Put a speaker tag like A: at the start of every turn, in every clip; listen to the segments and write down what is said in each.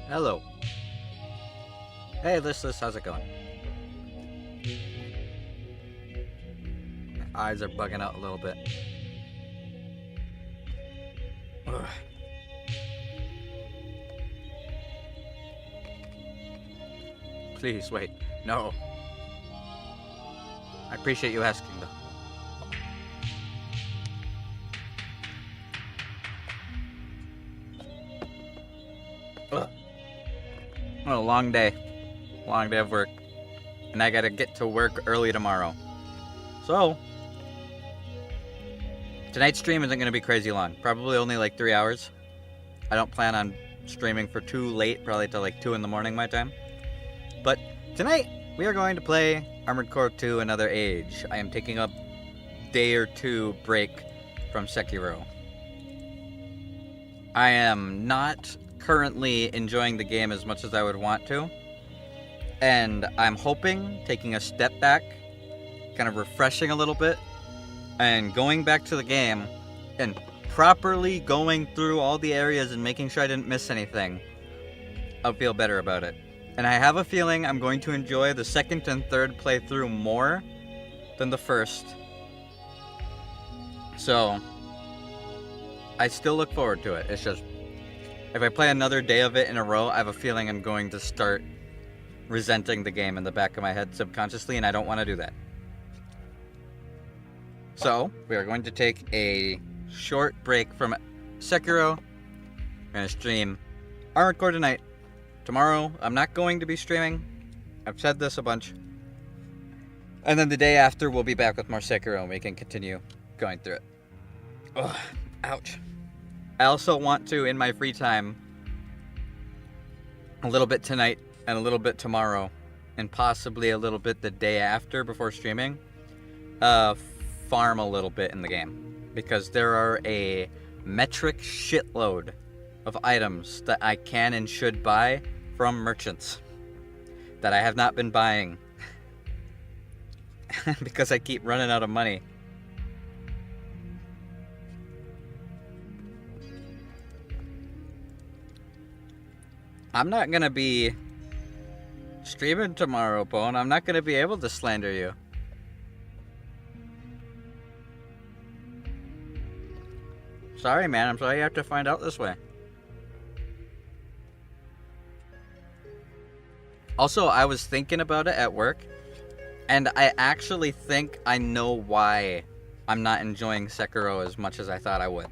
A: Hello. Hey, Listless, how's it going? My eyes are bugging out a little bit. Ugh. Please, wait. No. I appreciate you asking, though. Ugh. What a long day. Long day of work. And I gotta get to work early tomorrow. So, tonight's stream isn't gonna be crazy long. Probably only like 3 hours. I don't plan on streaming for too late, probably till like 2 in the morning my time. But tonight, we are going to play Armored Core 2 Another Age. I am taking a day or two break from Sekiro. I am not currently enjoying the game as much as I would want to. And I'm hoping taking a step back, kind of refreshing a little bit, and going back to the game and properly going through all the areas and making sure I didn't miss anything, I'll feel better about it. And I have a feeling I'm going to enjoy the second and third playthrough more than the first. So, I still look forward to it. It's just, if I play another day of it in a row, I have a feeling I'm going to start resenting the game in the back of my head subconsciously, and I don't want to do that. So, we are going to take a short break from Sekiro. We're going to stream Armored Core tonight. Tomorrow, I'm not going to be streaming. I've said this a bunch. And then the day after, we'll be back with more Sekiro, and we can continue going through it. Ugh, ouch. I also want to, in my free time, a little bit tonight, and a little bit tomorrow, and possibly a little bit the day after before streaming, farm a little bit in the game. Because there are a metric shitload of items that I can and should buy from merchants that I have not been buying because I keep running out of money. I'm not gonna be streaming tomorrow, Bone. I'm not gonna be able to slander you. Sorry, man. I'm sorry you have to find out this way. Also, I was thinking about it at work, and I actually think I know why I'm not enjoying Sekiro as much as I thought I would.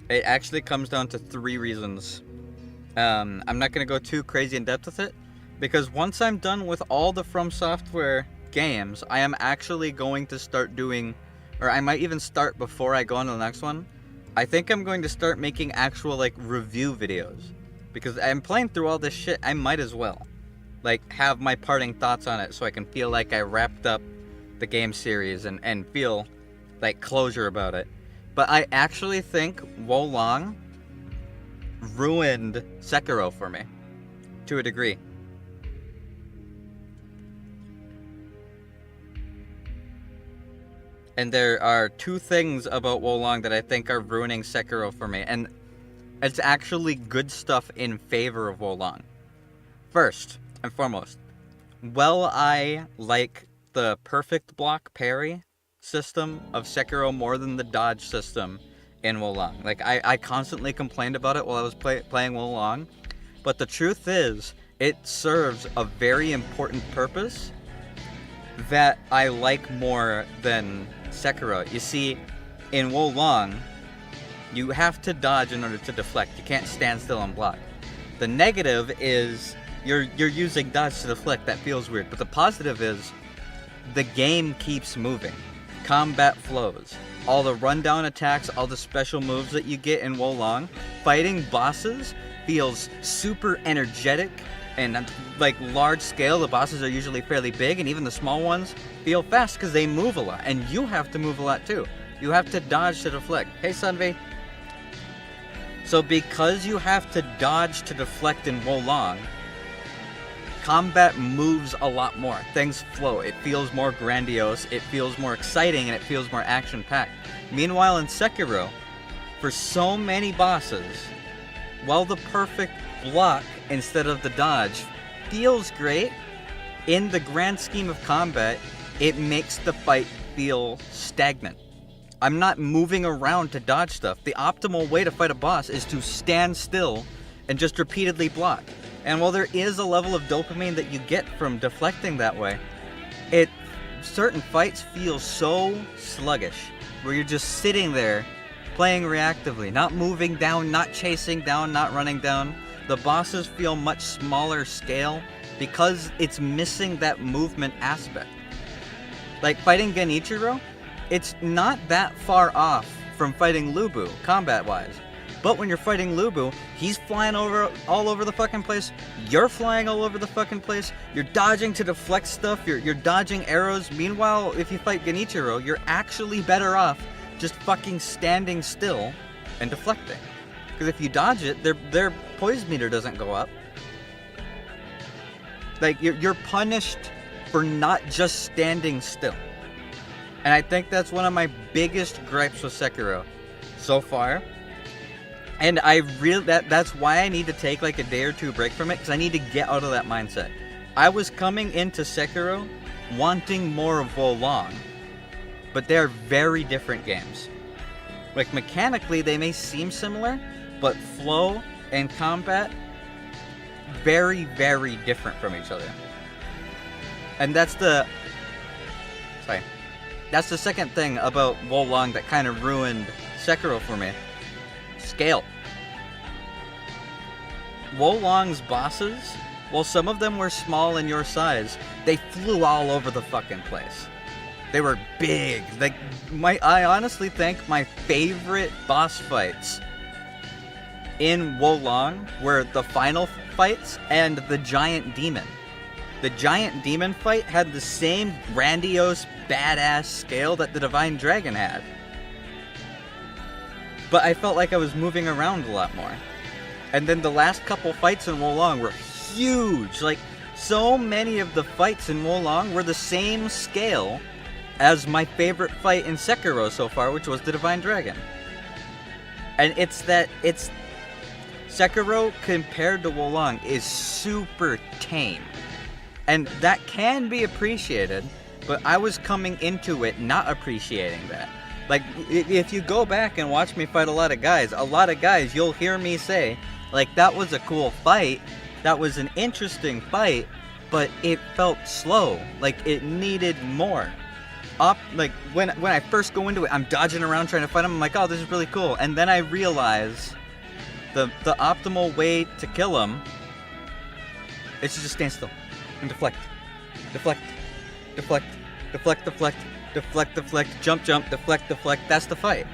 A: It actually comes down to 3 reasons. I'm not going to go too crazy in depth with it, because once I'm done with all the From Software games, I am actually going to start doing, or I might even start before I go on to the next one. I think I'm going to start making actual, like, review videos, because I'm playing through all this shit, I might as well, like, have my parting thoughts on it so I can feel like I wrapped up the game series and feel, like, closure about it. But I actually think Wolong ruined Sekiro for me, to a degree. And there are 2 things about Wolong that I think are ruining Sekiro for me, and it's actually good stuff in favor of Wolong. First and foremost, while I like the perfect block parry system of Sekiro more than the dodge system in Wolong. Like, I constantly complained about it while I was playing Wolong, but the truth is, it serves a very important purpose that I like more than Sekiro. You see, in Wolong, you have to dodge in order to deflect. You can't stand still and block. The negative is you're using dodge to deflect. That feels weird. But the positive is the game keeps moving. Combat flows. All the rundown attacks, all the special moves that you get in Wolong, fighting bosses feels super energetic and, like, large scale. The bosses are usually fairly big, and even the small ones feel fast because they move a lot. And you have to move a lot too. You have to dodge to deflect. Hey, Sunvi. So because you have to dodge to deflect in Wolong, combat moves a lot more. Things flow. It feels more grandiose, it feels more exciting, and it feels more action-packed. Meanwhile, in Sekiro, for so many bosses, while the perfect block instead of the dodge feels great. In the grand scheme of combat, it makes the fight feel stagnant. I'm not moving around to dodge stuff. The optimal way to fight a boss is to stand still and just repeatedly block. And while there is a level of dopamine that you get from deflecting that way, certain fights feel so sluggish, where you're just sitting there playing reactively, not moving down, not chasing down, not running down. The bosses feel much smaller scale because it's missing that movement aspect. Like fighting Genichiro, it's not that far off from fighting Lubu, combat-wise. But when you're fighting Lubu, he's flying all over the fucking place. You're flying all over the fucking place. You're dodging to deflect stuff. You're dodging arrows. Meanwhile, if you fight Genichiro, you're actually better off just fucking standing still and deflecting. Because if you dodge it, their poise meter doesn't go up. Like, you're punished for not just standing still. And I think that's one of my biggest gripes with Sekiro so far. And that's why I need to take like a day or two break from it, because I need to get out of that mindset. I was coming into Sekiro wanting more of Wo Long, but they're very different games. Like mechanically they may seem similar, but flow and combat very, very different from each other. And that's the second thing about Wo Long that kind of ruined Sekiro for me. Scale. Wo Long's bosses, while some of them were small in your size, they flew all over the fucking place. They were big. Like I honestly think my favorite boss fights in Wo Long were the final fights and the giant demon. The giant demon fight had the same grandiose, badass scale that the Divine Dragon had. But I felt like I was moving around a lot more. And then the last couple fights in Wo Long were huge. Like, so many of the fights in Wo Long were the same scale as my favorite fight in Sekiro so far, which was the Divine Dragon. And Sekiro compared to Wo Long is super tame. And that can be appreciated, but I was coming into it not appreciating that. Like, if you go back and watch me fight a lot of guys, you'll hear me say, like, that was a cool fight, that was an interesting fight, but it felt slow. Like, it needed more. Like, when I first go into it, I'm dodging around trying to fight him, I'm like, oh, this is really cool. And then I realize the optimal way to kill him is to just stand still and deflect. Deflect. Deflect. Deflect, deflect. Deflect, deflect, jump, jump, deflect, deflect, that's the fight.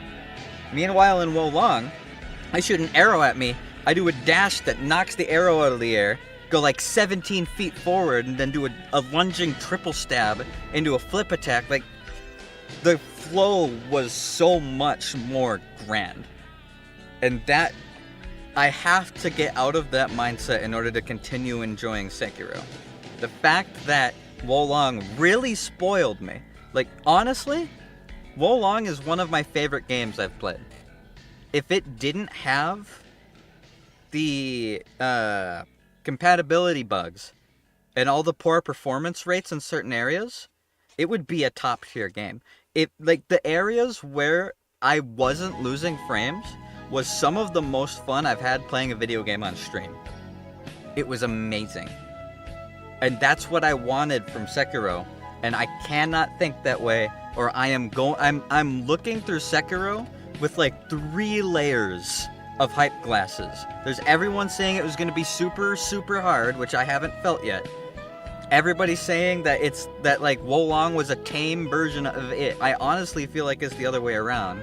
A: Meanwhile in Wo Long, I shoot an arrow at me, I do a dash that knocks the arrow out of the air, go like 17 feet forward, and then do a lunging triple stab into a flip attack. Like, the flow was so much more grand. And that, I have to get out of that mindset in order to continue enjoying Sekiro. The fact that Wo Long really spoiled me. Like, honestly, Wo Long is one of my favorite games I've played. If it didn't have the compatibility bugs and all the poor performance rates in certain areas, it would be a top tier game. Like, the areas where I wasn't losing frames was some of the most fun I've had playing a video game on stream. It was amazing. And that's what I wanted from Sekiro. And I cannot think that way, or I'm looking through Sekiro with like 3 layers of hype glasses. There's everyone saying it was going to be super, super hard, which I haven't felt yet. Everybody's saying that like Wo Long was a tame version of it. I honestly feel like it's the other way around.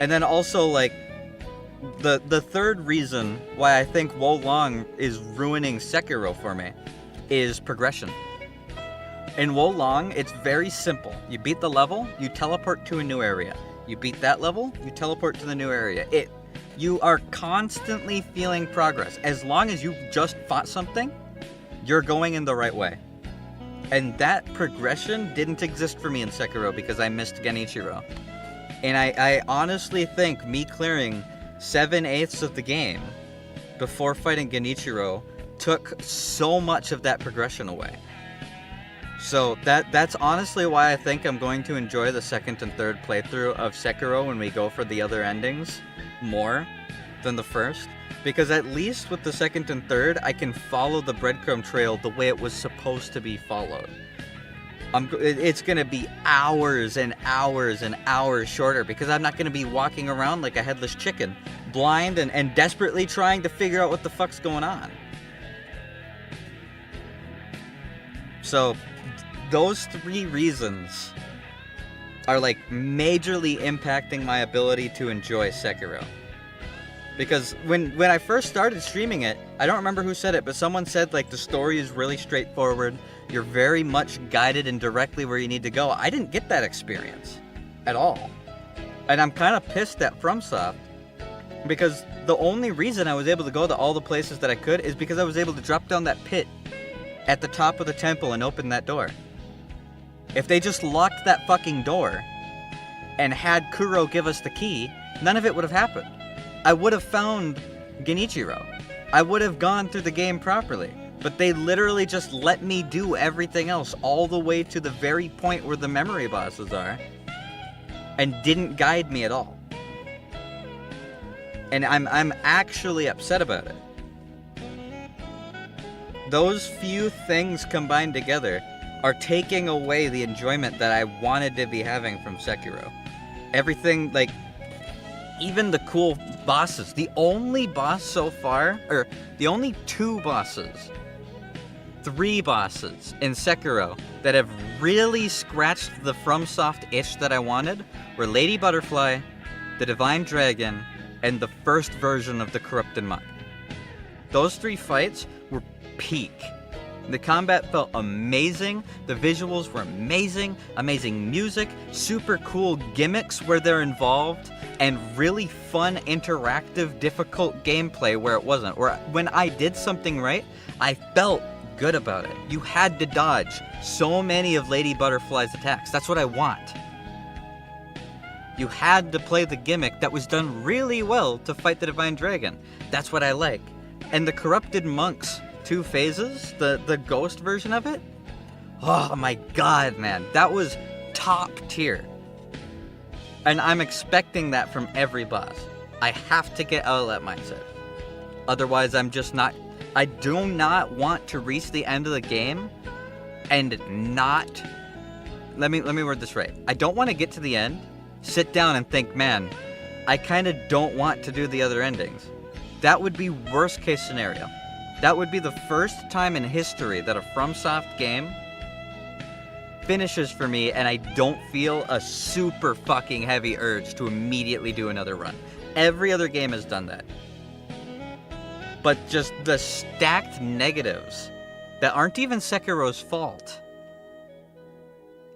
A: And then also like the third reason why I think Wo Long is ruining Sekiro for me is progression. In Wo Long, it's very simple. You beat the level, you teleport to a new area. You beat that level, you teleport to the new area. You are constantly feeling progress. As long as you just fought something, you're going in the right way. And that progression didn't exist for me in Sekiro because I missed Genichiro. And I honestly think me clearing 7/8 of the game before fighting Genichiro took so much of that progression away. So that's honestly why I think I'm going to enjoy the second and third playthrough of Sekiro when we go for the other endings more than the first. Because at least with the second and third, I can follow the breadcrumb trail the way it was supposed to be followed. It's going to be hours and hours and hours shorter because I'm not going to be walking around like a headless chicken, blind and desperately trying to figure out what the fuck's going on. So those 3 reasons are like majorly impacting my ability to enjoy Sekiro. Because when I first started streaming it, I don't remember who said it, but someone said like the story is really straightforward. You're very much guided and directly where you need to go. I didn't get that experience at all. And I'm kind of pissed at FromSoft because the only reason I was able to go to all the places that I could is because I was able to drop down that pit at the top of the temple and open that door. If they just locked that fucking door and had Kuro give us the key, none of it would have happened. I would have found Genichiro. I would have gone through the game properly. But they literally just let me do everything else all the way to the very point where the memory bosses are and didn't guide me at all. And I'm actually upset about it. Those few things combined together are taking away the enjoyment that I wanted to be having from Sekiro. Everything, like, even the cool bosses. The only boss so far, or the only 2 bosses, 3 bosses in Sekiro that have really scratched the FromSoft itch that I wanted were Lady Butterfly, the Divine Dragon, and the first version of the Corrupted Monk. Those 3 fights were peak. The combat felt amazing, the visuals were amazing, amazing music, super cool gimmicks where they're involved, and really fun, interactive, difficult gameplay where it wasn't. Where when I did something right, I felt good about it. You had to dodge so many of Lady Butterfly's attacks. That's what I want. You had to play the gimmick that was done really well to fight the Divine Dragon. That's what I like. And the Corrupted Monk's 2 phases, the ghost version of it, oh my god, man, that was top tier. And I'm expecting that from every boss. I have to get out of that mindset. Otherwise, I do not want to reach the end of the game and not, let me word this right. I don't want to get to the end, sit down and think, man, I kind of don't want to do the other endings. That would be worst case scenario. That would be the first time in history that a FromSoft game finishes for me and I don't feel a super fucking heavy urge to immediately do another run. Every other game has done that. But just the stacked negatives that aren't even Sekiro's fault,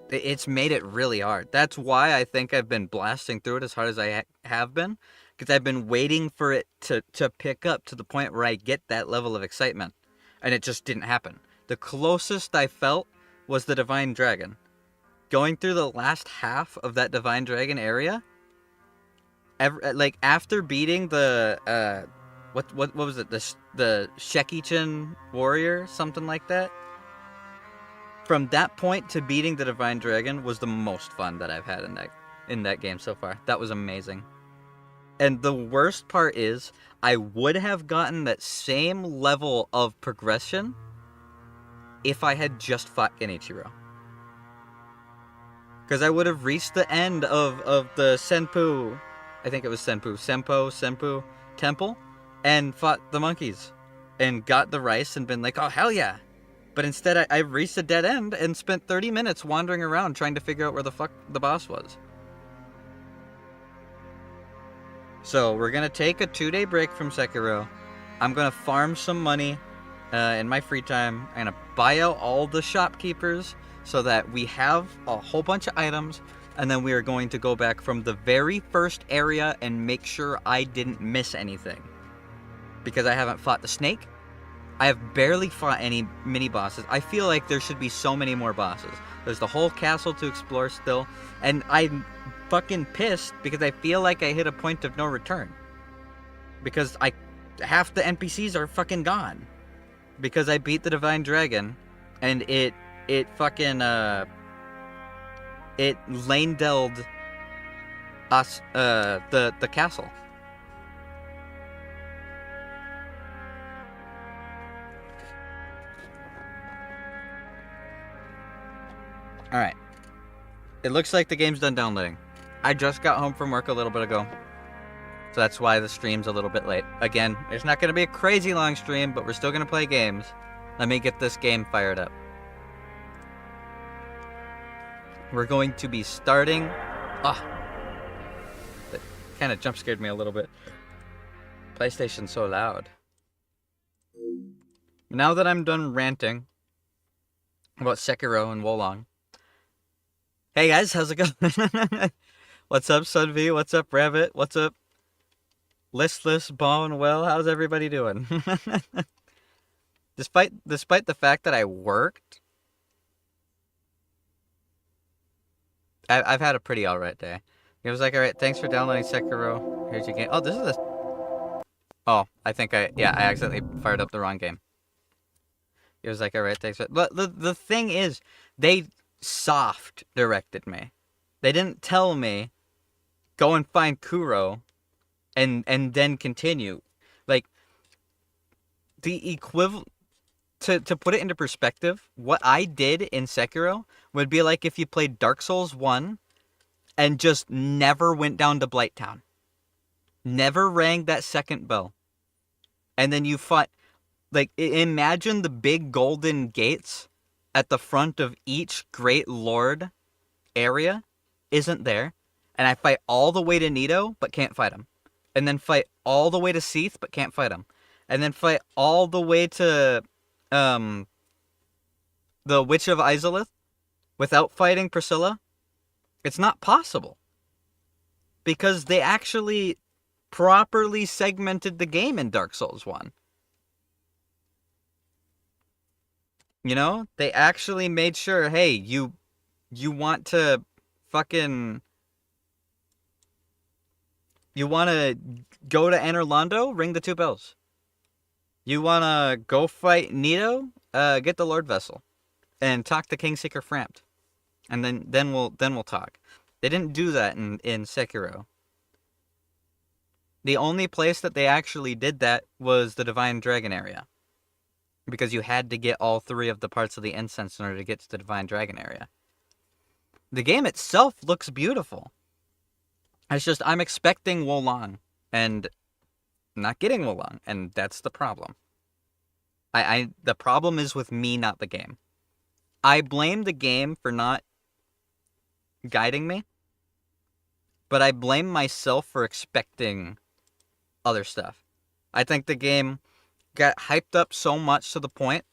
A: it's made it really hard. That's why I think I've been blasting through it as hard as I have been, because I've been waiting for it to pick up to the point where I get that level of excitement, and it just didn't happen. The closest I felt was the Divine Dragon. Going through the last half of that Divine Dragon area, after beating the what was it, the Shekichin warrior, something like that. From that point to beating the Divine Dragon was the most fun that I've had in that game so far. That was amazing. And the worst part is, I would have gotten that same level of progression if I had just fought Genichiro. Because I would have reached the end of the Senpu, I think it was Senpu temple, and fought the monkeys, and got the rice and been like, oh hell yeah. But instead I reached a dead end and spent 30 minutes wandering around trying to figure out where the fuck the boss was. So we're going to take a 2-day break from Sekiro. I'm going to farm some money in my free time. I'm going to buy out all the shopkeepers so that we have a whole bunch of items. And then we are going to go back from the very first area and make sure I didn't miss anything. Because I haven't fought the snake. I have barely fought any mini-bosses. I feel like there should be so many more bosses. There's the whole castle to explore still. And I'm fucking pissed because I feel like I hit a point of no return. Because I half the NPCs are fucking gone. Because I beat the Divine Dragon, and it fucking, it lane-delled us, the castle. Alright. It looks like the game's done downloading. I just got home from work a little bit ago. So that's why the stream's a little bit late. Again, it's not going to be a crazy long stream, but we're still going to play games. Let me get this game fired up. We're going to be starting... Ah! That kind of jump scared me a little bit. PlayStation's so loud. Now that I'm done ranting about Sekiro and Wolong. Hey guys, how's it going? What's up, Sunv? What's up, Rabbit? What's up? Listless, Bone, well, how's everybody doing? Despite the fact that I worked, I've had a pretty alright day. It was like, alright, thanks for downloading Sekiro. Here's your game. Oh, this is a... Oh, I think I accidentally fired up the wrong game. It was like, alright, thanks for... But the thing is, they soft directed me. They didn't tell me, go and find Kuro, and then continue. Like, the equivalent... To put it into perspective, what I did in Sekiro would be like if you played Dark Souls 1 and just never went down to Blighttown. Never rang that second bell. And then you fought... Like, imagine the big golden gates at the front of each Great Lord area isn't there. And I fight all the way to Nito, but can't fight him. And then fight all the way to Seath, but can't fight him. And then fight all the way to... the Witch of Izalith without fighting Priscilla. It's not possible. Because they actually properly segmented the game in Dark Souls 1. You know? They actually made sure, hey, you want to fucking... You want to go to Anor Londo? Ring the 2 bells. You want to go fight Nito? Get the Lord Vessel. And talk to Kingseeker Frampt. And then we'll talk. They didn't do that in Sekiro. The only place that they actually did that was the Divine Dragon area. Because you had to get all 3 of the parts of the incense in order to get to the Divine Dragon area. The game itself looks beautiful. It's just, I'm expecting Wolong. And not getting Wolong. And that's the problem. The problem is with me, not the game. I blame the game for not guiding me. But I blame myself for expecting other stuff. I think the game got hyped up so much to the point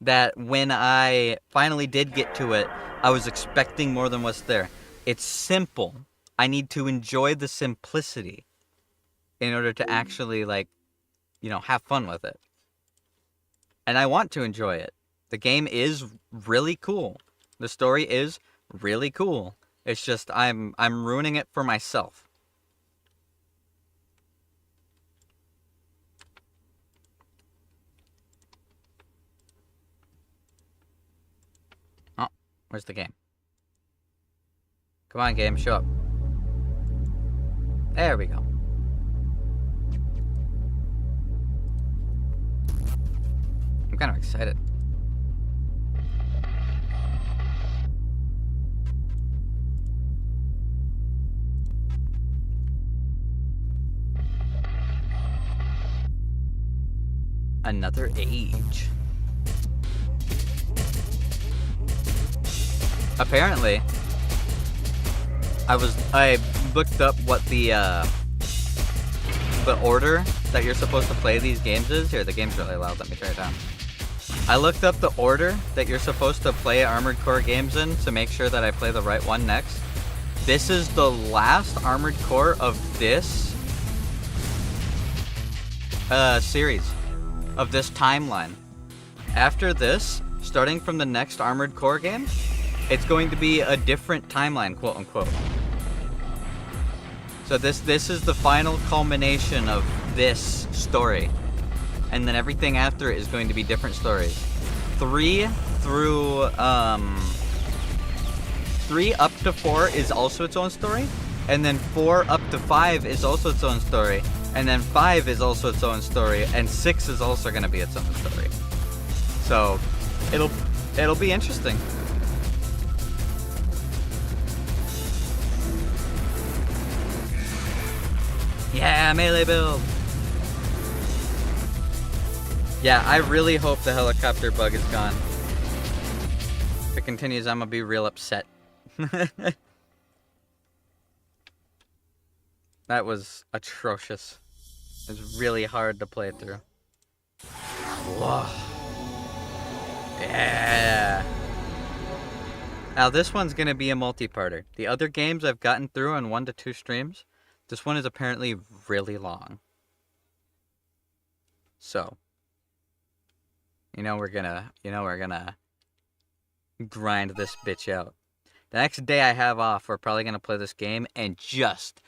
A: that when I finally did get to it, I was expecting more than what's there. It's simple. I need to enjoy the simplicity in order to actually, like, you know, have fun with it. And I want to enjoy it. The game is really cool. The story is really cool. It's just I'm ruining it for myself. Oh, where's the game? Come on, game, show up. There we go. I'm kind of excited. Another age. Apparently, I looked up what the order that you're supposed to play these games is. Here, the game's really loud. Let me turn it down. I looked up the order that you're supposed to play Armored Core games in to make sure that I play the right one next. This is the last Armored Core of this series, of this timeline. After this, starting from the next Armored Core game, it's going to be a different timeline, quote unquote. So this is the final culmination of this story. And then everything after it is going to be different stories. 3 through 3 up to 4 is also its own story, and then 4 up to 5 is also its own story, and then 5 is also its own story, and 6 is also going to be its own story. So it'll be interesting. Yeah, melee build. Yeah, I really hope the helicopter bug is gone. If it continues, I'm gonna be real upset. That was atrocious. It was really hard to play through. Whoa. Yeah. Now this one's gonna be a multi-parter. The other games I've gotten through on 1 to 2 streams. This one is apparently really long. So, we're gonna grind this bitch out. The next day I have off, we're probably gonna play this game and just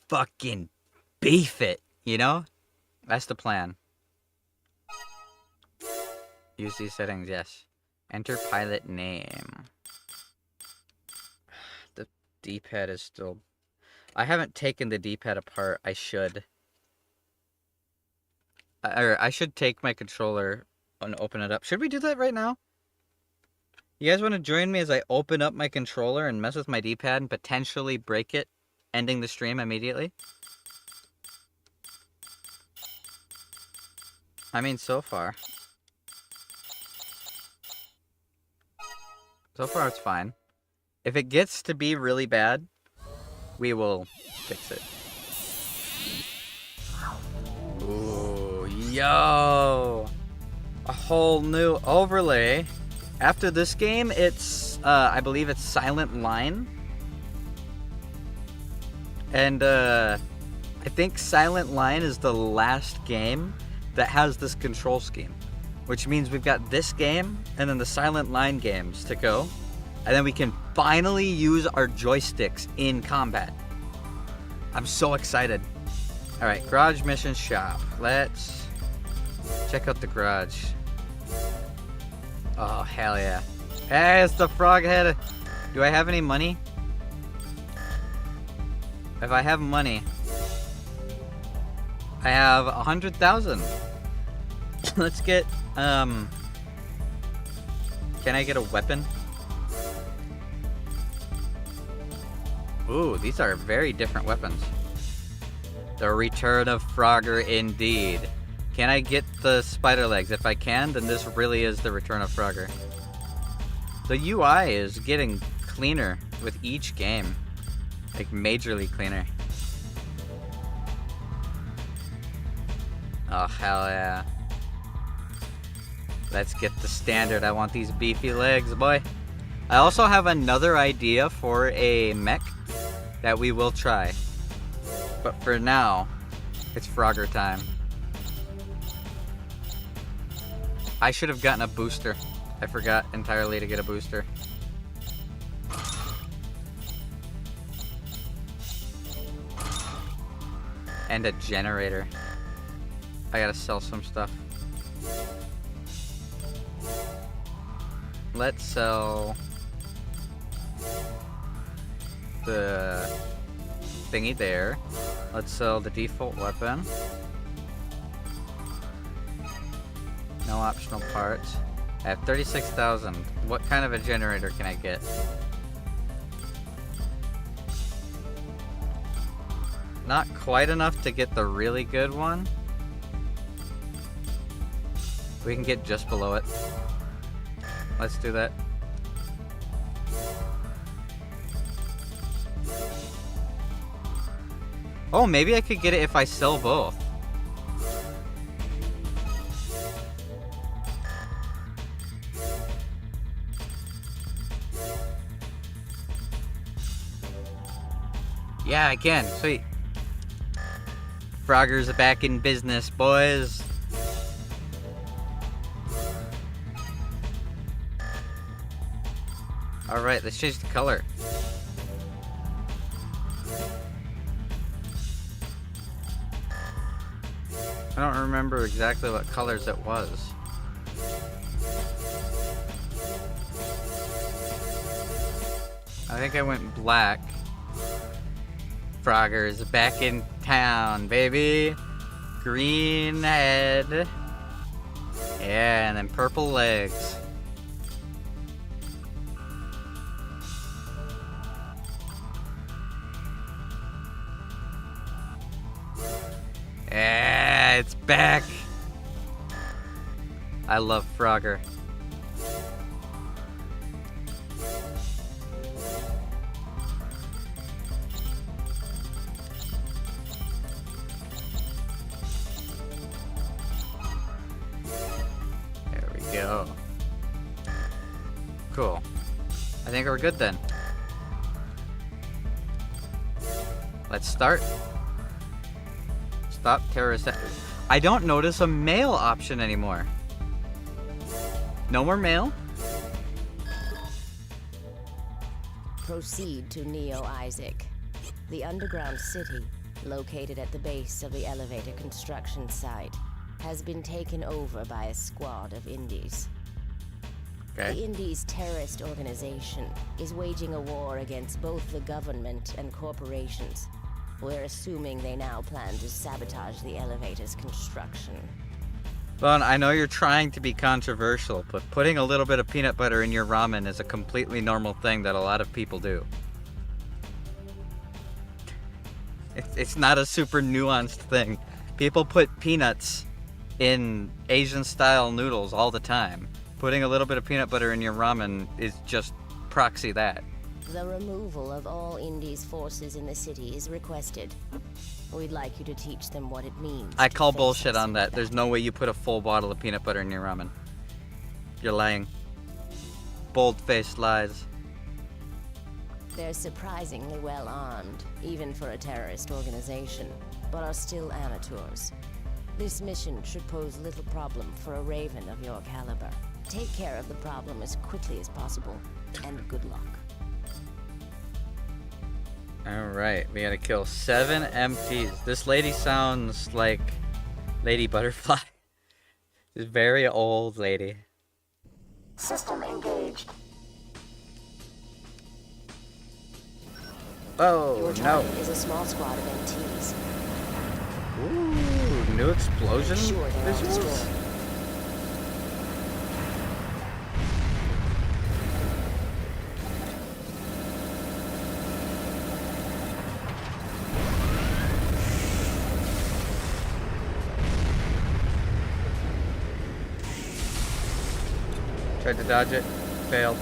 A: fucking beef it, That's the plan. Use these settings, yes. Enter pilot name. The D-pad is still... I haven't taken the D-pad apart. I should. I should take my controller and open it up. Should we do that right now? You guys want to join me as I open up my controller and mess with my D-pad and potentially break it, ending the stream immediately? I mean, so far. So far, it's fine. If it gets to be really bad, we will fix it. Ooh, yo! A whole new overlay. After this game, it's, I believe it's Silent Line. And, I think Silent Line is the last game that has this control scheme. Which means we've got this game, and then the Silent Line games to go. And then we can finally use our joysticks in combat. I'm so excited. Alright, garage mission shop. Let's check out the garage. Oh, hell yeah. Hey, it's the frog head. Do I have any money? If I have money, I have 100,000. Let's get, can I get a weapon? Ooh, these are very different weapons. The return of Frogger indeed. Can I get the spider legs? If I can, then this really is the return of Frogger. The UI is getting cleaner with each game. Like, majorly cleaner. Oh, hell yeah. Let's get the standard. I want these beefy legs, boy. I also have another idea for a mech that we will try. But for now, it's Frogger time. I should have gotten a booster. I forgot entirely to get a booster. And a generator. I gotta sell some stuff. Let's sell the thingy there. Let's sell the default weapon. No optional parts. I have 36,000. What kind of a generator can I get? Not quite enough to get the really good one. We can get just below it. Let's do that. Oh, maybe I could get it if I sell both. Yeah, I can. Sweet. Frogger's back in business, boys. Alright, let's change the color. remember exactly what colors it was. I think I went black. Frogger's back in town, baby. Green head. Yeah, and then purple legs. Yeah, it's back. I love Frogger. There we go. Cool. I think we're good then. Let's start. Stop terrorist. I don't notice a mail option anymore. No more mail?
B: Proceed to Neo Isaac, the underground city located at the base of the elevator construction site has been taken over by a squad of Indies.
A: Okay.
B: The Indies terrorist organization is waging a war against both the government and corporations. We're assuming they now plan to sabotage the elevator's construction.
A: Well, I know you're trying to be controversial, but putting a little bit of peanut butter in your ramen is a completely normal thing that a lot of people do. It's not a super nuanced thing. People put peanuts in Asian-style noodles all the time. Putting a little bit of peanut butter in your ramen is just proxy that.
B: The removal of all Indies forces in the city is requested. We'd like you to teach them what it means.
A: I call bullshit on that. There's no way you put a full bottle of peanut butter in your ramen. You're lying. Bold-faced lies.
B: They're surprisingly well armed, even for a terrorist organization, but are still amateurs. This mission should pose little problem for a Raven of your caliber. Take care of the problem as quickly as possible, and good luck.
A: Alright, we gotta kill 7 MTs. This lady sounds like Lady Butterfly. This very old lady.
B: System engaged.
A: Oh,
B: Your
A: no.
B: target is a small squad of MTs.
A: Ooh, new explosion
B: Sure, they're all
A: visuals?
B: destroyed.
A: Tried to dodge it, failed.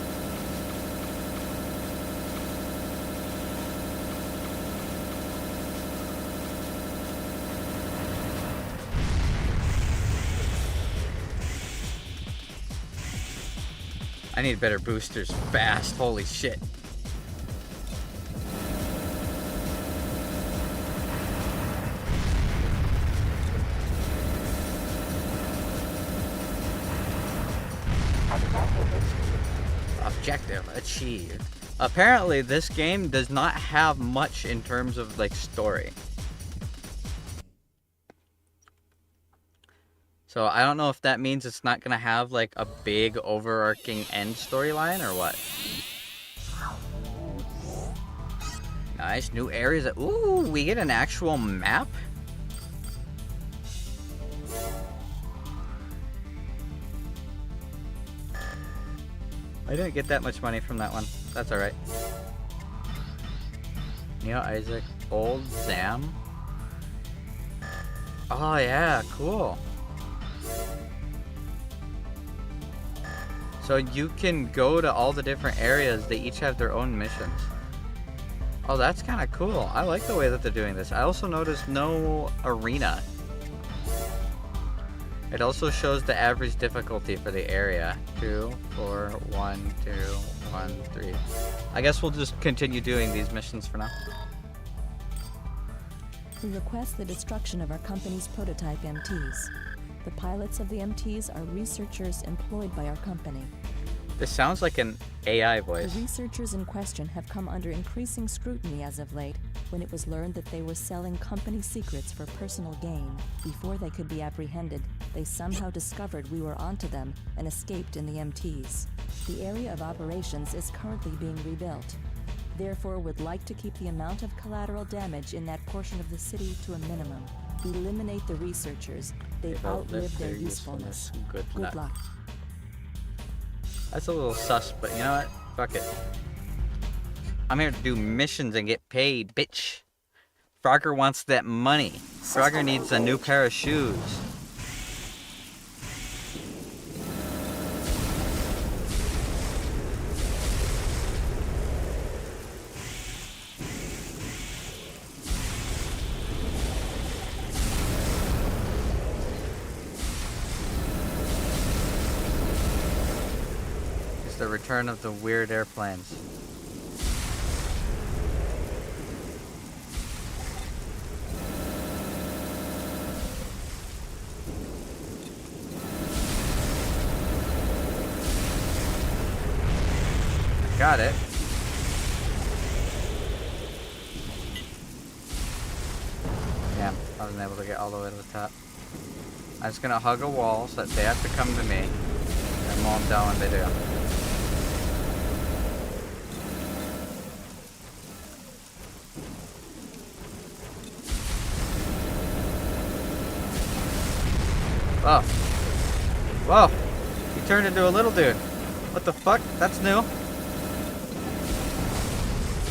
A: I need better boosters fast, holy shit. Objective achieved. Apparently this game does not have much in terms of like story. So I don't know if that means it's not gonna have like a big overarching end storyline or what. Nice, new areas. Ooh, we get an actual map? I didn't get that much money from that one. That's alright. Neo Isaac, Old Zam. Oh yeah, cool. So you can go to all the different areas. They each have their own missions. Oh, that's kind of cool. I like the way that they're doing this. I also noticed no arena. It also shows the average difficulty for the area. 2, 4, 1, 2, 1, 3. I guess we'll just continue doing these missions for now.
C: We request the destruction of our company's prototype MTs. The pilots of the MTs are researchers employed by our company.
A: This sounds like an AI
C: The
A: voice.
C: researchers in question have come under increasing scrutiny as of late When it was learned that they were selling company secrets for personal gain, before they could be apprehended, they somehow discovered we were onto them and escaped in the MTs. The area of operations is currently being rebuilt. Therefore, would like to keep the amount of collateral damage in that portion of the city to a minimum. Eliminate the researchers. They've outlived their usefulness.
A: Good
C: Good luck.
A: That's a little sus, but you know what? Fuck it. I'm here to do missions and get paid, bitch. Frogger wants that money. Frogger needs a new pair of shoes. It's the return of the weird airplanes. Got it. Damn, I wasn't able to get all the way to the top. I'm just gonna hug a wall so that they have to come to me and mow them down when they do. Whoa. Whoa. He turned into a little dude. What the fuck? That's new.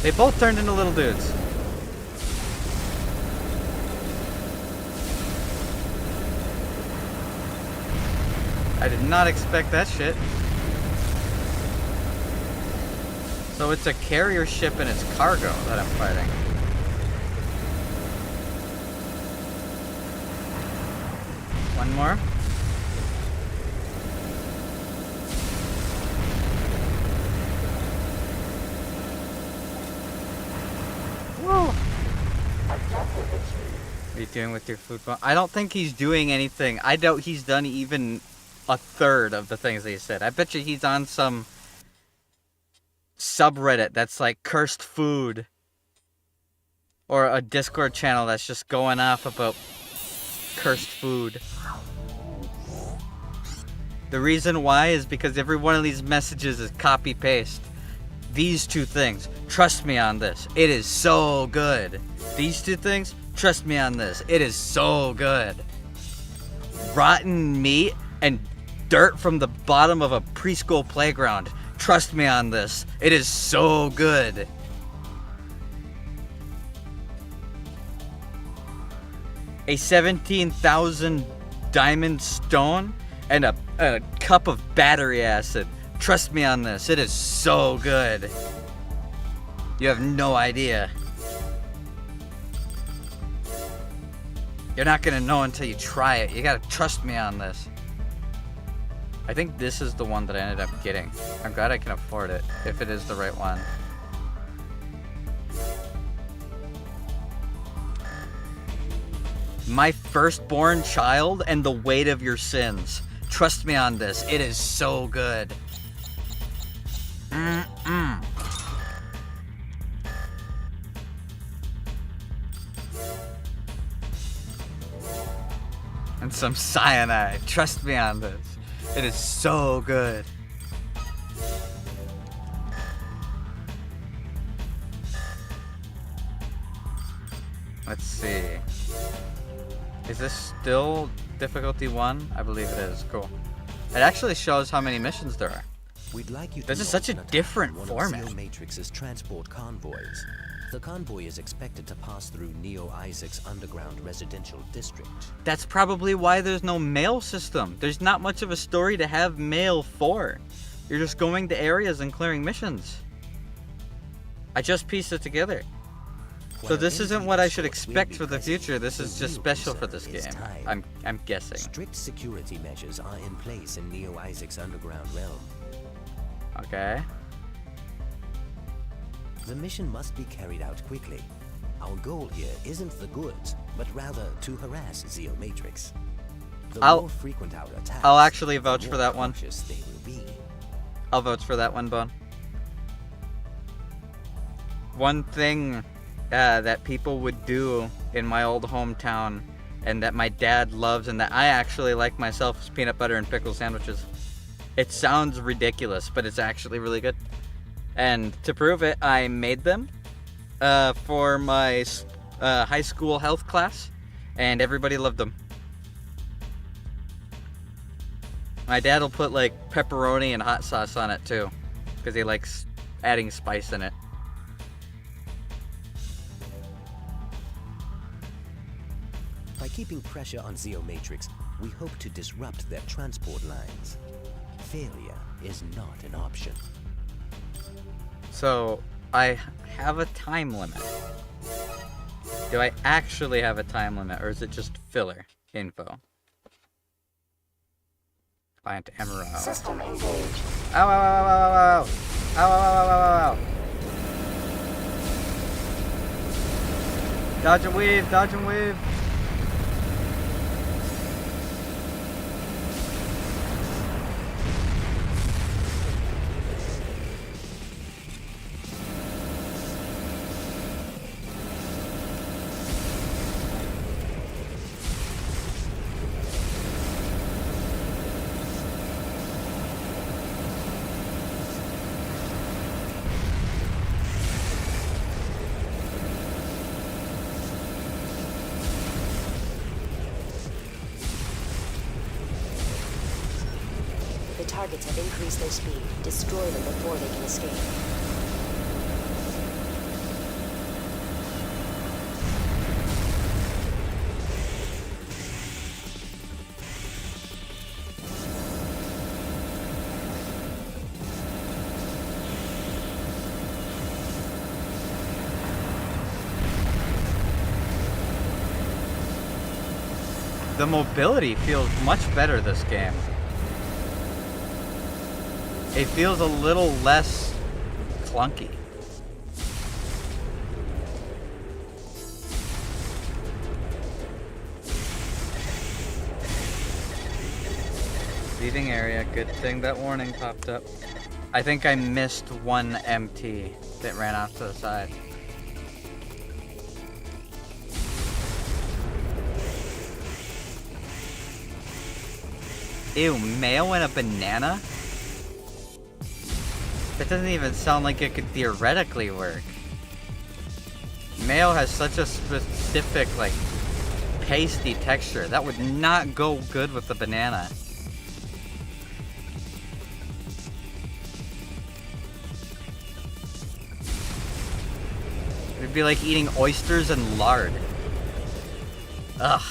A: They both turned into little dudes. I did not expect that shit. So it's a carrier ship and it's cargo that I'm fighting. One more. Whoa! What are you doing with your food? I don't think he's doing anything. I doubt he's done even a third of the things that he said. I bet you he's on some subreddit that's like cursed food. Or a Discord channel that's just going off about cursed food. The reason why is because every one of these messages is copy-paste. These two things, trust me on this. It is so good. These two things, trust me on this. It is so good. Rotten meat and dirt from the bottom of a preschool playground. Trust me on this. It is so good. A 17,000 diamond stone and a cup of battery acid. Trust me on this. It is so good. You have no idea. You're not gonna know until you try it. You gotta trust me on this. I think this is the one that I ended up getting. I'm glad I can afford it, if it is the right one. My firstborn child and the weight of your sins. Trust me on this. It is so good. Mm-mm. And some cyanide. Trust me on this. It is so good. Let's see. Is this still difficulty 1? I believe it is. Cool. It actually shows how many missions there are.
D: We'd like you to
A: This is such a different format.
D: Neo Matrix's transport convoys. The convoy is expected to pass through Neo Isaac's underground residential district.
A: That's probably why there's no mail system. There's not much of a story to have mail for. You're just going to areas and clearing missions. I just pieced it together. So this isn't what I should expect for the future. This is just special for this game. I'm guessing.
D: Strict security measures are in place in Neo Isaac's underground realm.
A: Okay.
D: The mission must be carried out quickly. Our goal here isn't the goods, but rather to harass Zeo Matrix. The more frequent our attacks,
A: I'll actually vouch
D: the
A: for
D: more
A: that one.
D: cautious they will be.
A: I'll vouch for that one, Bone. One thing that people would do in my old hometown, and that my dad loves, and that I actually like myself, is peanut butter and pickle sandwiches. It sounds ridiculous, but it's actually really good. And to prove it, I made them for my high school health class, and everybody loved them. My dad will put like pepperoni and hot sauce on it too, because he likes adding spice in it.
D: By keeping pressure on Zeomatrix, we hope to disrupt their transport lines. Failure is not an option.
A: So, I have a time limit. Do I actually have a time limit, or is it just filler info? Client Emerald.
B: System engaged.
A: Ow, ow, ow, ow, ow, ow. Ow, ow, ow, ow, ow, ow. Dodge and weave, dodge and weave.
B: The targets have increased their speed. Destroy them before they can escape.
A: The mobility feels much better this game. It feels a little less clunky. Leaving area, good thing that warning popped up. I think I missed one MT that ran off to the side. Ew, mayo and a banana? That doesn't even sound like it could theoretically work. Mayo has such a specific, like, pasty texture. That would not go good with the banana. It'd be like eating oysters and lard. Ugh.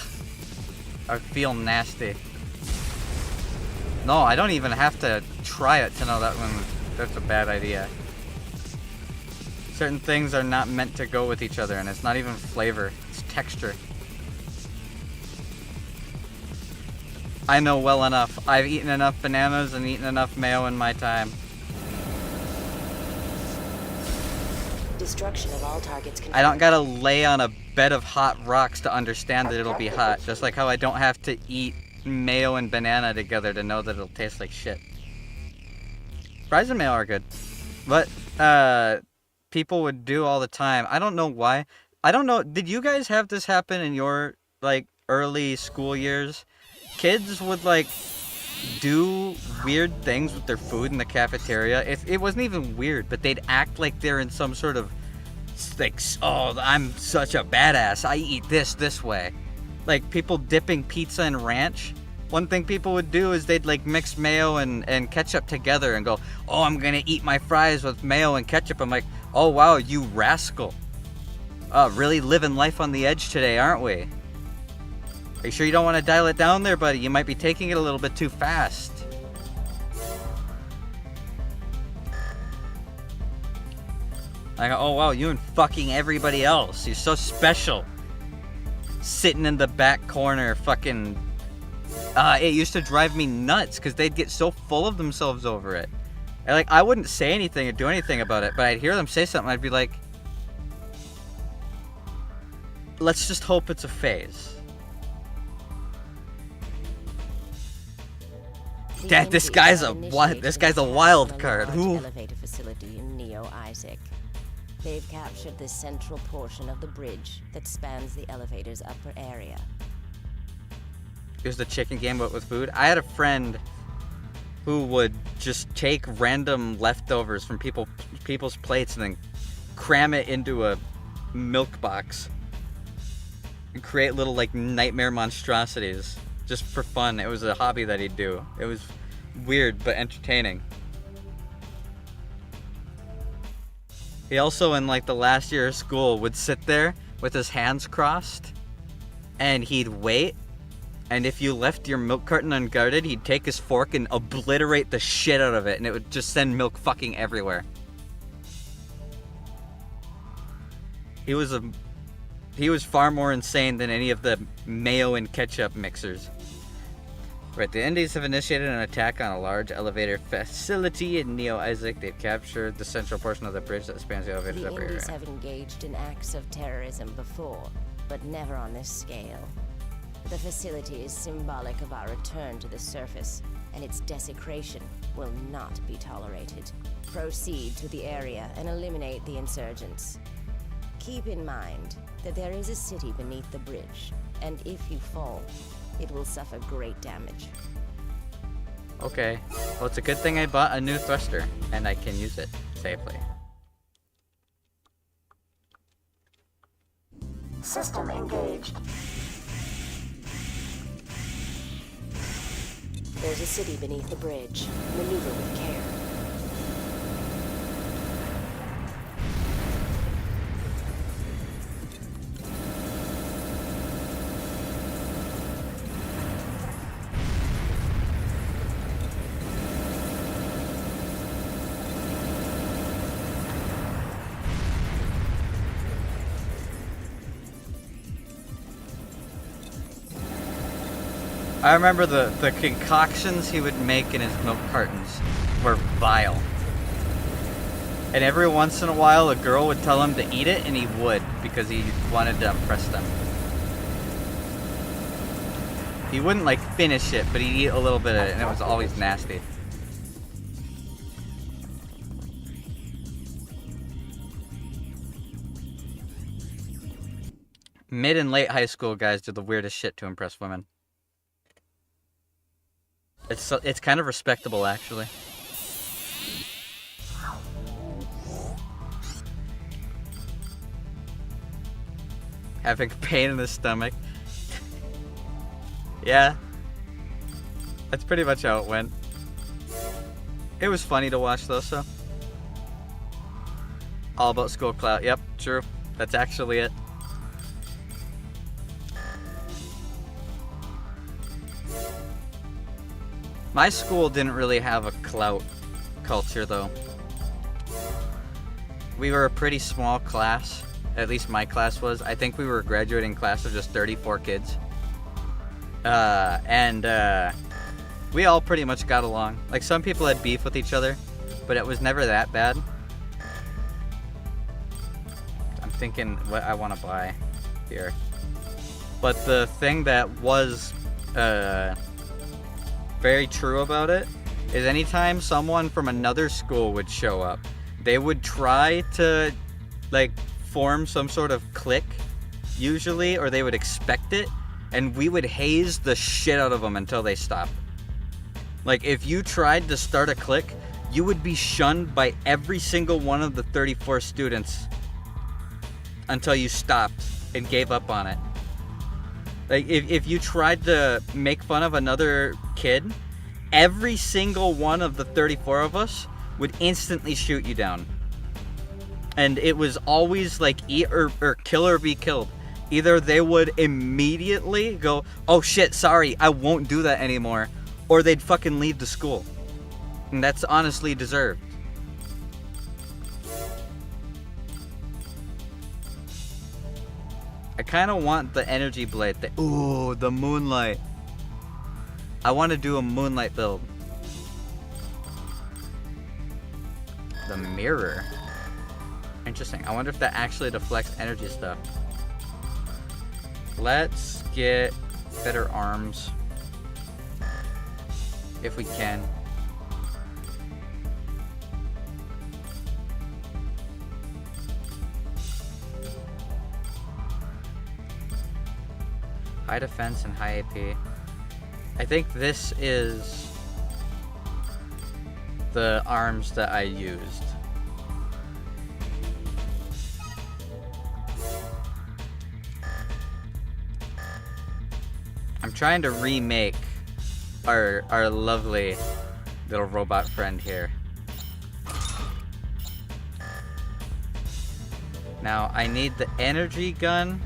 A: I feel nasty. No, I don't even have to try it to know that one. That's a bad idea. Certain things are not meant to go with each other, and it's not even flavor, it's texture. I know well enough. I've eaten enough bananas and eaten enough mayo in my time.
B: Destruction of all targets.
A: I don't gotta lay on a bed of hot rocks to understand that it'll be hot, just like how I don't have to eat mayo and banana together to know that it'll taste like shit. Fries and mayo are good, but people would do all the time. I don't know why. I don't know. Did you guys have this happen in your like early school years? Kids would like do weird things with their food in the cafeteria. It wasn't even weird, but they'd act like they're in some sort of like, oh, I'm such a badass. I eat this way. Like people dipping pizza in ranch. One thing people would do is they'd like mix mayo and ketchup together and go, oh, I'm gonna eat my fries with mayo and ketchup. I'm like, oh wow, you rascal. Really living life on the edge today, aren't we? Are you sure you don't want to dial it down there, buddy? You might be taking it a little bit too fast. Like, oh wow, you and fucking everybody else. You're so special. Sitting in the back corner, fucking... it used to drive me nuts because they'd get so full of themselves over it. And, like, I wouldn't say anything or do anything about it, but I'd hear them say something. I'd be like, let's just hope it's a phase. Dad, this guy's a wild card. Who?
B: Elevator facility in Neo Isaac. They've captured the central portion of the bridge that spans the elevator's upper area.
A: It was the chicken game, but with food. I had a friend who would just take random leftovers from people's plates and then cram it into a milk box and create little like nightmare monstrosities just for fun. It was a hobby that he'd do. It was weird but entertaining. He also, in like the last year of school, would sit there with his hands crossed and he'd wait. And if you left your milk carton unguarded, he'd take his fork and obliterate the shit out of it, and it would just send milk fucking everywhere. He was far more insane than any of the mayo and ketchup mixers. Right, the Indies have initiated an attack on a large elevator facility in Neo Isaac. They've captured the central portion of the bridge that spans the elevator's
B: The
A: upper area.
B: Indies have engaged in acts of terrorism before, but never on this scale. The facility is symbolic of our return to the surface, and its desecration will not be tolerated. Proceed to the area and eliminate the insurgents. Keep in mind that there is a city beneath the bridge, and if you fall, it will suffer great damage.
A: Okay. Well, it's a good thing I bought a new thruster, and I can use it safely.
E: System engaged.
B: There's a city beneath the bridge. Maneuver with care.
A: I remember the concoctions he would make in his milk cartons were vile. And every once in a while a girl would tell him to eat it, and he would, because he wanted to impress them. He wouldn't like finish it, but he'd eat a little bit of it, and it was always nasty. Mid and late high school guys do the weirdest shit to impress women. It's kind of respectable, actually. Having pain in the stomach. Yeah. That's pretty much how it went. It was funny to watch though, so. All about school clout. Yep, true. That's actually it. My school didn't really have a clout culture though. We were a pretty small class. At least my class was. I think we were a graduating class of just 34 kids. We all pretty much got along. Like, some people had beef with each other, but it was never that bad. I'm thinking what I want to buy here. But the thing that was very true about it is anytime someone from another school would show up, they would try to, like, form some sort of clique, usually, or they would expect it, and we would haze the shit out of them until they stopped. Like, if you tried to start a clique, you would be shunned by every single one of the 34 students until you stopped and gave up on it. Like, if you tried to make fun of another kid, every single one of the 34 of us would instantly shoot you down. And it was always like eat or kill or be killed. Either they would immediately go, oh shit, sorry, I won't do that anymore, or they'd fucking leave the school. And that's honestly deserved. I kind of want the energy blade thing. Ooh, the moonlight. I want to do a moonlight build. The mirror. Interesting. I wonder if that actually deflects energy stuff. Let's get better arms. If we can. High defense and high AP. I think this is the arms that I used. I'm trying to remake our lovely little robot friend here. Now I need the energy gun.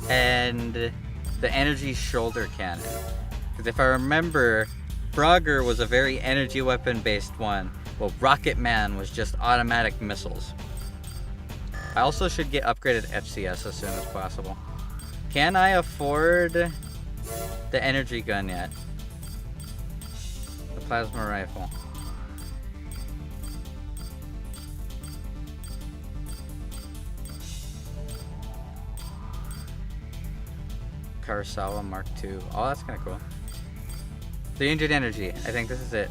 A: And the energy shoulder cannon. Because if I remember, Frogger was a very energy weapon based one, while Rocket Man was just automatic missiles. I also should get upgraded FCS as soon as possible. Can I afford the energy gun yet? The plasma rifle. Kurosawa Mark II. Oh, that's kind of cool. 300 energy. I think this is it.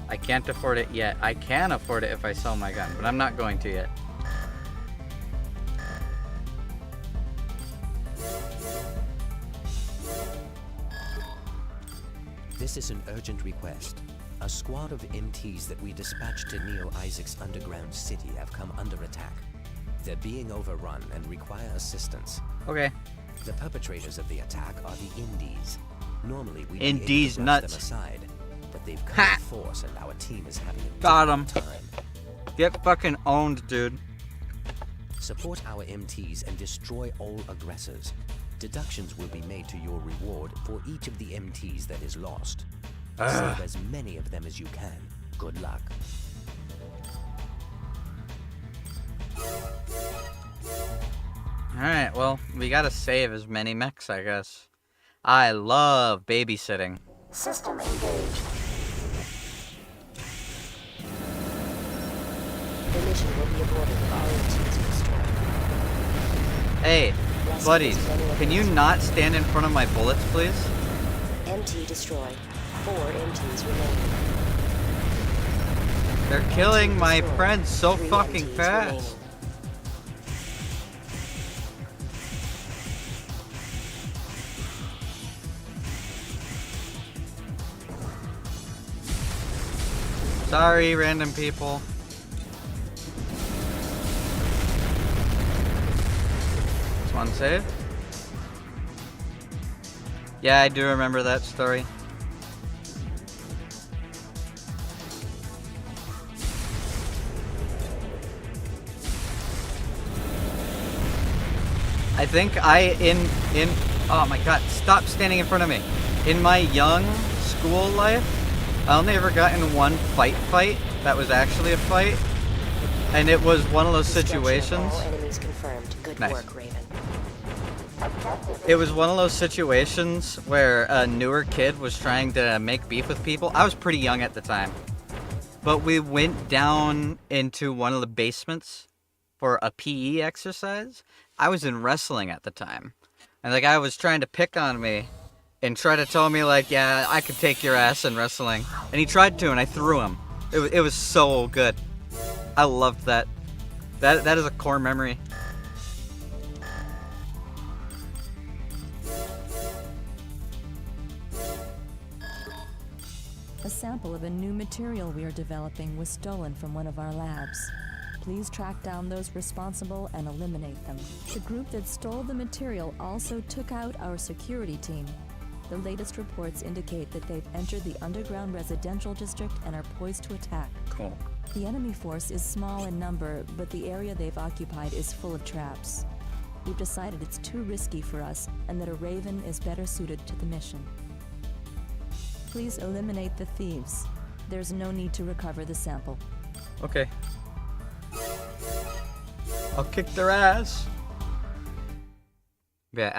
A: I can't afford it yet. I can afford it if I sell my gun, but I'm not going to yet.
D: This is an urgent request. A squad of MTs that we dispatched to Neo Isaac's underground city have come under attack. They're being overrun and require assistance.
A: Okay.
D: The perpetrators of the attack are the Indies. Normally we'd
A: Indies
D: be able to brush
A: nuts.
D: them aside, but they've come in force and our team is having a
A: Got
D: difficult
A: 'em.
D: time.
A: Get fucking owned, dude.
D: Support our MTs and destroy all aggressors. Deductions will be made to your reward for each of the MTs that is lost. Save as many of them as you can. Good luck.
A: Alright, well, we gotta save as many mechs, I guess. I love babysitting.
E: System engaged.
B: The mission will be aborted if all MTs restored.
A: Hey, buddies, can you not stand in front of my bullets, please?
B: MT destroyed. 4 MTs remaining.
A: They're killing my
B: destroyed.
A: friends so
B: 3
A: fucking
B: MTs
A: fast.
B: remaining.
A: Sorry, random people. Is one saved? Yeah, I do remember that story. I think oh my god, stop standing in front of me. In my young school life, I only ever got in one fight that was actually a fight. And it was one of those
B: Destruction of
A: situations.
B: all enemies confirmed. Good
A: Nice.
B: work, Raven.
A: It was one of those situations where a newer kid was trying to make beef with people. I was pretty young at the time. But we went down into one of the basements for a PE exercise. I was in wrestling at the time. And the guy was trying to pick on me and try to tell me, like, yeah, I could take your ass in wrestling. And he tried to, and I threw him. It was so good. I loved that. That is a core memory.
C: A sample of a new material we are developing was stolen from one of our labs. Please track down those responsible and eliminate them. The group that stole the material also took out our security team. The latest reports indicate that they've entered the underground residential district and are poised to attack.
A: Cool.
C: The enemy force is small in number, but the area they've occupied is full of traps. We've decided it's too risky for us and that a Raven is better suited to the mission. Please eliminate the thieves. There's no need to recover the sample.
A: Okay. I'll kick their ass. Yeah,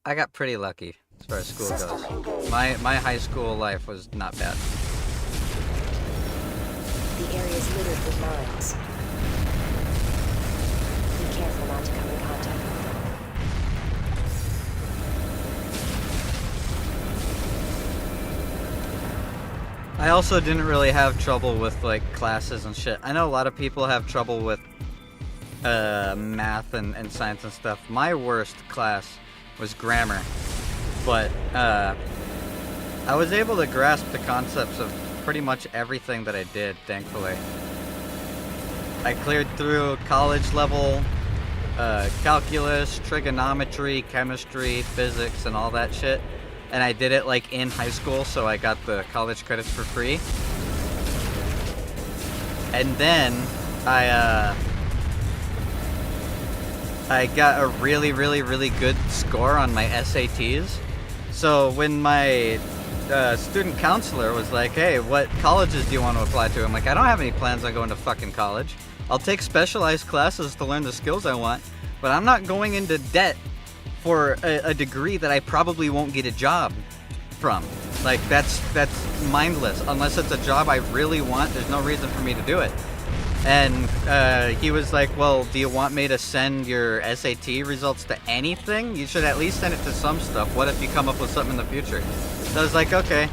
A: I got pretty lucky as far as school
E: System
A: goes.
E: engaged.
A: My high school life was not bad.
B: The area is littered with mines. Be careful not to come in contact with them.
A: I also didn't really have trouble with like classes and shit. I know a lot of people have trouble with math and science and stuff. My worst class was grammar, but I was able to grasp the concepts of pretty much everything that I did, thankfully. I cleared through college level calculus, trigonometry, chemistry, physics, and all that shit. And I did it like in high school, so I got the college credits for free. And then I got a really, really, really good score on my SATs. So when my student counselor was like, hey, what colleges do you want to apply to? I'm like, I don't have any plans on going to fucking college. I'll take specialized classes to learn the skills I want, but I'm not going into debt for a degree that I probably won't get a job from. Like, that's mindless. Unless it's a job I really want, there's no reason for me to do it. And he was like, well, do you want me to send your SAT results to anything? You should at least send it to some stuff. What if you come up with something in the future? So I was like, okay.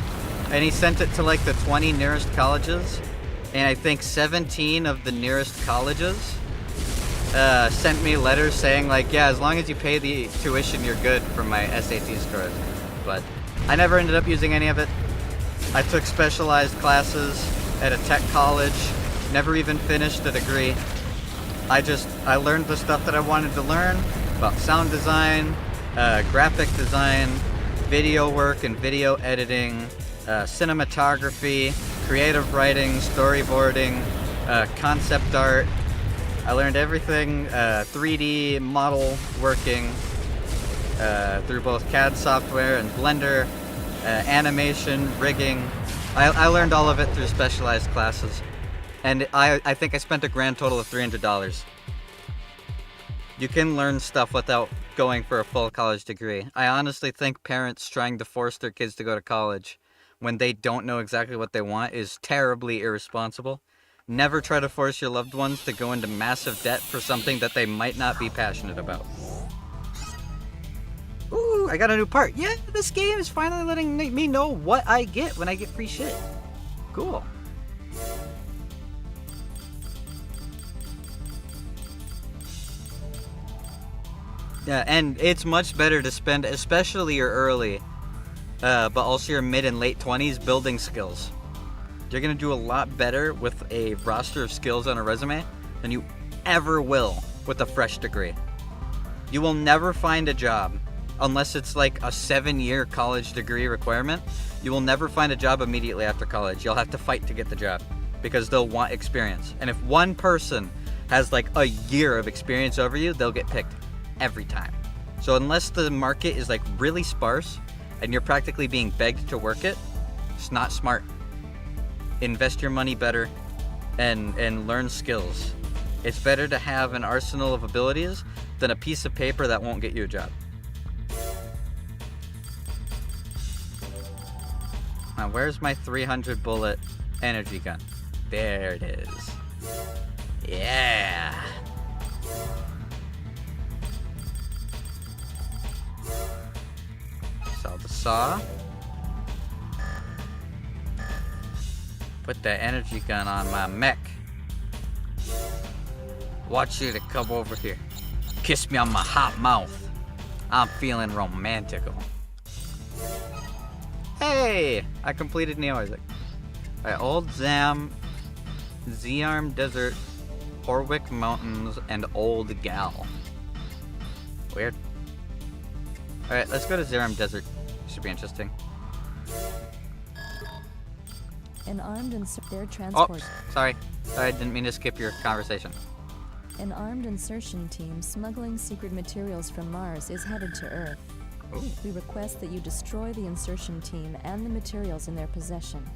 A: And he sent it to like the 20 nearest colleges. And I think 17 of the nearest colleges sent me letters saying like, yeah, as long as you pay the tuition, you're good for my SAT scores. But I never ended up using any of it. I took specialized classes at a tech college, never even finished a degree. I learned the stuff that I wanted to learn about sound design, graphic design, video work and video editing, cinematography, creative writing, storyboarding, concept art. I learned everything, 3D model working through both CAD software and Blender, animation, rigging. I learned all of it through specialized classes. And I think I spent a grand total of $300. You can learn stuff without going for a full college degree. I honestly think parents trying to force their kids to go to college when they don't know exactly what they want is terribly irresponsible. Never try to force your loved ones to go into massive debt for something that they might not be passionate about. Ooh, I got a new part. Yeah, this game is finally letting me know what I get when I get free shit. Cool. Yeah, and it's much better to spend, especially your early, but also your mid and late 20s, building skills. You're going to do a lot better with a roster of skills on a resume than you ever will with a fresh degree. You will never find a job, unless it's like a 7-year college degree requirement. You will never find a job immediately after college. You'll have to fight to get the job because they'll want experience. And if one person has like a year of experience over you, they'll get picked every time. So unless the market is like really sparse and you're practically being begged to work it, it's not smart. Invest your money better and learn skills. It's better to have an arsenal of abilities than a piece of paper that won't get you a job. Now, where's my 300 bullet energy gun? There it is. Yeah. Sell the saw. Put that energy gun on my mech. Want you to come over here. Kiss me on my hot mouth. I'm feeling romantical. Hey! I completed Neo Isaac. Alright, Old Zam, Z-Arm Desert, Horwick Mountains, and Old Gal. Weird. Alright, let's go to Z-Arm Desert. Should be interesting.
C: An armed their transport.
A: Oh, sorry. I didn't mean to skip your conversation.
C: An armed insertion team smuggling secret materials from Mars is headed to Earth.
A: Ooh.
C: We request that you destroy the insertion team and the materials in their possession.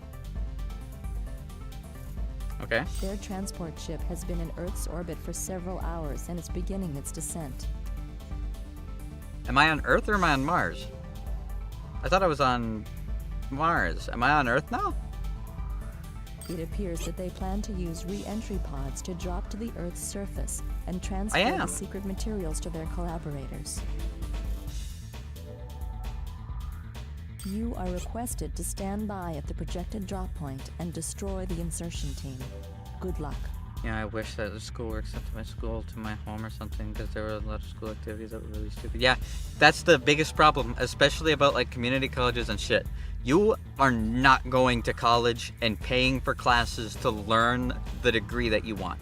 A: Okay.
C: Their transport ship has been in Earth's orbit for several hours and is beginning its descent.
A: Am I on Earth or am I on Mars? I thought I was on Mars. Am I on Earth now?
C: It appears that they plan to use re-entry pods to drop to the Earth's surface and
A: I
C: transfer
A: am.
C: the secret materials to their collaborators. You are requested to stand by at the projected drop point and destroy the insertion team. Good luck.
A: Yeah, I wish that the school work sent to my school to my home or something, because there were a lot of school activities that were really stupid. Yeah, that's the biggest problem, especially about like community colleges and shit. You are not going to college and paying for classes to learn the degree that you want.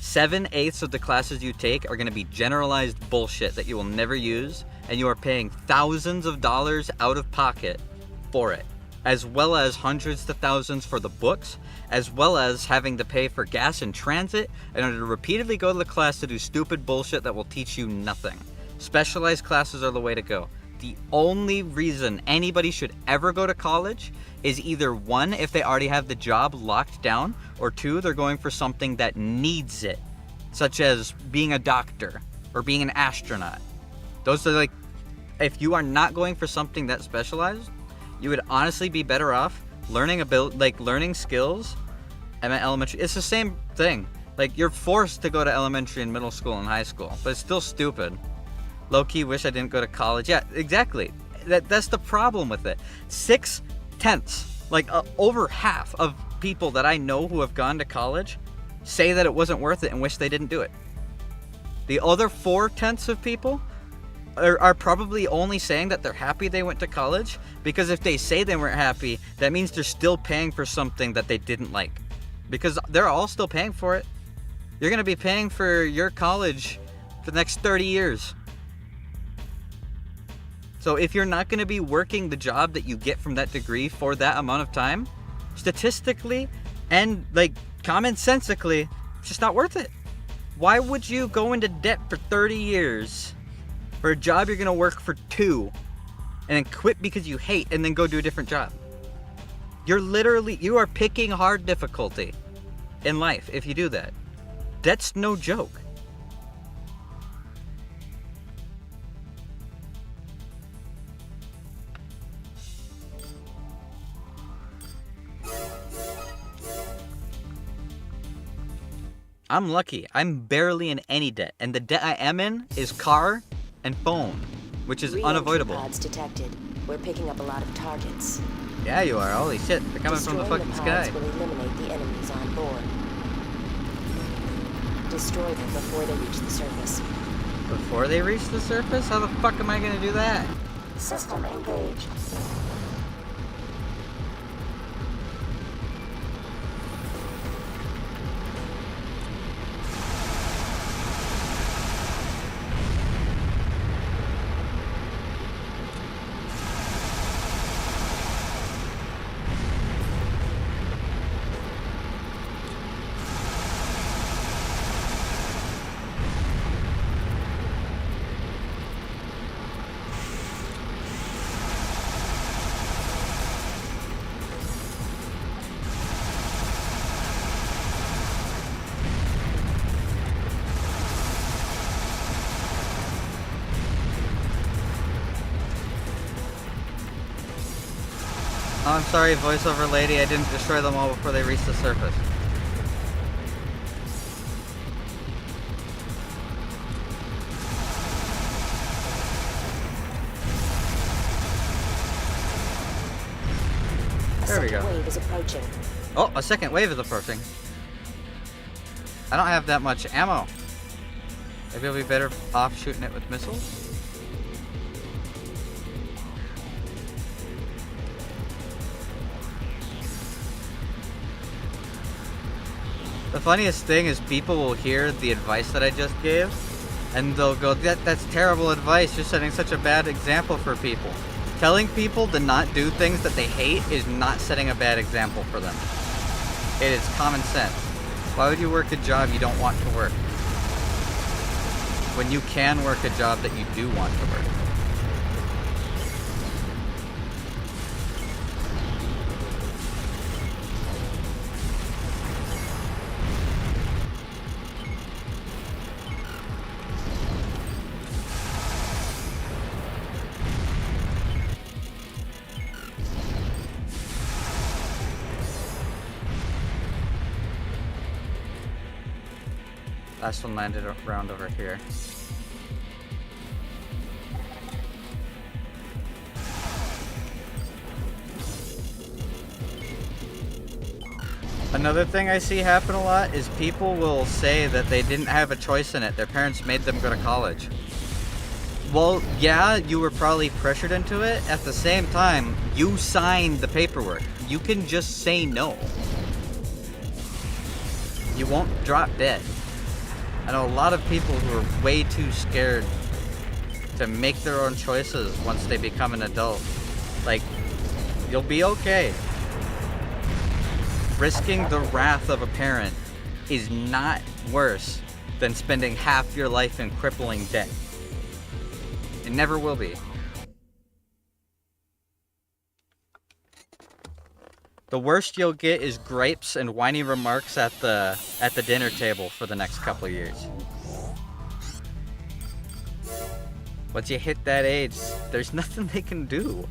A: 7/8 of the classes you take are going to be generalized bullshit that you will never use, and you are paying thousands of dollars out of pocket for it, as well as hundreds to thousands for the books, as well as having to pay for gas and transit in order to repeatedly go to the class to do stupid bullshit that will teach you nothing. Specialized classes are the way to go. The only reason anybody should ever go to college is either one, if they already have the job locked down, or two, they're going for something that needs it, such as being a doctor or being an astronaut. Those are like, if you are not going for something that specialized, you would honestly be better off learning skills at elementary. It's the same thing. Like, you're forced to go to elementary and middle school and high school, but it's still stupid. Low-key wish I didn't go to college. Yeah, exactly. That's the problem with it. 6/10, like over half of people that I know who have gone to college say that it wasn't worth it and wish they didn't do it. The other 4/10 of people are probably only saying that they're happy they went to college, because if they say they weren't happy, that means they're still paying for something that they didn't like. Because they're all still paying for it. You're going to be paying for your college for the next 30 years. So if you're not going to be working the job that you get from that degree for that amount of time, statistically and like commonsensically, it's just not worth it. Why would you go into debt for 30 years for a job you're going to work for 2 and then quit because you hate and then go do a different job? You are picking hard difficulty in life if you do that. That's no joke. I'm lucky. I'm barely in any debt, and the debt I am in is car and phone, which is
B: Re-entry
A: unavoidable.
B: pods detected. We're picking up a lot of targets.
A: Yeah, you are. Holy shit. They're coming from the
B: Destroying
A: fucking
B: pods
A: sky.
B: will eliminate the enemies on board. Destroy them before they reach the surface.
A: Before they reach the surface? How the fuck am I gonna do that?
E: System engaged.
A: Oh, I'm sorry, voiceover lady. I didn't destroy them all before they reached the surface. There we go.
B: Second wave is approaching.
A: Oh, a second wave is approaching. I don't have that much ammo. Maybe I'll be better off shooting it with missiles? The funniest thing is people will hear the advice that I just gave, and they'll go, that's terrible advice. You're setting such a bad example for people. Telling people to not do things that they hate is not setting a bad example for them. It is common sense. Why would you work a job you don't want to work when you can work a job that you do want to work? Last one landed around over here. Another thing I see happen a lot is people will say that they didn't have a choice in it. Their parents made them go to college. Well, yeah, you were probably pressured into it. At the same time, you signed the paperwork. You can just say no. You won't drop dead. I know a lot of people who are way too scared to make their own choices once they become an adult. Like, you'll be okay. Risking the wrath of a parent is not worse than spending half your life in crippling debt. It never will be. The worst you'll get is gripes and whiny remarks at the dinner table for the next couple of years. Once you hit that age, there's nothing they can do.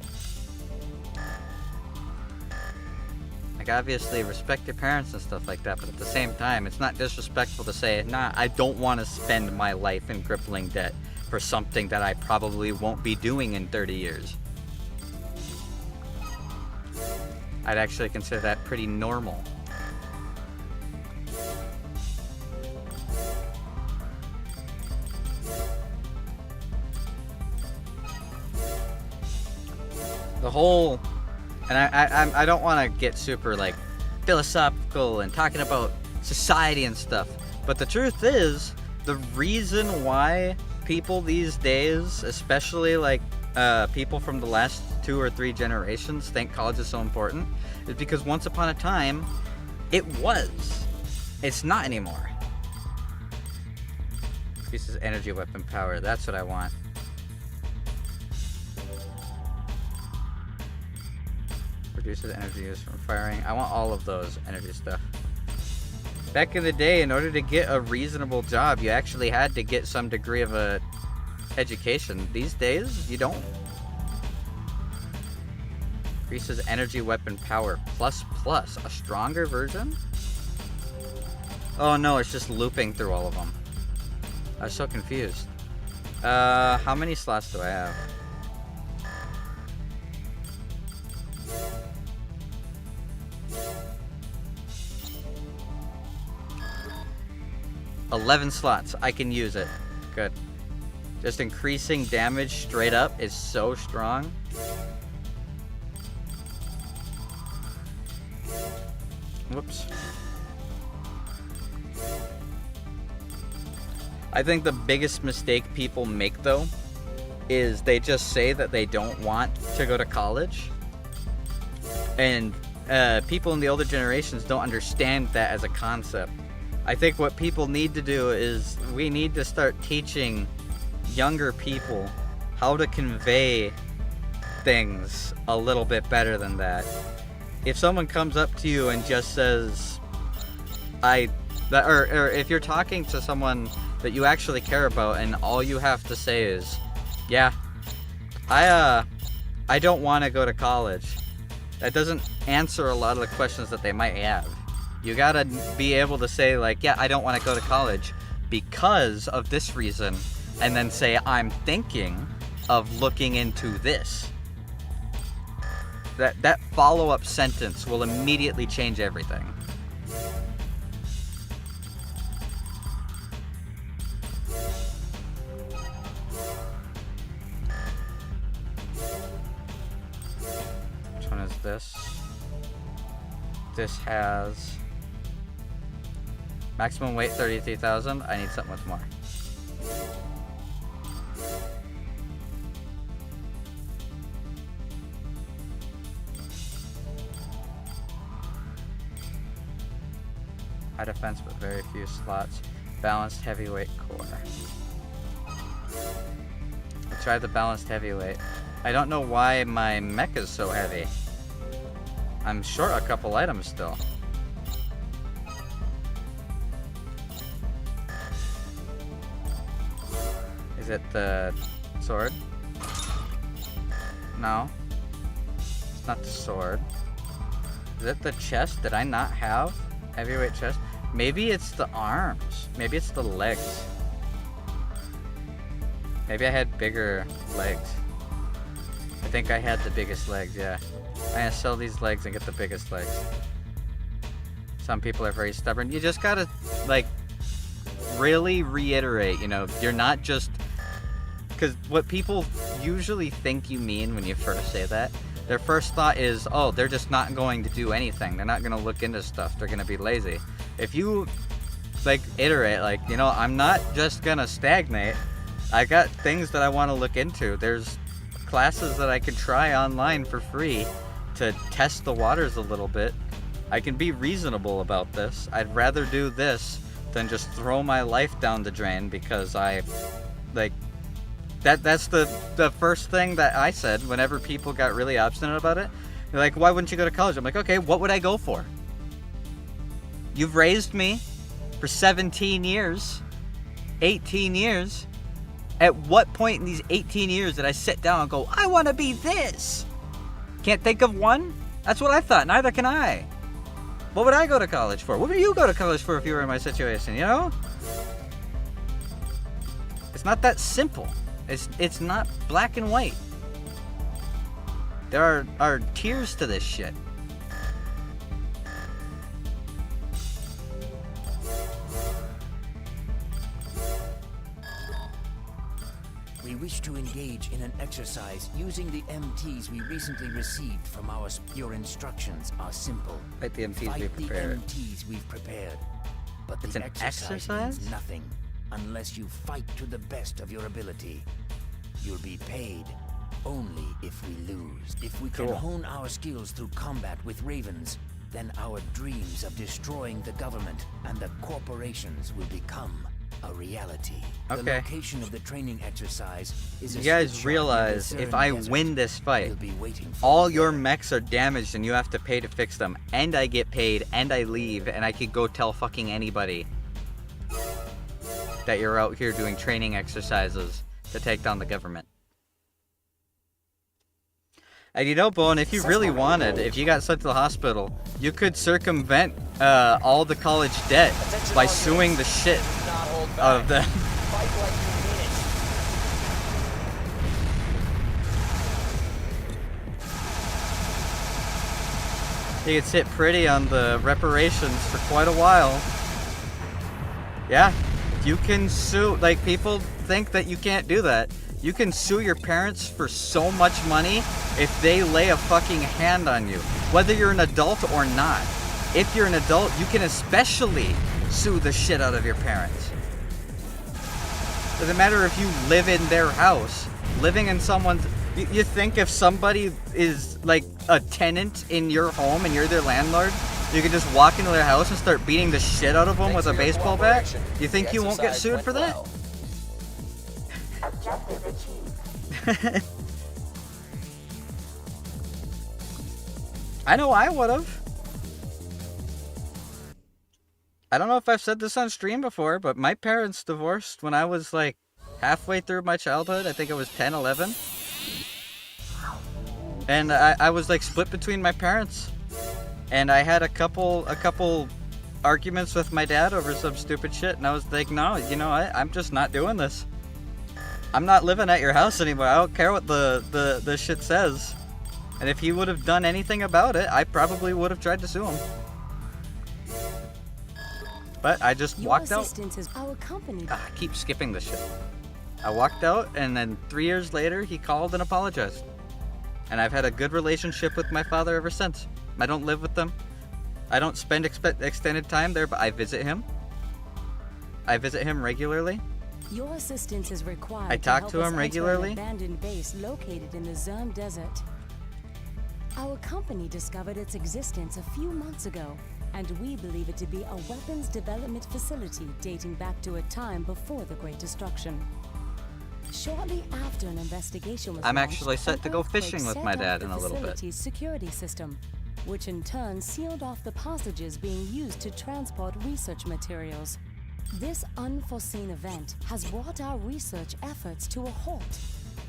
A: Like, obviously, respect your parents and stuff like that, but at the same time, it's not disrespectful to say, nah, I don't want to spend my life in crippling debt for something that I probably won't be doing in 30 years. I'd actually consider that pretty normal. The whole, and I don't want to get super like philosophical and talking about society and stuff, but the truth is, the reason why people these days, especially like people from the last 2 or 3 generations, think college is so important is because once upon a time it was. It's not anymore. Increases energy weapon power. That's what I want. Reduces energy use from firing. I want all of those energy stuff. Back in the day, in order to get a reasonable job, you actually had to get some degree of a education. These days, you don't. Increases energy weapon power plus. A stronger version? Oh no, it's just looping through all of them. I was so confused. How many slots do I have? $11 slots. I can use it. Good. Just increasing damage straight up is so strong. Whoops. I think the biggest mistake people make, though, is they just say that they don't want to go to college. And people in the older generations don't understand that as a concept. I think what people need to do is we need to start teaching younger people how to convey things a little bit better than that. If someone comes up to you and just says, or if you're talking to someone that you actually care about and all you have to say is, yeah, I don't want to go to college. That doesn't answer a lot of the questions that they might have. You gotta be able to say, like, yeah, I don't want to go to college because of this reason, and then say, I'm thinking of looking into this. That follow-up sentence will immediately change everything. Which one is this? This has maximum weight 33,000. I need something with more. High defense but very few slots. Balanced heavyweight core. I tried the balanced heavyweight. I don't know why my mech is so heavy. I'm short a couple items still. Is it the sword? No. It's not the sword. Is it the chest? Did I not have heavyweight chest? Maybe it's the arms. Maybe it's the legs. Maybe I had bigger legs. I think I had the biggest legs, yeah. I'm gonna sell these legs and get the biggest legs. Some people are very stubborn. You just gotta, like, really reiterate, you know, you're not just... Because what people usually think you mean when you first say that, their first thought is, oh, they're just not going to do anything. They're not going to look into stuff. They're going to be lazy. If you, like, iterate, like, you know, I'm not just going to stagnate. I got things that I want to look into. There's classes that I can try online for free to test the waters a little bit. I can be reasonable about this. I'd rather do this than just throw my life down the drain because I, like... That's the first thing that I said whenever people got really obstinate about it. They're like, why wouldn't you go to college? I'm like, okay, what would I go for? You've raised me for 17 years, 18 years. At what point in these 18 years did I sit down and go, I want to be this? Can't think of one? That's what I thought. Neither can I. What would I go to college for? What would you go to college for if you were in my situation, you know? It's not that simple. It's not black and white. There are tiers to this shit.
F: We wish to engage in an exercise using the MTs we recently received from your instructions are simple.
A: Like the MTs
F: Fight
A: we've prepared.
F: The MTs we've prepared. But
A: It's
F: the
A: an
F: exercise
A: exercise?
F: means nothing unless you fight to the best of your ability. You'll be paid only if we lose. If we can
A: Cool.
F: hone our skills through combat with ravens, then our dreams of destroying the government and the corporations will become a reality. The
A: Okay.
F: location of the training exercise is
A: You
F: a
A: guys
F: switch
A: realize
F: in the
A: if
F: Zern
A: I
F: desert.
A: win this fight,
F: We'll be waiting for
A: all
F: you
A: your
F: there.
A: mechs are damaged and you have to pay to fix them. And I get paid and I leave and I could go tell fucking anybody that you're out here doing training exercises to take down the government. And you know, Bone, if you really wanted, if you got sent to the hospital, you could circumvent all the college debt by suing the shit out of them. You could sit pretty on the reparations for quite a while. Yeah, you can sue, like, people think that you can't do that. You can sue your parents for so much money if they lay a fucking hand on you, whether you're an adult or not. If you're an adult, you can especially sue the shit out of your parents. Doesn't matter if you live in their house. Living in someone's... You think if somebody is, like, a tenant in your home and you're their landlord, you can just walk into their house and start beating the shit out of them with a baseball bat? You think you won't get sued for that?
E: Objective achieved.
A: I know I would've. I don't know if I've said this on stream before, but my parents divorced when I was like halfway through my childhood. I think I was 10, 11. And I was like split between my parents. And I had a couple arguments with my dad over some stupid shit. And I was like, no, you know, I'm just not doing this. I'm not living at your house anymore. I don't care what the shit says. And if he would have done anything about it, I probably would have tried to sue him. But I just walked out.
C: Our company.
A: I keep skipping this shit. I walked out, and then 3 years later, he called and apologized. And I've had a good relationship with my father ever since. I don't live with them. I don't spend extended time there, but I visit him. I visit him regularly.
C: Your assistance is required.
A: I talk
C: help
A: to
C: us
A: him
C: enter
A: regularly.
C: An abandoned base located in the Zern desert. Our company discovered its existence a few months ago, and we believe it to be a weapons development facility dating back to a time before the Great Destruction. Shortly after an investigation was
A: I'm
C: launched,
A: actually set
C: an
A: to go
C: earthquake
A: fishing with
C: set
A: my
C: off
A: dad
C: the
A: in a little bit.
C: facility's security system, which in turn sealed off the passages being used to transport research materials. This unforeseen event has brought our research efforts to a halt.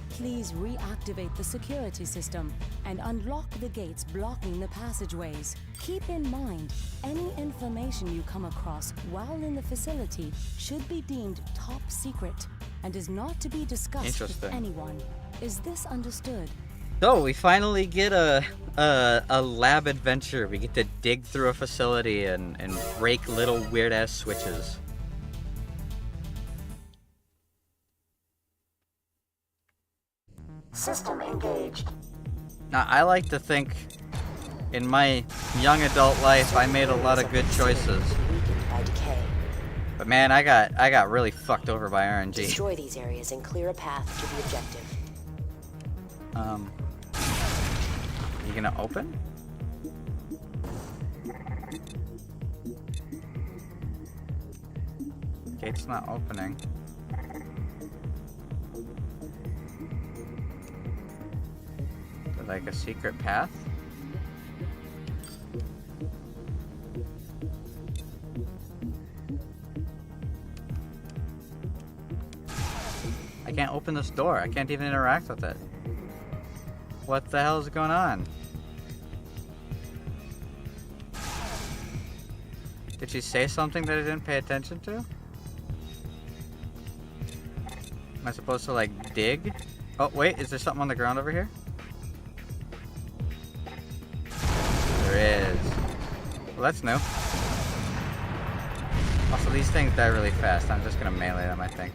C: Please reactivate the security system and unlock the gates blocking the passageways. Keep in mind, any information you come across while in the facility should be deemed top secret and is not to be discussed with
A: Interesting.
C: anyone. Is this understood?
A: So we finally get a lab adventure. We get to dig through a facility and break little weird ass switches.
E: System engaged.
A: Now I like to think in my young adult life I made a lot of good choices.
B: Weakened by decay.
A: But man, I got really fucked over by RNG.
B: Destroy these areas and clear a path to the objective.
A: You gonna open? Gate's not opening. Is it like a secret path? I can't open this door. I can't even interact with it. What the hell is going on? Did she say something that I didn't pay attention to? Am I supposed to like dig? Oh wait, is there something on the ground over here? There is. Well, that's new. Also, these things die really fast. I'm just gonna melee them, I think.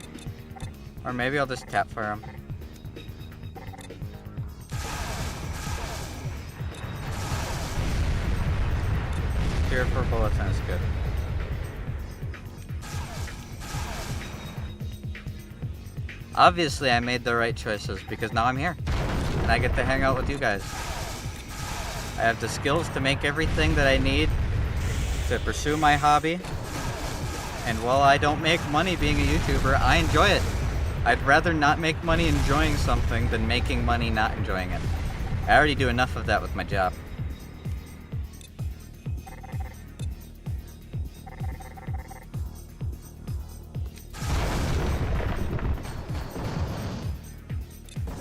A: Or maybe I'll just tap for them. Here for bulletin is good. Obviously, I made the right choices because now I'm here. And I get to hang out with you guys. I have the skills to make everything that I need to pursue my hobby. And while I don't make money being a YouTuber, I enjoy it. I'd rather not make money enjoying something than making money not enjoying it. I already do enough of that with my job.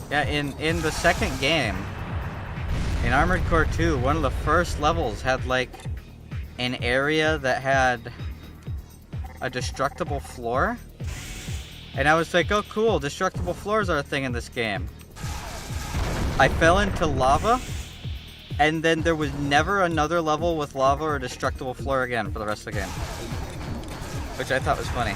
A: Yeah, in the second game, in Armored Core 2, one of the first levels had like an area that had a destructible floor. And I was like, oh cool, destructible floors are a thing in this game. I fell into lava, and then there was never another level with lava or destructible floor again for the rest of the game. Which I thought was funny.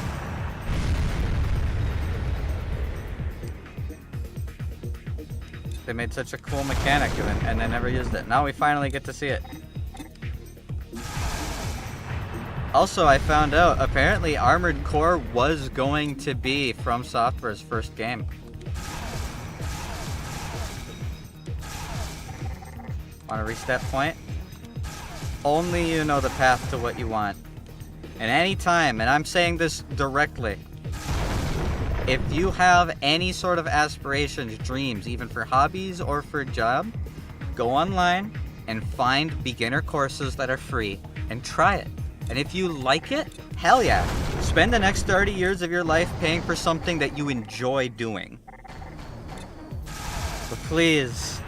A: They made such a cool mechanic of it, and they never used it. Now we finally get to see it. Also, I found out, apparently Armored Core was going to be From Software's first game. Want to reach that point? Only you know the path to what you want. And any time, and I'm saying this directly, if you have any sort of aspirations, dreams, even for hobbies or for a job, go online and find beginner courses that are free and try it. And if you like it, hell yeah. Spend the next 30 years of your life paying for something that you enjoy doing. But please,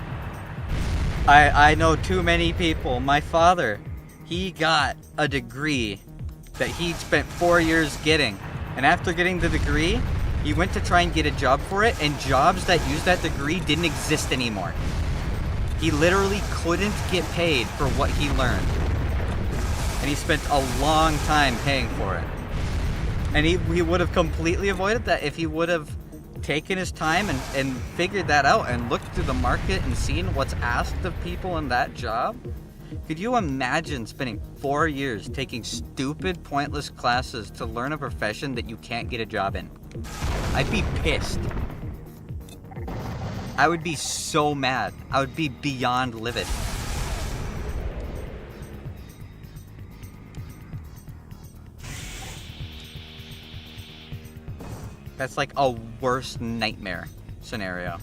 A: I know too many people. My father, he got a degree that he spent 4 years getting. And after getting the degree, he went to try and get a job for it, and jobs that used that degree didn't exist anymore. He literally couldn't get paid for what he learned. And he spent a long time paying for it. And he would have completely avoided that if he would have taken his time and figured that out and looked through the market and seen what's asked of people in that job. Could you imagine spending 4 years taking stupid, pointless classes to learn a profession that you can't get a job in? I'd be pissed. I would be so mad. I would be beyond livid. That's like a worst nightmare scenario.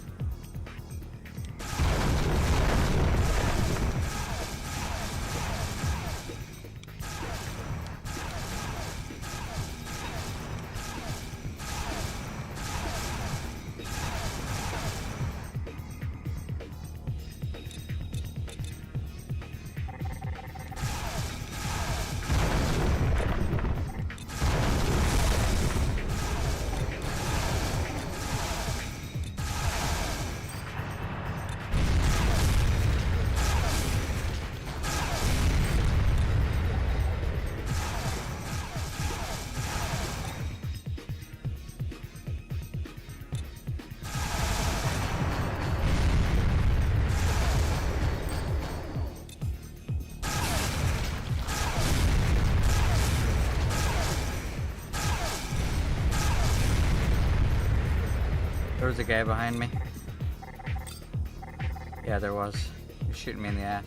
A: was a guy behind me. Yeah, there was. You're shooting me in the ass.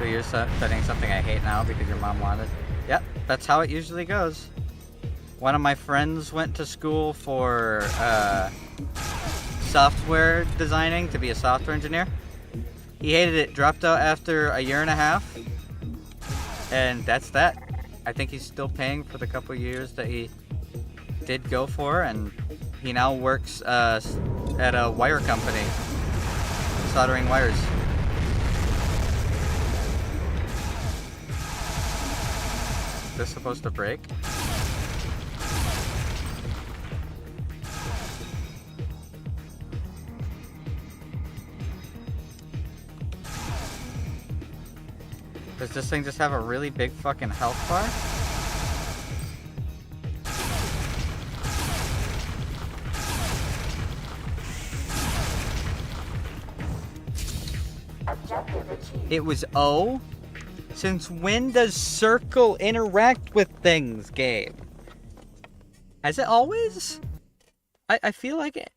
A: So you're studying something I hate now because your mom wanted. Yep, that's how it usually goes. One of my friends went to school for software designing to be a software engineer. He hated it, dropped out after a year and a half, and that's that. I think he's still paying for the couple years that he did go for, and he now works at a wire company, soldering wires. Is this supposed to break? Does this thing just have a really big fucking health bar? It was O? Since when does circle interact with things, Gabe? Has it always? I feel like it.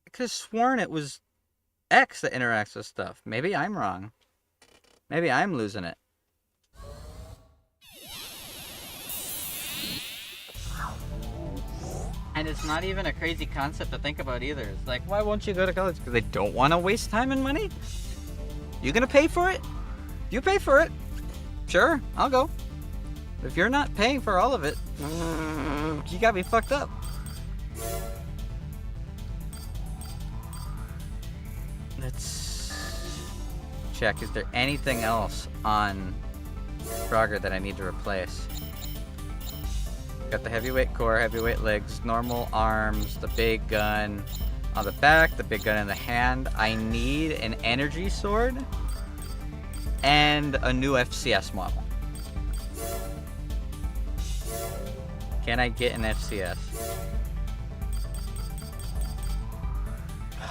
A: I could have sworn it was X that interacts with stuff. Maybe I'm wrong. Maybe I'm losing it. And it's not even a crazy concept to think about either. It's like, why won't you go to college? Because they don't want to waste time and money? You gonna pay for it? You pay for it. Sure, I'll go. If you're not paying for all of it, you got me fucked up. Let's check. Is there anything else on Frogger that I need to replace? Got the heavyweight core, heavyweight legs, normal arms, the big gun on the back, the big gun in the hand. I need an energy sword and a new FCS model. Can I get an FCS?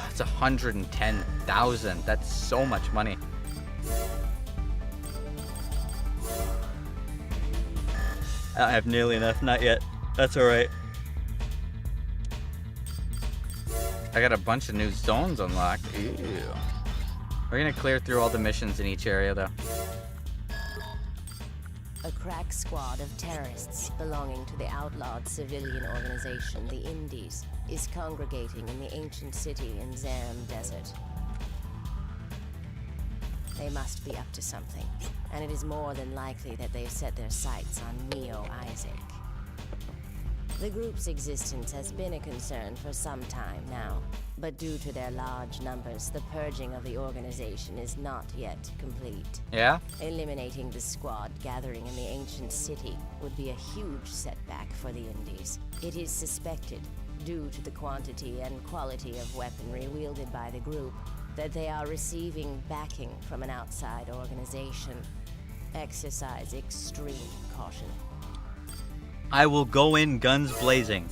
A: It's 110,000. That's so much money. I don't have nearly enough, not yet. That's alright. I got a bunch of new zones unlocked. Ew. We're gonna clear through all the missions in each area though.
B: A crack squad of terrorists belonging to the outlawed civilian organization, the Indies, is congregating in the ancient city in Zaram Desert. They must be up to something, and it is more than likely that they've set their sights on Neo Isaac. The group's existence has been a concern for some time now, but due to their large numbers, the purging of the organization is not yet complete.
A: Yeah?
B: Eliminating the squad gathering in the ancient city would be a huge setback for the Indies. It is suspected, due to the quantity and quality of weaponry wielded by the group, that they are receiving backing from an outside organization. Exercise extreme caution.
A: I will go in guns blazing.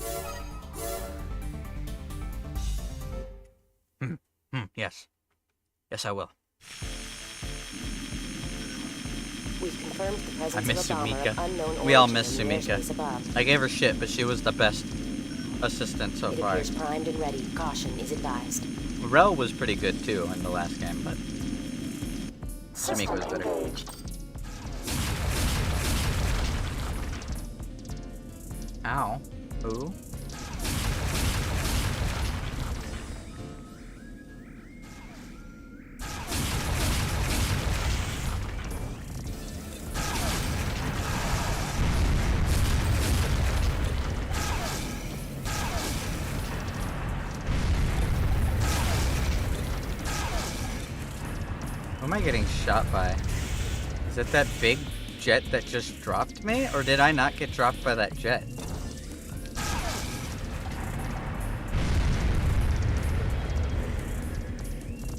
A: Yes. Yes, I will.
B: We've confirmed the presence
A: I miss
B: of a bomber of unknown
A: Sumika. We all
B: origin
A: miss
B: in the airspace
A: Sumika.
B: above.
A: I gave her shit, but she was the best assistant so
B: It
A: far.
B: appears primed and ready. Caution is advised.
A: Rel was pretty good too in the last game, but Sumika was better. Ow. Ooh. Who am I getting shot by? Is it that big jet that just dropped me? Or did I not get dropped by that jet?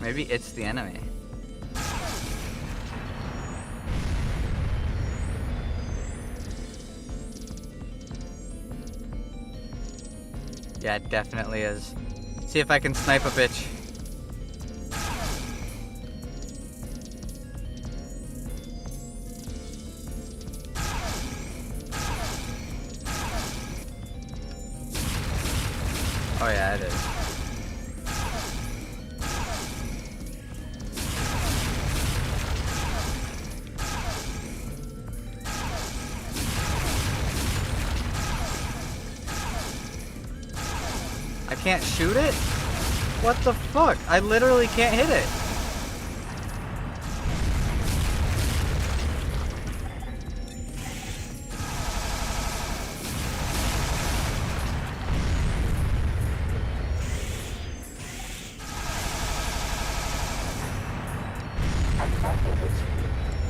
A: Maybe it's the enemy. Yeah, it definitely is. See if I can snipe a bitch. Oh yeah, it is. I can't shoot it? What the fuck? I literally can't hit it.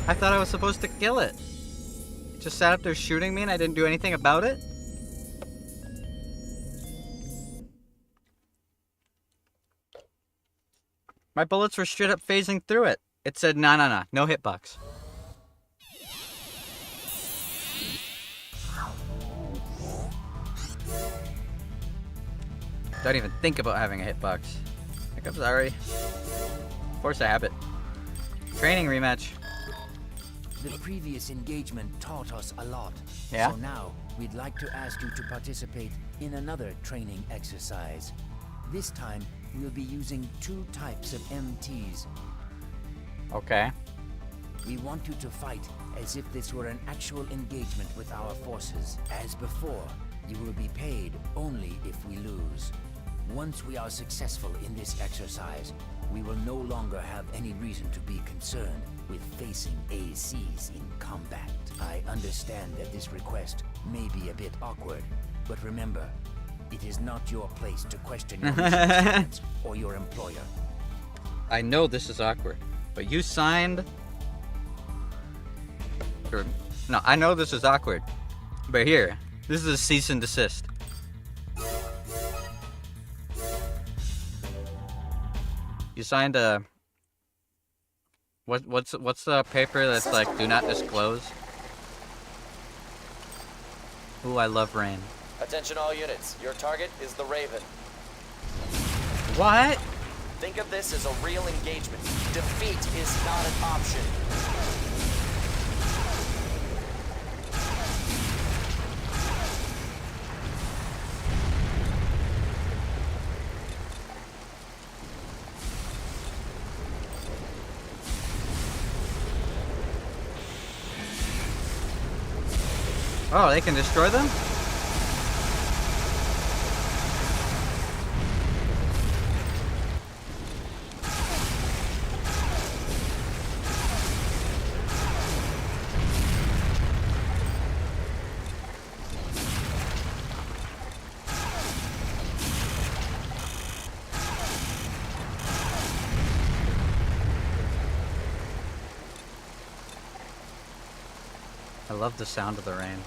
A: I thought I was supposed to kill it. It just sat up there shooting me and I didn't do anything about it? My bullets were straight up phasing through it. It said, nah, no hitbox. Don't even think about having a hitbox. Like, I'm sorry. Force a habit. Training rematch.
F: The previous engagement taught us a lot.
A: Yeah?
F: So now, we'd like to ask you to participate in another training exercise. This time, we'll be using 2 types of MTs.
A: Okay.
F: We want you to fight as if this were an actual engagement with our forces. As before, you will be paid only if we lose. Once we are successful in this exercise, we will no longer have any reason to be concerned with facing ACs in combat. I understand that this request may be a bit awkward, but remember, it is not your place to question your responsibilities or your employer.
A: I know this is awkward, but you signed... No, I know this is awkward, but here, this is a cease and desist. You signed a... What's the paper that's like, do not disclose? Ooh, I love rain.
E: Attention all units. Your target is the Raven.
A: What?
E: Think of this as a real engagement. Defeat is not an option.
A: Oh, they can destroy them? I love the sound of the rain.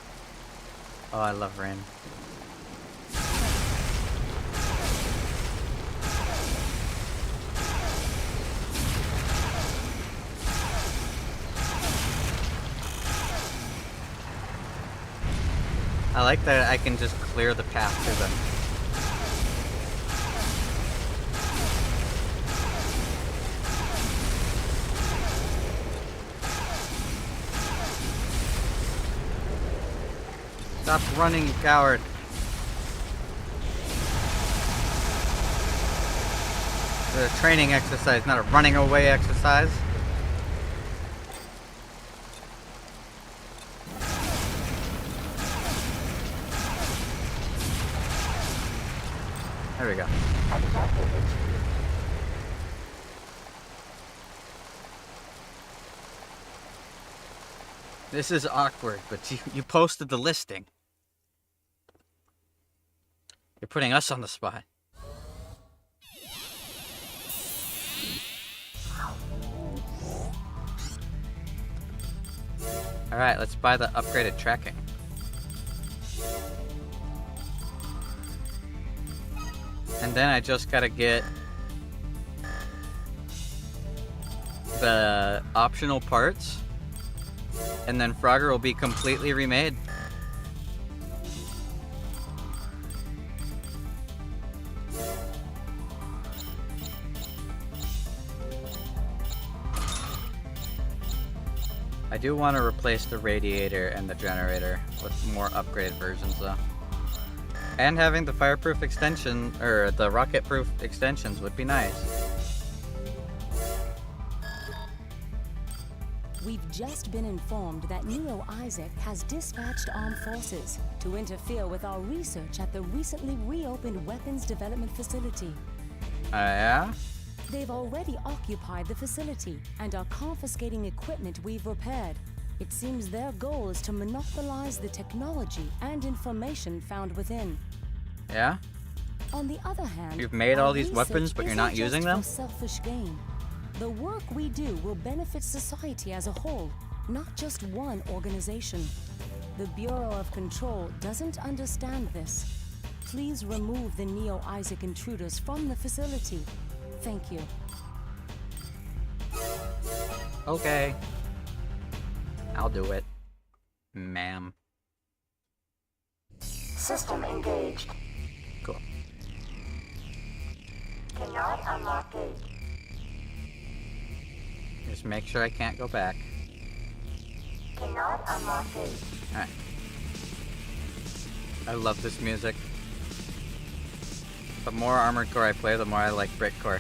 A: Oh, I love rain. I like that I can just clear the path to them. Stop running, you coward. It's a training exercise, not a running away exercise. There we go. This is awkward, but you posted the listing. You're putting us on the spot. Alright, let's buy the upgraded tracking. And then I just gotta get the optional parts. And then Frogger will be completely remade. I do want to replace the radiator and the generator with more upgraded versions though. And having the fireproof extension, or the rocket-proof extensions would be nice.
B: We've just been informed that Neo Isaac has dispatched armed forces to interfere with our research at the recently reopened weapons development facility.
A: Yeah?
B: They've already occupied the facility and are confiscating equipment we've repaired. It seems their goal is to monopolize the technology and information found within.
A: Yeah?
B: On the other hand,
A: You've made all
B: our
A: these weapons,
B: research
A: but you're
B: isn't
A: not
B: just
A: using them?
B: for selfish gain. The work we do will benefit society as a whole, not just one organization. The Bureau of Control doesn't understand this. Please remove the Neo Isaac intruders from the facility. Thank you.
A: Okay. I'll do it. Ma'am.
G: System engaged.
A: Cool.
G: Cannot unlock gate.
A: Just make sure I can't go back.
G: Cannot unlock gate.
A: Alright. I love this music. The more Armored Core I play, the more I like Britcore.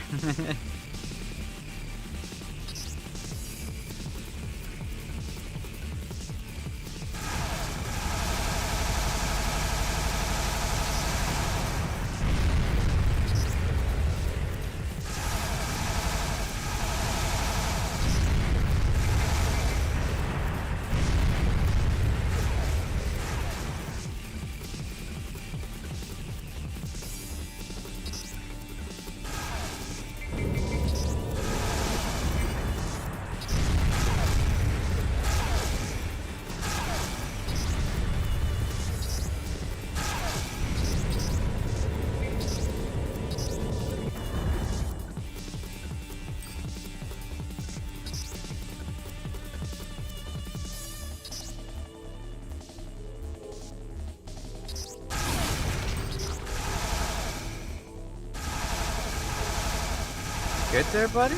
A: Good there, buddy?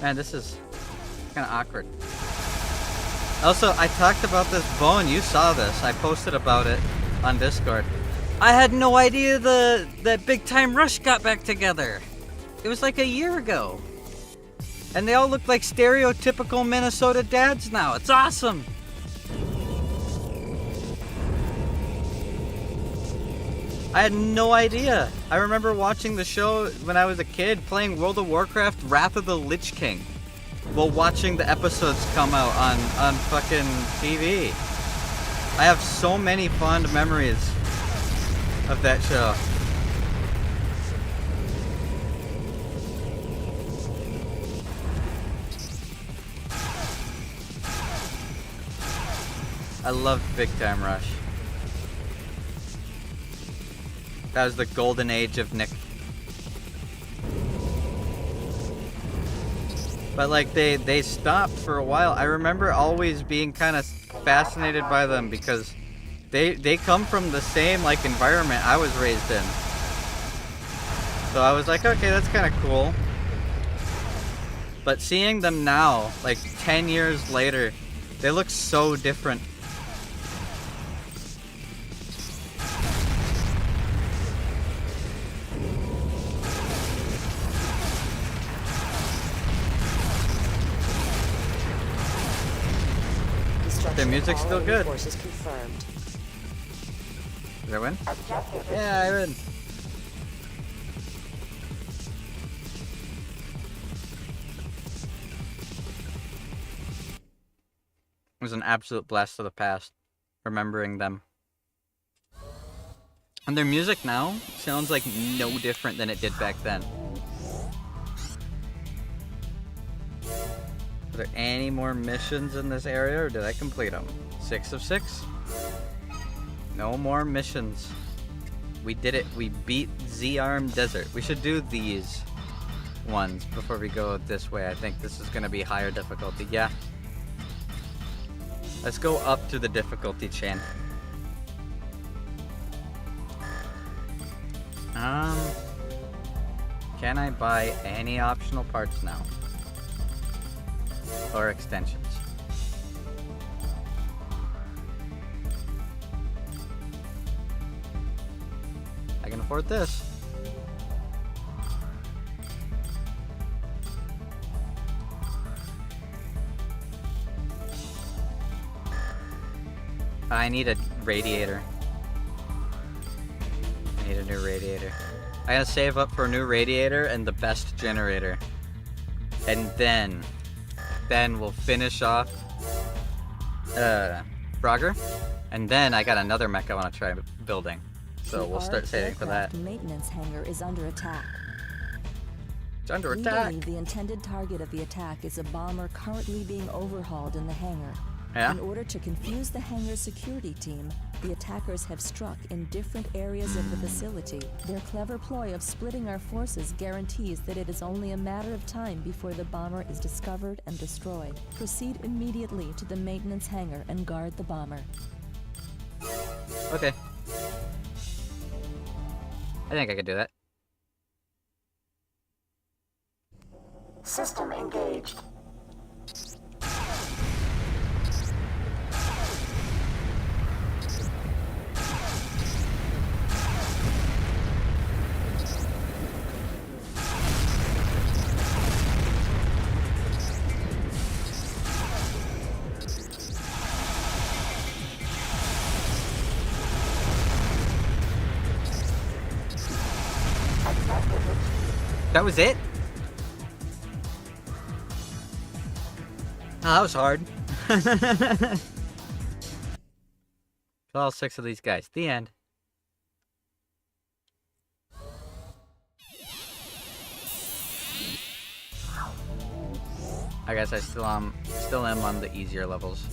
A: Man, this is kind of awkward. Also, I talked about this bone. You saw this. I posted about it on Discord. I had no idea that Big Time Rush got back together. It was like a year ago. And they all look like stereotypical Minnesota dads now. It's awesome. I had no idea. I remember watching the show when I was a kid, playing World of Warcraft Wrath of the Lich King, while watching the episodes come out on fucking TV. I have so many fond memories of that show. I loved Big Time Rush. That was the golden age of Nick. But like they stopped for a while. I remember always being kind of fascinated by them because they come from the same like environment I was raised in. So I was like, okay, that's kind of cool. But seeing them now, like 10 years later, they look so different. Their music's still good.
B: Forces confirmed.
A: Did I win?
G: Objective.
A: Yeah, I win. It was an absolute blast of the past, remembering them. And their music now sounds like no different than it did back then. Are there any more missions in this area, or did I complete them? 6 of 6? No more missions. We did it. We beat Z-Arm Desert. We should do these ones before we go this way. I think this is going to be higher difficulty. Yeah. Let's go up to the difficulty chain. Can I buy any optional parts now? Or extensions? I can afford this. I need a radiator. I need a new radiator. I gotta save up for a new radiator and the best generator. And then we'll finish off Frogger. And then I got another mech I want to try building. So we'll start saving for that.
C: The maintenance hangar is under attack.
A: It's under
C: We
A: attack.
C: believe the intended target of the attack is a bomber currently being overhauled in the hangar.
A: Yeah?
C: In order to confuse the hangar's security team, the attackers have struck in different areas of the facility. Their clever ploy of splitting our forces guarantees that it is only a matter of time before the bomber is discovered and destroyed. Proceed immediately to the maintenance hangar and guard the bomber.
A: Okay. I think I could do that.
G: System engaged.
A: That was it? Oh, that was hard. Kill all 6 of these guys. The end. I guess I still am on the easier levels.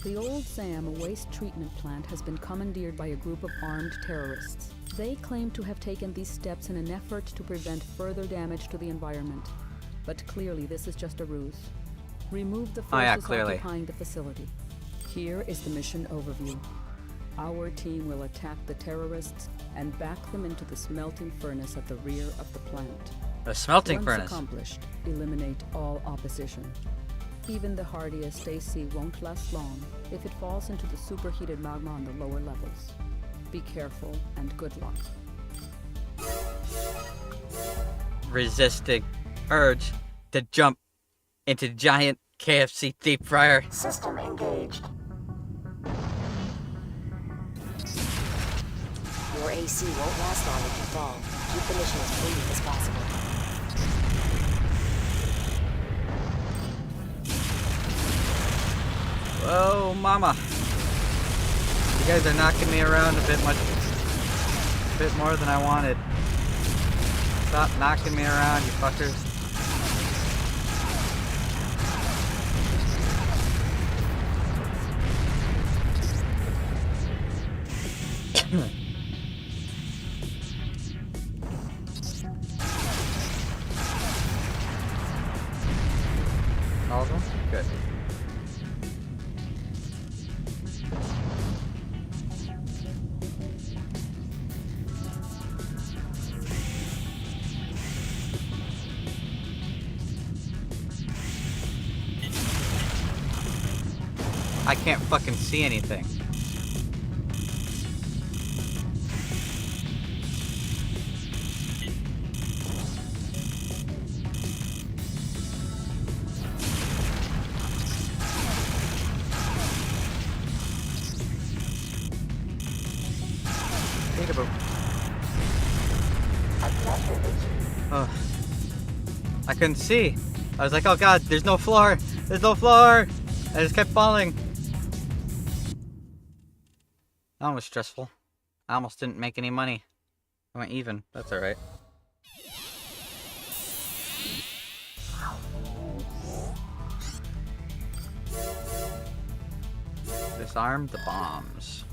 H: The Old Sam waste treatment plant has been commandeered by a group of armed terrorists. They claim to have taken these steps in an effort to prevent further damage to the environment. But clearly this is just a ruse. Remove the forces occupying the facility. Here is the mission overview. Our team will attack the terrorists and back them into the smelting furnace at the rear of the plant.
A: The smelting
H: Once
A: furnace.
H: accomplished, eliminate all opposition. Even the hardiest AC won't last long if it falls into the superheated magma on the lower levels. Be careful and good luck.
A: Resisting urge to jump into giant KFC deep fryer.
G: System engaged.
B: Your AC won't last long if you fall. Keep the mission as brief as possible.
A: Whoa, mama. You guys are knocking me around a bit more than I wanted. Stop knocking me around, you fuckers. All of them? Good. I can't fucking see anything. Oh, I couldn't see. I was like, oh god, there's no floor. There's no floor. I just kept falling. That was stressful. I almost didn't make any money. I went even. That's alright. Disarm the bombs.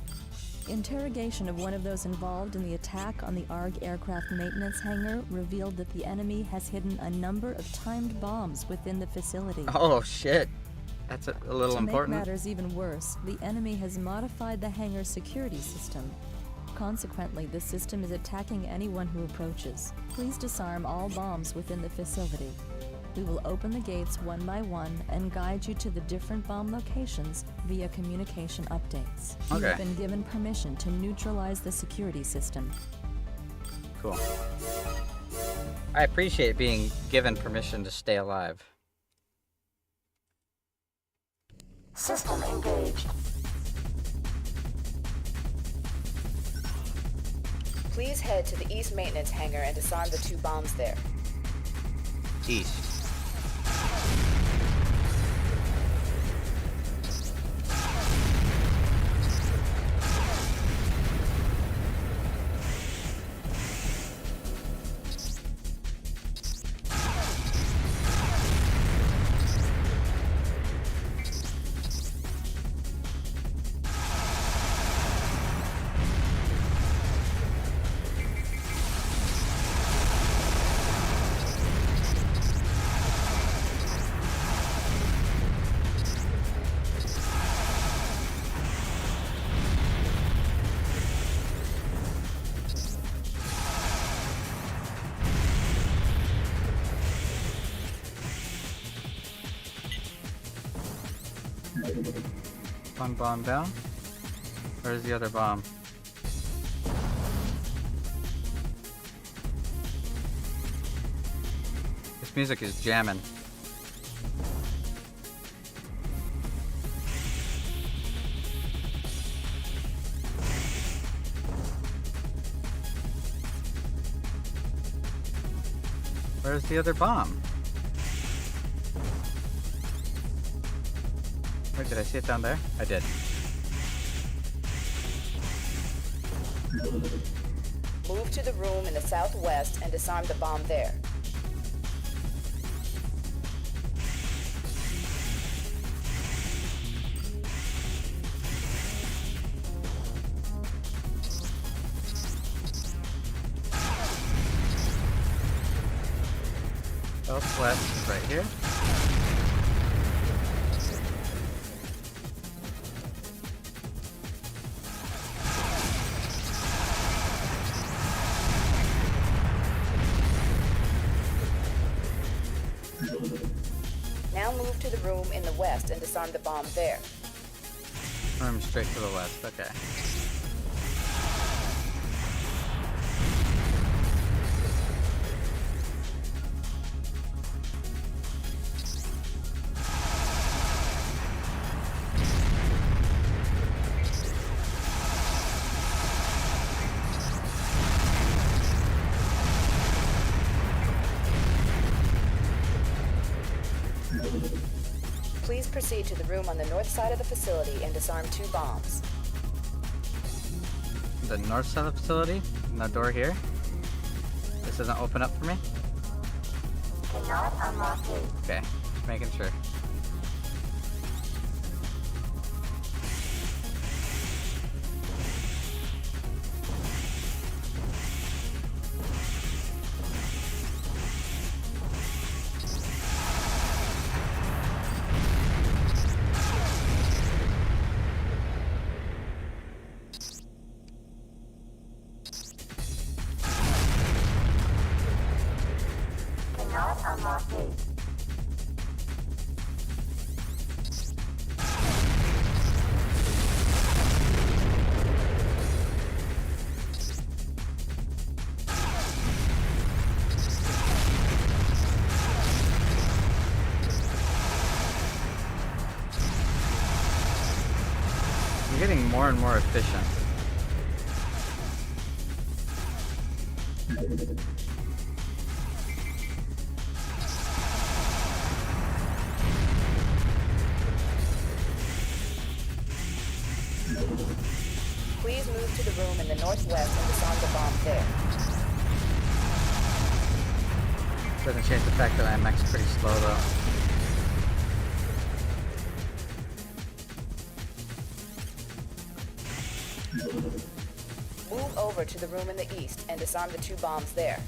C: Interrogation of one of those involved in the attack on the ARG aircraft maintenance hangar revealed that the enemy has hidden a number of timed bombs within the facility.
A: Oh shit. That's a little important.
C: To make matters even worse, the enemy has modified the hangar's security system. Consequently, the system is attacking anyone who approaches. Please disarm all bombs within the facility. We will open the gates one by one and guide you to the different bomb locations via communication updates. You
A: Okay.
C: have been given permission to neutralize the security system.
A: Cool. I appreciate being given permission to stay alive.
G: System engaged.
I: Please head to the East Maintenance Hangar and disarm the 2 bombs there.
A: East. One bomb down. Where's the other bomb? This music is jamming. Where's the other bomb? Wait, did I see it down there? I did.
I: Move to the room in the southwest and disarm the bomb there.
A: Southwest is right here.
I: Now move to the room in the west and disarm the bomb there.
A: Room straight to the west, okay.
I: Please proceed to the room on the north side of the facility and disarm 2 bombs.
A: The north side of the facility? No door here? This doesn't open up for me?
G: Cannot unlock gate.
A: Okay, making sure.
G: Cannot unlock gate.
A: I'm getting more and more efficient.
I: Please move to the room in the northwest and disarm the bomb there.
A: Doesn't change the fact that I'm actually pretty slow though.
I: Move over to the room in the east and disarm the 2 bombs there.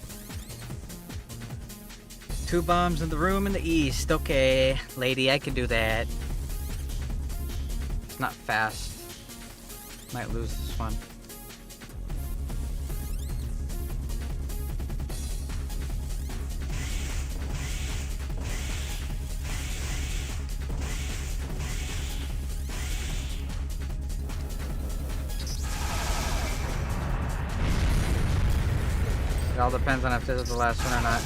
A: 2 bombs in the room in the east. Okay, lady, I can do that. It's not fast. Might lose this one. It all depends on if this is the last one or not.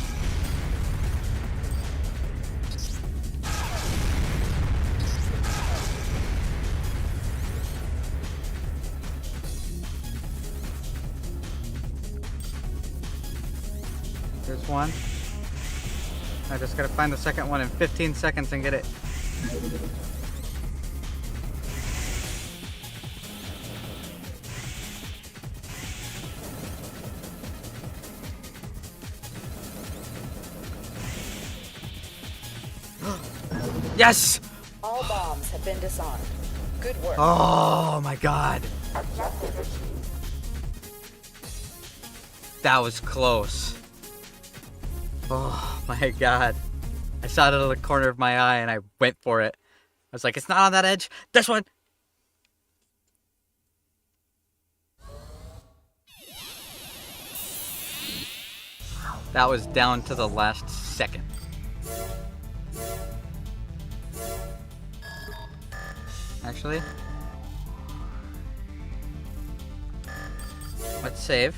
A: There's one. I just gotta find the second one in 15 seconds and get it. Yes!
I: All bombs have been disarmed. Good work.
A: Oh my god.
G: Objective achieved.
A: That was close. Oh my god. I saw it out of the corner of my eye and I went for it. I was like, it's not on that edge. This one! That was down to the last second. Actually, let's save.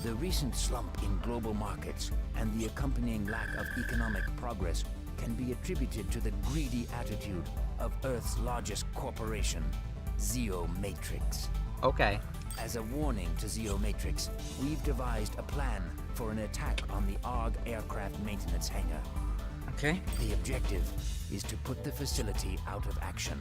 F: The recent slump in global markets and the accompanying lack of economic progress can be attributed to the greedy attitude of Earth's largest corporation, Zeo Matrix.
A: Okay.
F: As a warning to Zeo Matrix, we've devised a plan for an attack on the ARG aircraft maintenance hangar.
A: Okay.
F: The objective is to put the facility out of action.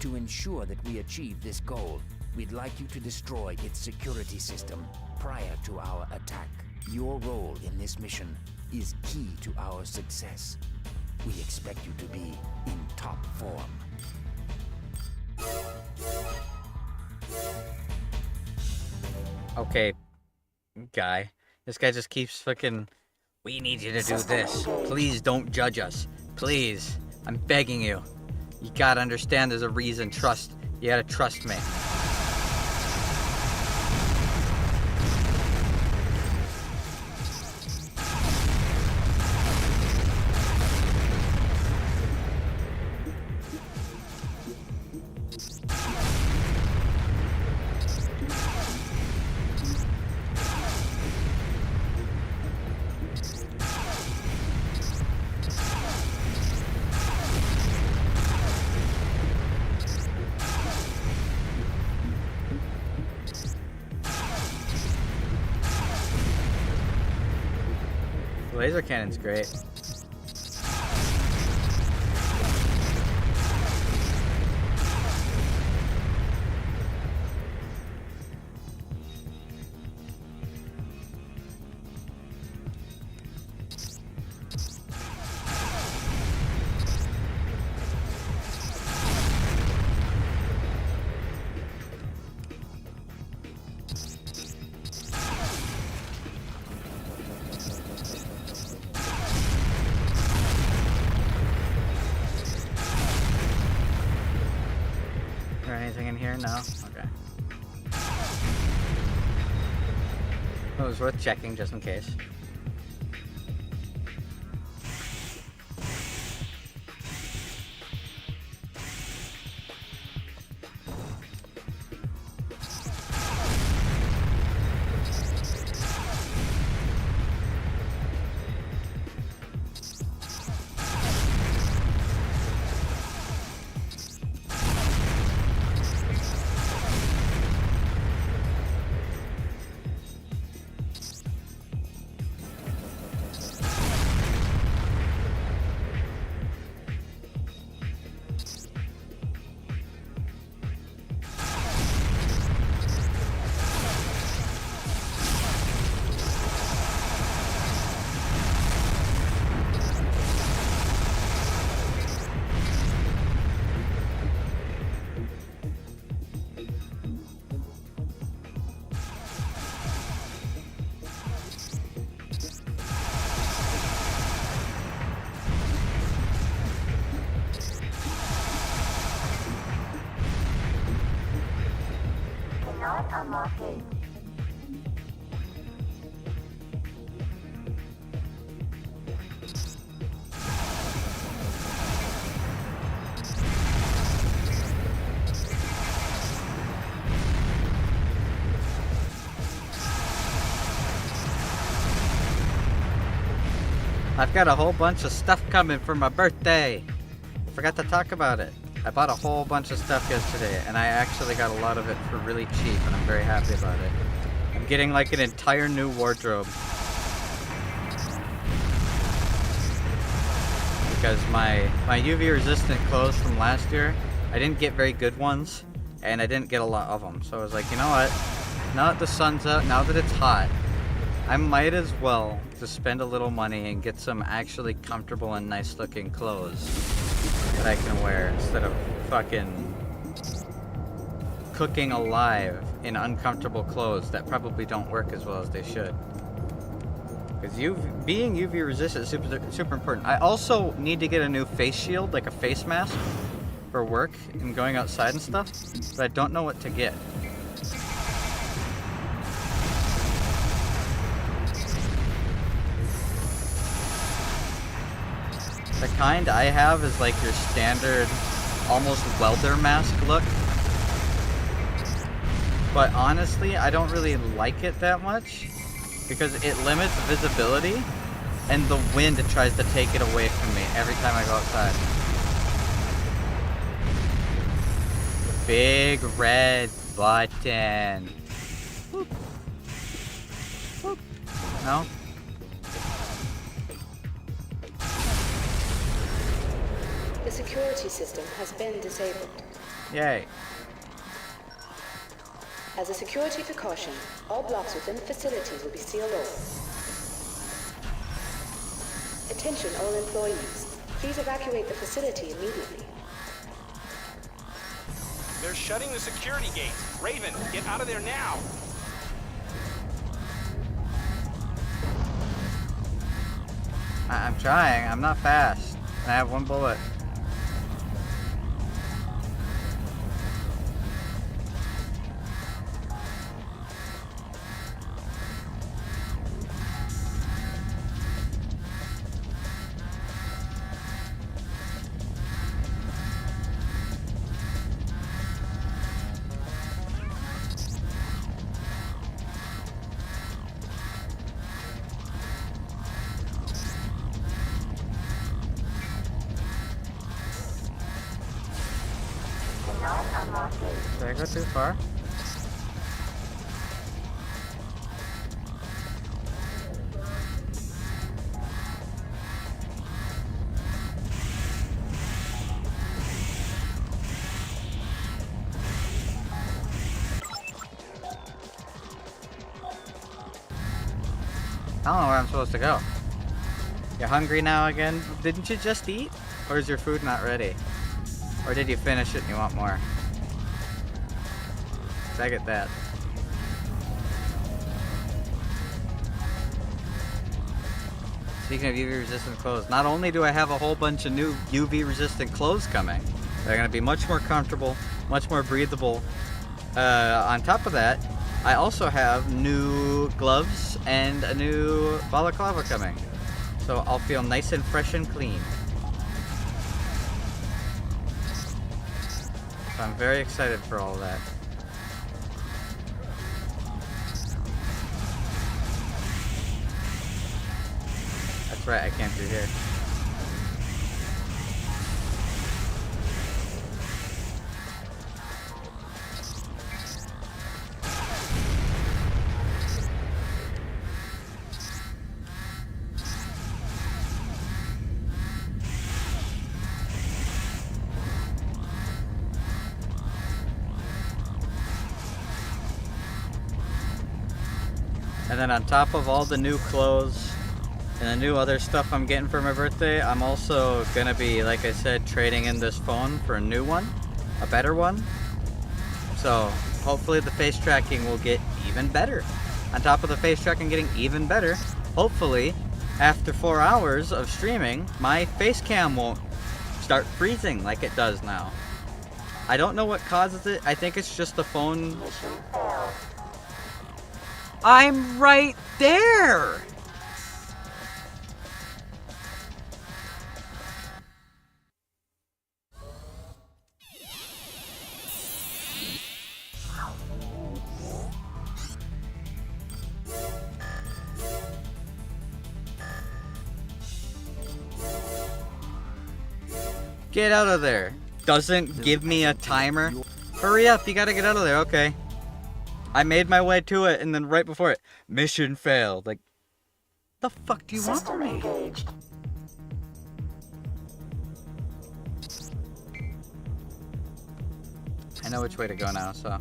F: To ensure that we achieve this goal, we'd like you to destroy its security system prior to our attack. Your role in this mission is key to our success. We expect you to be in top form.
A: Okay, guy. This guy just keeps fucking... We need you to do this. Please don't judge us. Please. I'm begging you. You gotta understand there's a reason. Trust. You gotta trust me. Laser cannon's great. Is there anything in here? No? Okay. It was worth checking just in case.
G: Cannot unlock gate.
A: I've got a whole bunch of stuff coming for my birthday. Forgot to talk about it. I bought a whole bunch of stuff yesterday, and I actually got a lot of it for really cheap, and I'm very happy about it. I'm getting like an entire new wardrobe. Because my UV resistant clothes from last year, I didn't get very good ones, and I didn't get a lot of them. So I was like, you know what? Now that the sun's out, now that it's hot, I might as well just spend a little money and get some actually comfortable and nice looking clothes that I can wear instead of fucking cooking alive in uncomfortable clothes that probably don't work as well as they should. Because being UV resistant is super important. I also need to get a new face shield, like a face mask for work and going outside and stuff, but I don't know what to get. The kind I have is like your standard, almost welder mask look. But honestly, I don't really like it that much because it limits visibility and the wind tries to take it away from me every time I go outside. Big red button. Boop. Boop. No?
I: The security system has been disabled.
A: Yay.
I: As a security precaution, all blocks within the facilities will be sealed off. Attention all employees. Please evacuate the facility immediately.
E: They're shutting the security gate. Raven, get out of there now.
A: I'm trying. I'm not fast. I have one bullet. Did I go too far? I don't know where I'm supposed to go. You're hungry now again? Didn't you just eat? Or is your food not ready? Or did you finish it and you want more? I get that. Speaking of UV resistant clothes, not only do I have a whole bunch of new UV resistant clothes coming, they're going to be much more comfortable, much more breathable. On top of that, I also have new gloves and a new balaclava coming. So I'll feel nice and fresh and clean. So I'm very excited for all that. That's right, I came through here. And then on top of all the new clothes and the new other stuff I'm getting for my birthday, I'm also gonna be, like I said, trading in this phone for a new one, a better one. So hopefully the face tracking will get even better. On top of the face tracking getting even better, hopefully after 4 hours of streaming, my face cam won't start freezing like it does now. I don't know what causes it. I think it's just the phone I'm right there! Get out of there. Doesn't give me a timer. Hurry up, you gotta get out of there. Okay. I made my way to it, and then right before it, mission failed. Like, the fuck do you want from me?
G: Engaged.
A: I know which way to go now, so.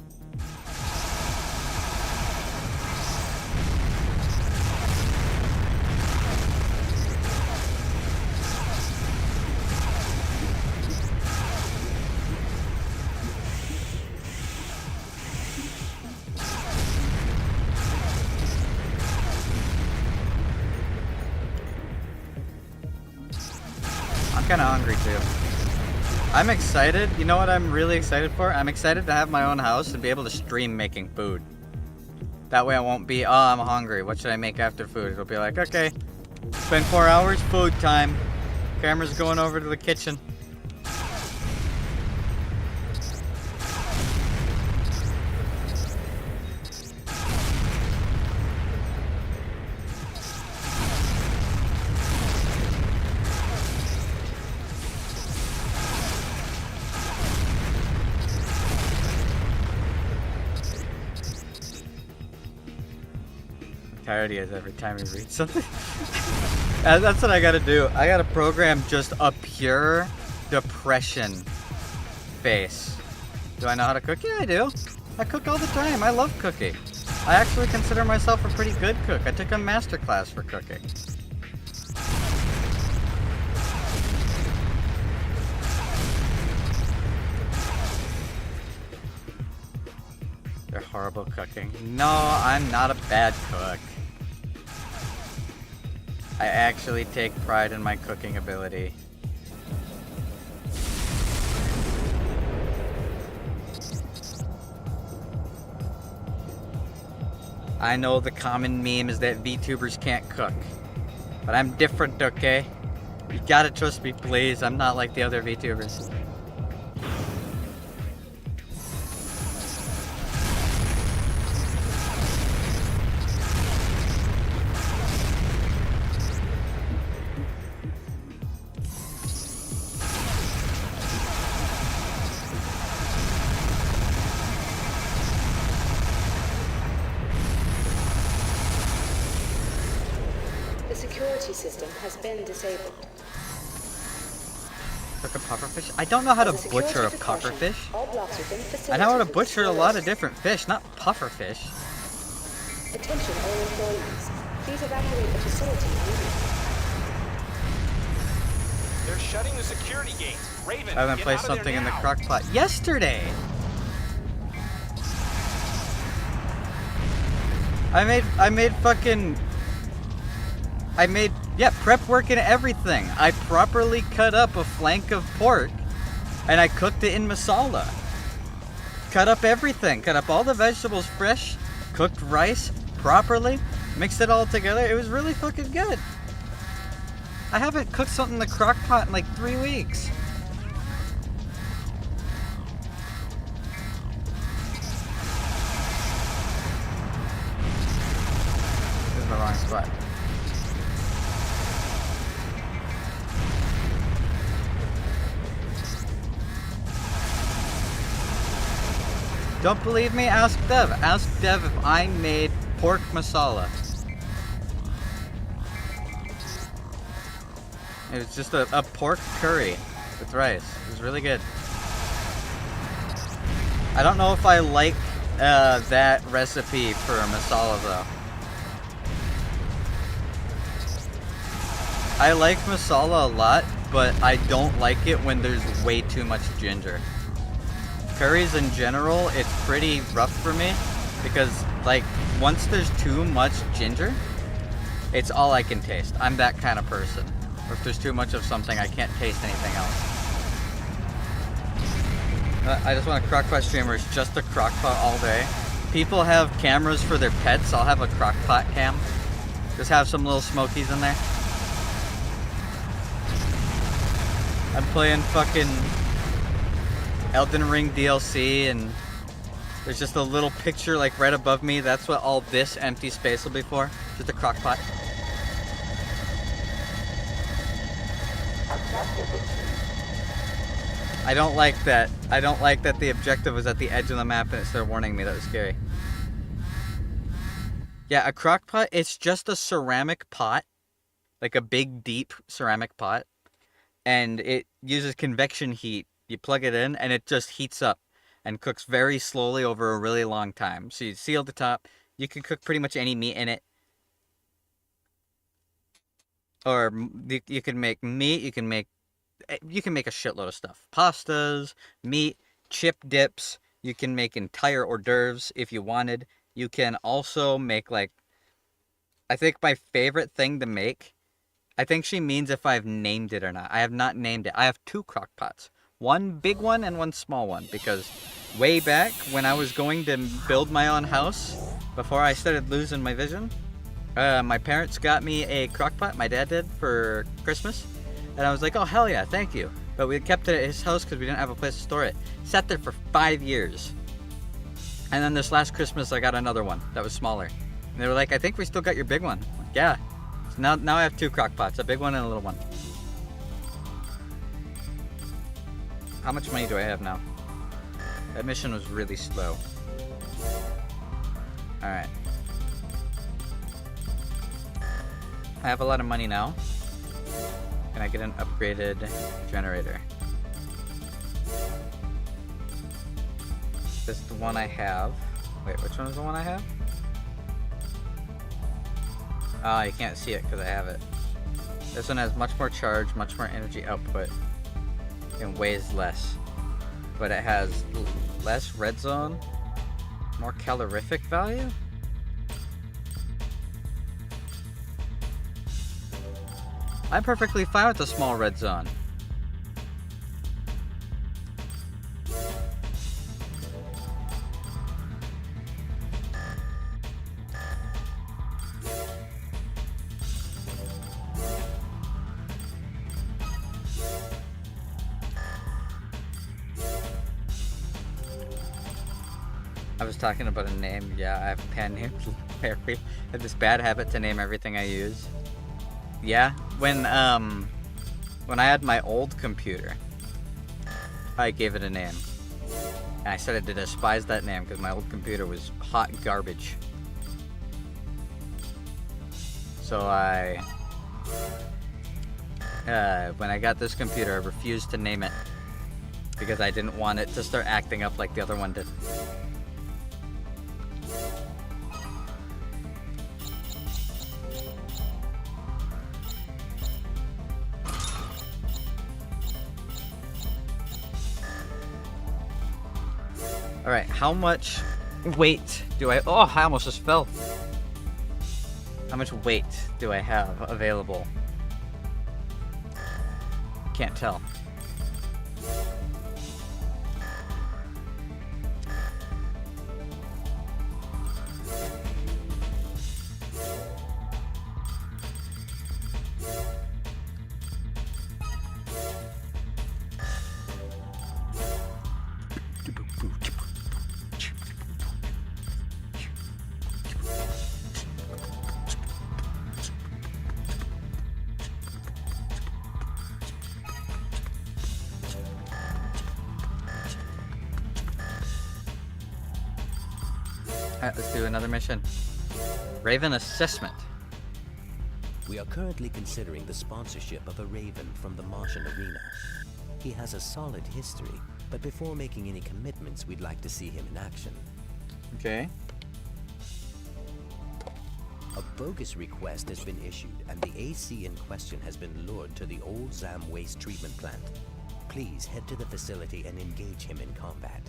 A: I'm kind of hungry too. I'm excited. You know what I'm really excited for? I'm excited to have my own house and be able to stream making food. That way I won't be, oh, I'm hungry. What should I make after food? It'll be like, okay, spend 4 hours, food time. Camera's going over to the kitchen. Tired he is every time he reads something. That's what I gotta do. I gotta program just a pure depression face. Do I know how to cook? Yeah, I do. I cook all the time. I love cooking. I actually consider myself a pretty good cook. I took a master class for cooking. They're horrible cooking. No, I'm not a bad cook. I actually take pride in my cooking ability. I know the common meme is that VTubers can't cook. But I'm different, okay? You gotta trust me, please. I'm not like the other VTubers.
I: The security system has been disabled.
A: Cook a pufferfish? I don't know how to
I: As a security
A: butcher a
I: precaution,
A: pufferfish.
I: all blocks within the
A: I
I: facility
A: know how to
I: will be
A: butcher a
I: sealed
A: lot
I: off.
A: of different fish, not pufferfish.
I: Attention all employees. Please evacuate the facility immediately.
E: They're shutting the security gate. Raven,
A: I haven't
E: get
A: placed
E: out of
A: something
E: there
A: in the
E: now.
A: crock pot yesterday. I made prep work and everything. I properly cut up a flank of pork and I cooked it in masala. Cut up everything. Cut up all the vegetables fresh, cooked rice properly, mixed it all together. It was really fucking good. I haven't cooked something in the crock pot in like 3 weeks. This is the wrong spot. Don't believe me? Ask Dev. Ask Dev if I made pork masala. It was just a pork curry with rice. It was really good. I don't know if I like that recipe for masala though. I like masala a lot, but I don't like it when there's way too much ginger. Curries in general, it's pretty rough for me because like once there's too much ginger, it's all I can taste. I'm that kind of person. Or if there's too much of something, I can't taste anything else. I just want a crockpot streamer. It's just a crockpot all day. people have cameras for their pets, I'll have a crock pot cam. Just have some little smokies in there. I'm playing fucking Elden Ring DLC and there's just a little picture like right above me. That's what all this empty space will be for. Just a crock pot. I don't like that. I don't like that the objective was at the edge of the map and it started warning me. That was scary. Yeah, a crock pot, it's just a ceramic pot. Like a big, deep ceramic pot. And it uses convection heat. You plug it in and it just heats up and cooks very slowly over a really long time. So you seal the top. You can cook pretty much any meat in it. Or you can make meat. You can make a shitload of stuff. Pastas, meat, chip dips. You can make entire hors d'oeuvres if you wanted. You can also make like, I think my favorite thing to make, I think she means if I've named it or not. I have not named it. I have 2 crock pots. One big one and one small one. Because way back when I was going to build my own house, before I started losing my vision, my parents got me a crock pot, my dad did, for Christmas. And I was like, oh hell yeah, thank you. But we kept it at his house because we didn't have a place to store it. Sat there for 5 years. And then this last Christmas I got another one that was smaller. And they were like, I think we still got your big one. I'm like, yeah. So now I have 2 crock pots, a big one and a little one. How much money do I have now? That mission was really slow. Alright. I have a lot of money now. Can I get an upgraded generator? This is the one I have. Wait, which one is the one I have? Ah, you can't see it because I have it. This one has much more charge, much more energy output, and weighs less. But it has less red zone, more calorific value? I'm perfectly fine with the small red zone. I was talking about a name. Yeah, I have a pen named Larry. I have this bad habit to name everything I use. Yeah, when I had my old computer, I gave it a name. And I started to despise that name because my old computer was hot garbage. So when I got this computer, I refused to name it because I didn't want it to start acting up like the other one did. Alright, how much weight do I... Oh, I almost just fell. How much weight do I have available? Can't tell. Alright, let's do another mission. Raven assessment.
D: We are currently considering the sponsorship of a Raven from the Martian arena. He has a solid history, but before making any commitments, we'd like to see him in action.
A: Okay.
D: A bogus request has been issued, and the AC in question has been lured to the old ZAM waste treatment plant. Please head to the facility and engage him in combat.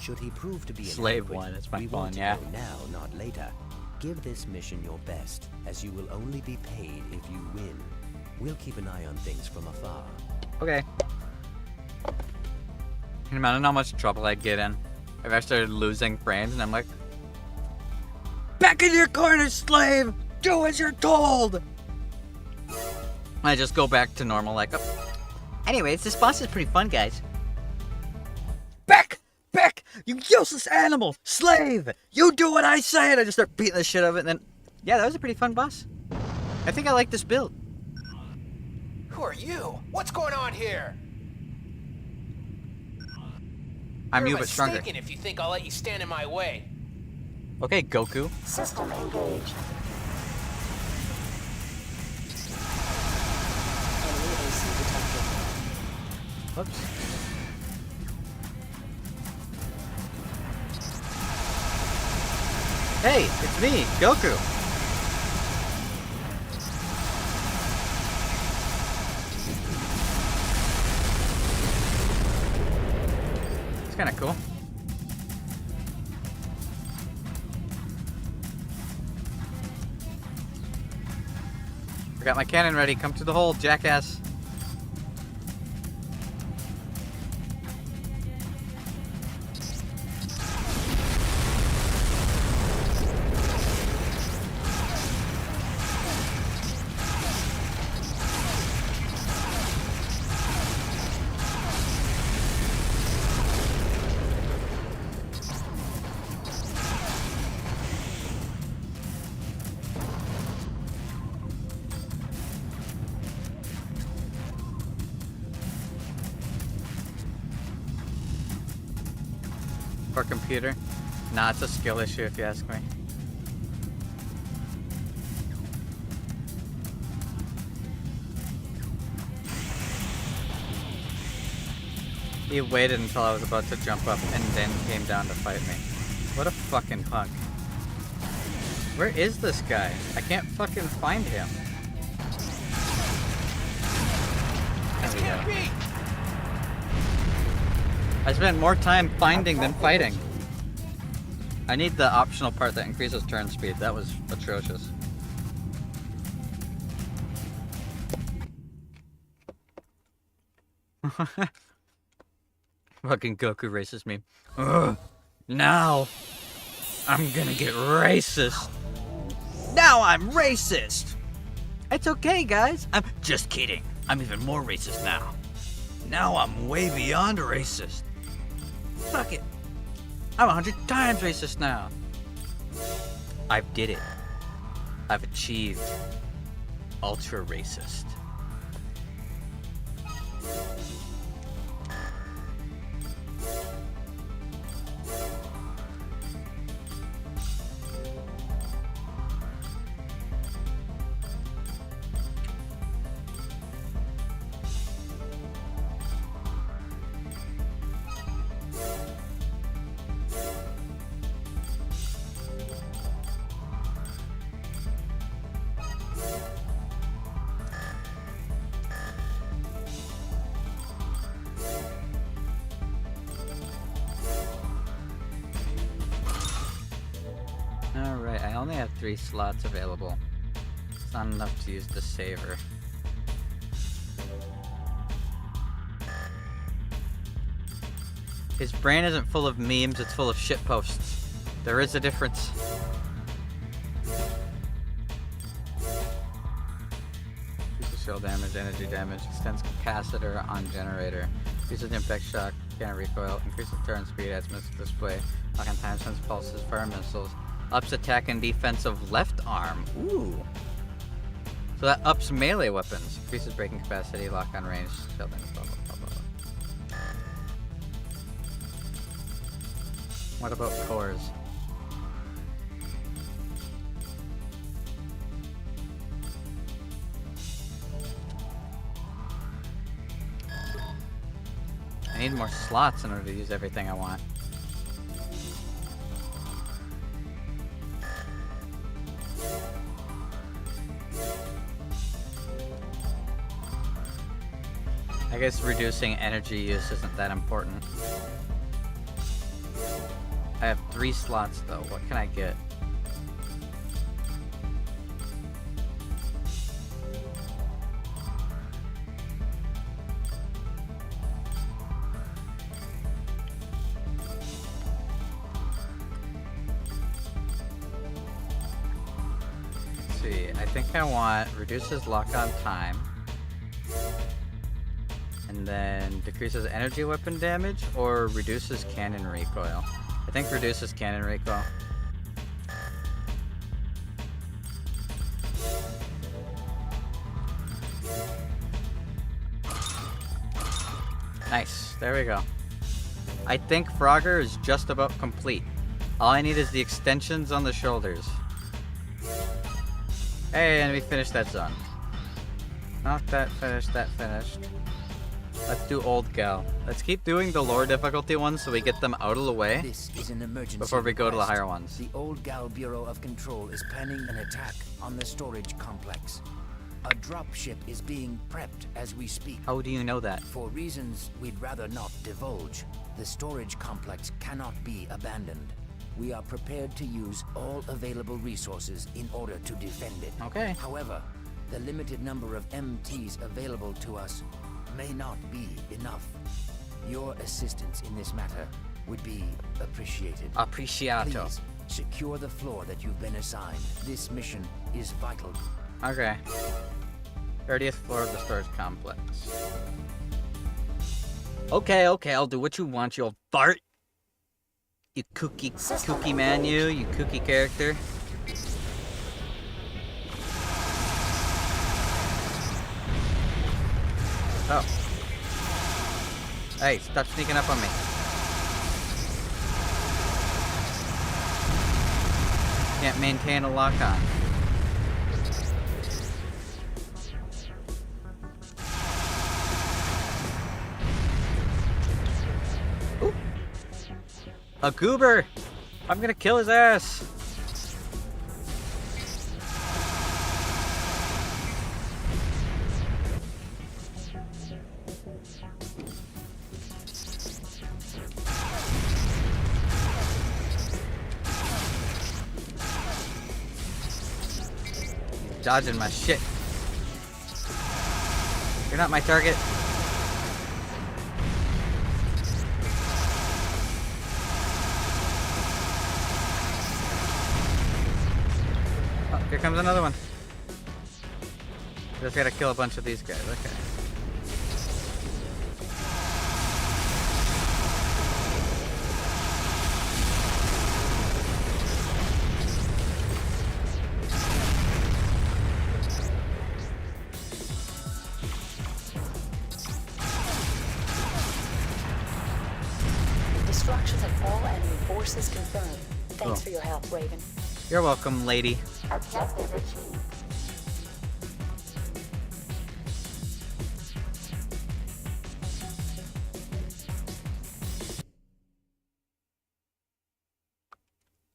D: Should he prove to be
A: Slave
D: inadequate,
A: one, it's my
D: we
A: phone,
D: want to
A: yeah.
D: know now, not later. Give this mission your best, as you will only be paid if you win. We'll keep an eye on things from afar.
A: Okay. Can you imagine how much trouble I'd get in If I started losing frames and I'm like, back in your corner, slave! Do as you're told! I just go back to normal, like, oh. Anyways, this boss is pretty fun, guys. Back! Back! You useless animal! Slave! You do what I say! And I just start beating the shit out of it, and then, yeah, that was a pretty fun boss. I think I like this build.
J: Who are you? What's going on here?
A: I'm
J: You're
A: new but stronger.
J: mistaken if you think I'll let you stand in my way.
A: Okay, Goku.
G: System engaged.
B: Enemy AC detected.
A: Whoops. Hey, it's me, Goku. It's kind of cool. I got my cannon ready. Come to the hole, jackass. Or computer? Nah, it's a skill issue if you ask me. He waited until I was about to jump up and then came down to fight me. What a fucking punk. Where is this guy? I can't fucking find him. There we go. I spent more time finding than fighting. I need the optional part that increases turn speed. That was atrocious. Fucking Goku races me. Ugh. Now I'm gonna get racist. Now I'm racist. It's okay, guys. I'm just kidding. I'm even more racist now. Now I'm way beyond racist. Fuck it. I'm 100 times racist now. I did it. I've achieved ultra racist. Alright, I only have 3 slots available. It's not enough to use the saver. His brain isn't full of memes, it's full of shitposts. There is a difference. Increases shield damage, energy damage, extends capacitor on generator. Increases impact shock, cannon recoil, increases turn speed, adds missile display, lock on time, sends pulses, fire missiles. Ups attack and defense of left arm. Ooh. So that ups melee weapons. Increases braking capacity, lock on range, shield damage, blah, blah, blah, blah, blah. What about cores? I need more slots in order to use everything I want. I guess reducing energy use isn't that important. I have 3 slots though. What can I get? I think I want reduces lock-on time. And then decreases energy weapon damage or reduces cannon recoil. I think reduces cannon recoil. Nice, there we go. I think Frogger is just about complete. All I need is the extensions on the shoulders. Hey, and we finished that zone. Not that finished, that finished. Let's do Old Gal. Let's keep doing the lower difficulty ones so we get them out of the way
F: This is an emergency
A: before we go to the
F: request.
A: higher ones.
F: The Old Gal Bureau of Control is planning an attack on the storage complex. A dropship is being prepped as we speak.
A: How do you know that?
F: For reasons we'd rather not divulge, the storage complex cannot be abandoned. We are prepared to use all available resources in order to defend it.
A: Okay.
F: However, the limited number of MTs available to us may not be enough. Your assistance in this matter would be appreciated.
A: Appreciato.
F: Please, secure the floor that you've been assigned. This mission is vital.
A: Okay. 30th floor of the storage complex. Okay, I'll do what you want, you old fart. You kooky man, you kooky character. Oh. Hey, stop sneaking up on me. Can't maintain a lock-on. Ooh. A goober! I'm gonna kill his ass! Dodging my shit. You're not my target. Oh, here comes another one. Just gotta kill a bunch of these guys. Okay.
I: Destruction of all enemy forces confirmed. Thanks
A: Oh.
I: for your help, Raven.
A: You're welcome, lady.
G: Objective achieved.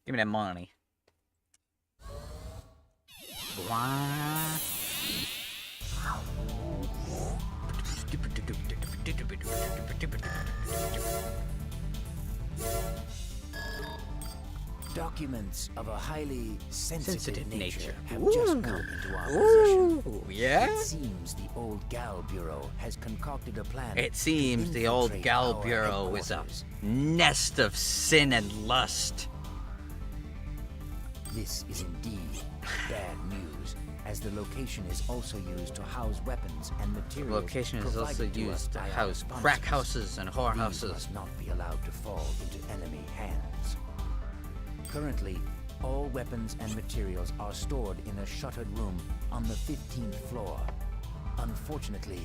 A: Give me that money. What?
F: Documents of a highly sensitive nature have
A: Ooh.
F: just come into our possession.
A: Ooh, yeah?
F: It seems the Old Gal Bureau has concocted a plan.
A: It
F: to
A: seems the old
F: infiltrate
A: Gal
F: our
A: Bureau is a
F: headquarters.
A: nest of sin and lust.
F: This is indeed bad news, as the location is also used to house weapons and
A: The
F: materials.
A: location is also
F: provided to us
A: used to
F: by our
A: house
F: sponsors.
A: crack houses and whore
F: These
A: houses.
F: must not be allowed to fall into enemy hands. Currently, all weapons and materials are stored in a shuttered room on the 15th floor. Unfortunately,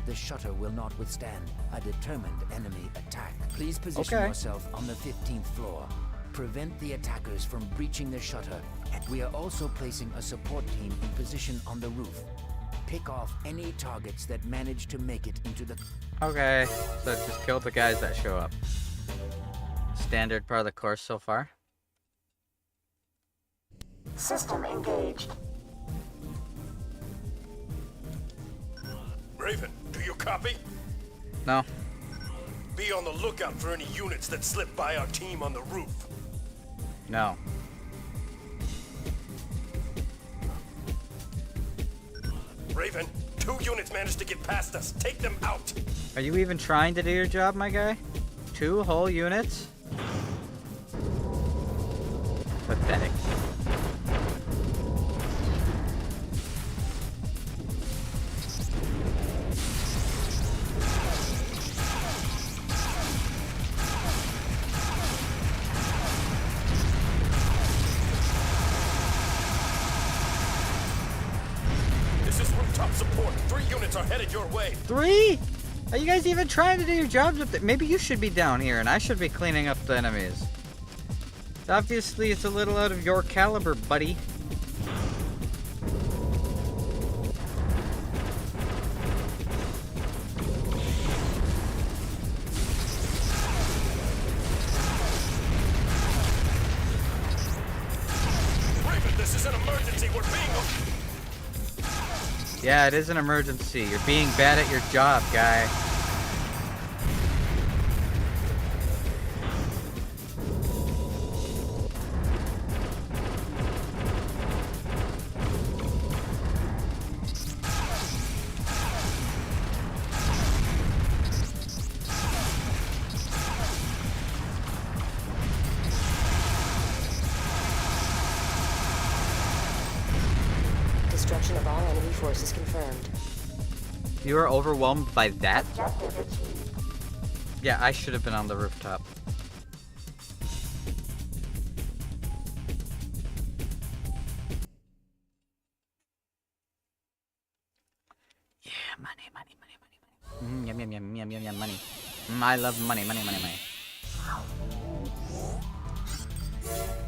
F: the shutter will not withstand a determined enemy attack. Please position
A: Okay.
F: yourself on the 15th floor. Prevent the attackers from breaching the shutter. We are also placing a support team in position on the roof. Pick off any targets that manage to make it into the...
A: Okay, so just kill the guys that show up. Standard part of the course so far.
G: System engaged.
J: Raven, do you copy?
A: No.
J: Be on the lookout for any units that slip by our team on the roof.
A: No.
J: Raven, 2 units managed to get past us. Take them out.
A: Are you even trying to do your job, my guy? 2 whole units? Pathetic.
J: support. 3 units are headed your way.
A: 3? Are you guys even trying to do your jobs up there? Maybe you should be down here and I should be cleaning up the enemies. Obviously, it's a little out of your caliber, buddy.
J: Raven, this is an emergency. We're being...
A: Yeah, it is an emergency. You're being bad at your job, guy.
I: Destruction of all enemy forces confirmed.
A: You are overwhelmed by that? Yeah, I should have been on the rooftop. Yeah, money, money, money, money, money. Yum, yum, yum, yum, yum, yum, money. I love money, money, money, money.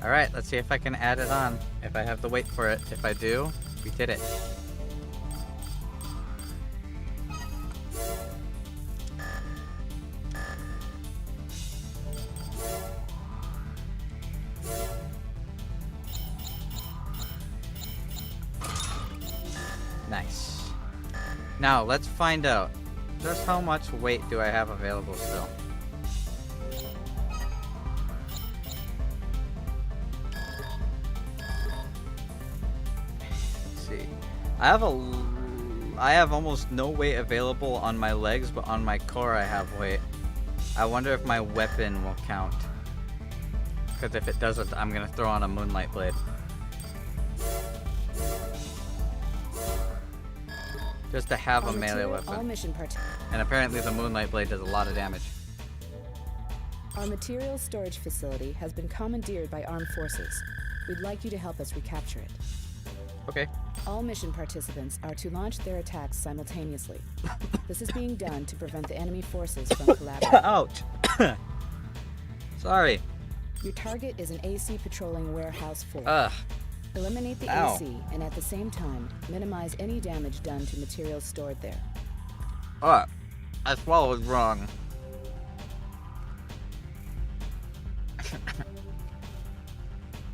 A: Alright, let's see if I can add it on. If I have the weight for it. If I do, we did it. Nice. Now, let's find out just how much weight do I have available still. Let's see. I have almost no weight available on my legs, but on my core I have weight. I wonder if my weapon will count. Because if it doesn't, I'm gonna throw on a moonlight blade. Just to have a melee weapon. And apparently the moonlight blade does a lot of damage.
I: Our materials storage facility has been commandeered by armed forces. We'd like you to help us recapture it.
A: Okay.
I: All mission participants are to launch their attacks simultaneously. This is being done to prevent the enemy forces from collaborating.
A: Ouch! Sorry.
I: Your target is an AC patrolling warehouse full.
A: Ugh.
I: Eliminate the
A: Ow.
I: AC and at the same time, minimize any damage done to materials stored there.
A: I swallowed wrong.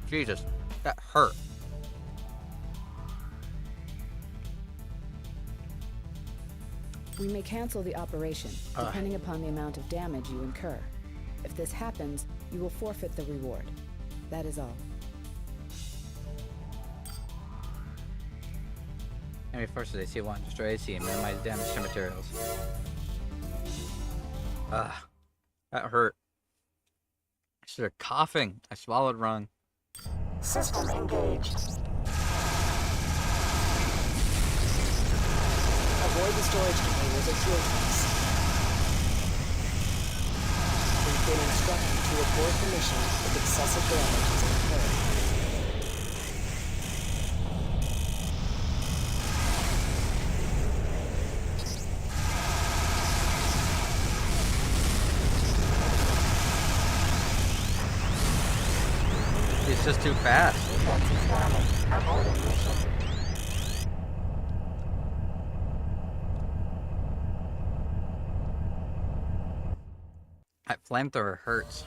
A: Jesus, that hurt.
I: We may cancel the operation, depending upon the amount of damage you incur. If this happens, you will forfeit the reward. That is all.
A: Enemy forces AC 1, destroy AC and minimize damage to materials. That hurt. I started coughing. I swallowed wrong.
G: System engaged.
I: Avoid the storage containers or fuel tanks. We've been instructed to abort the mission if excessive damage is incurred.
A: It's just too fast. That flamethrower hurts.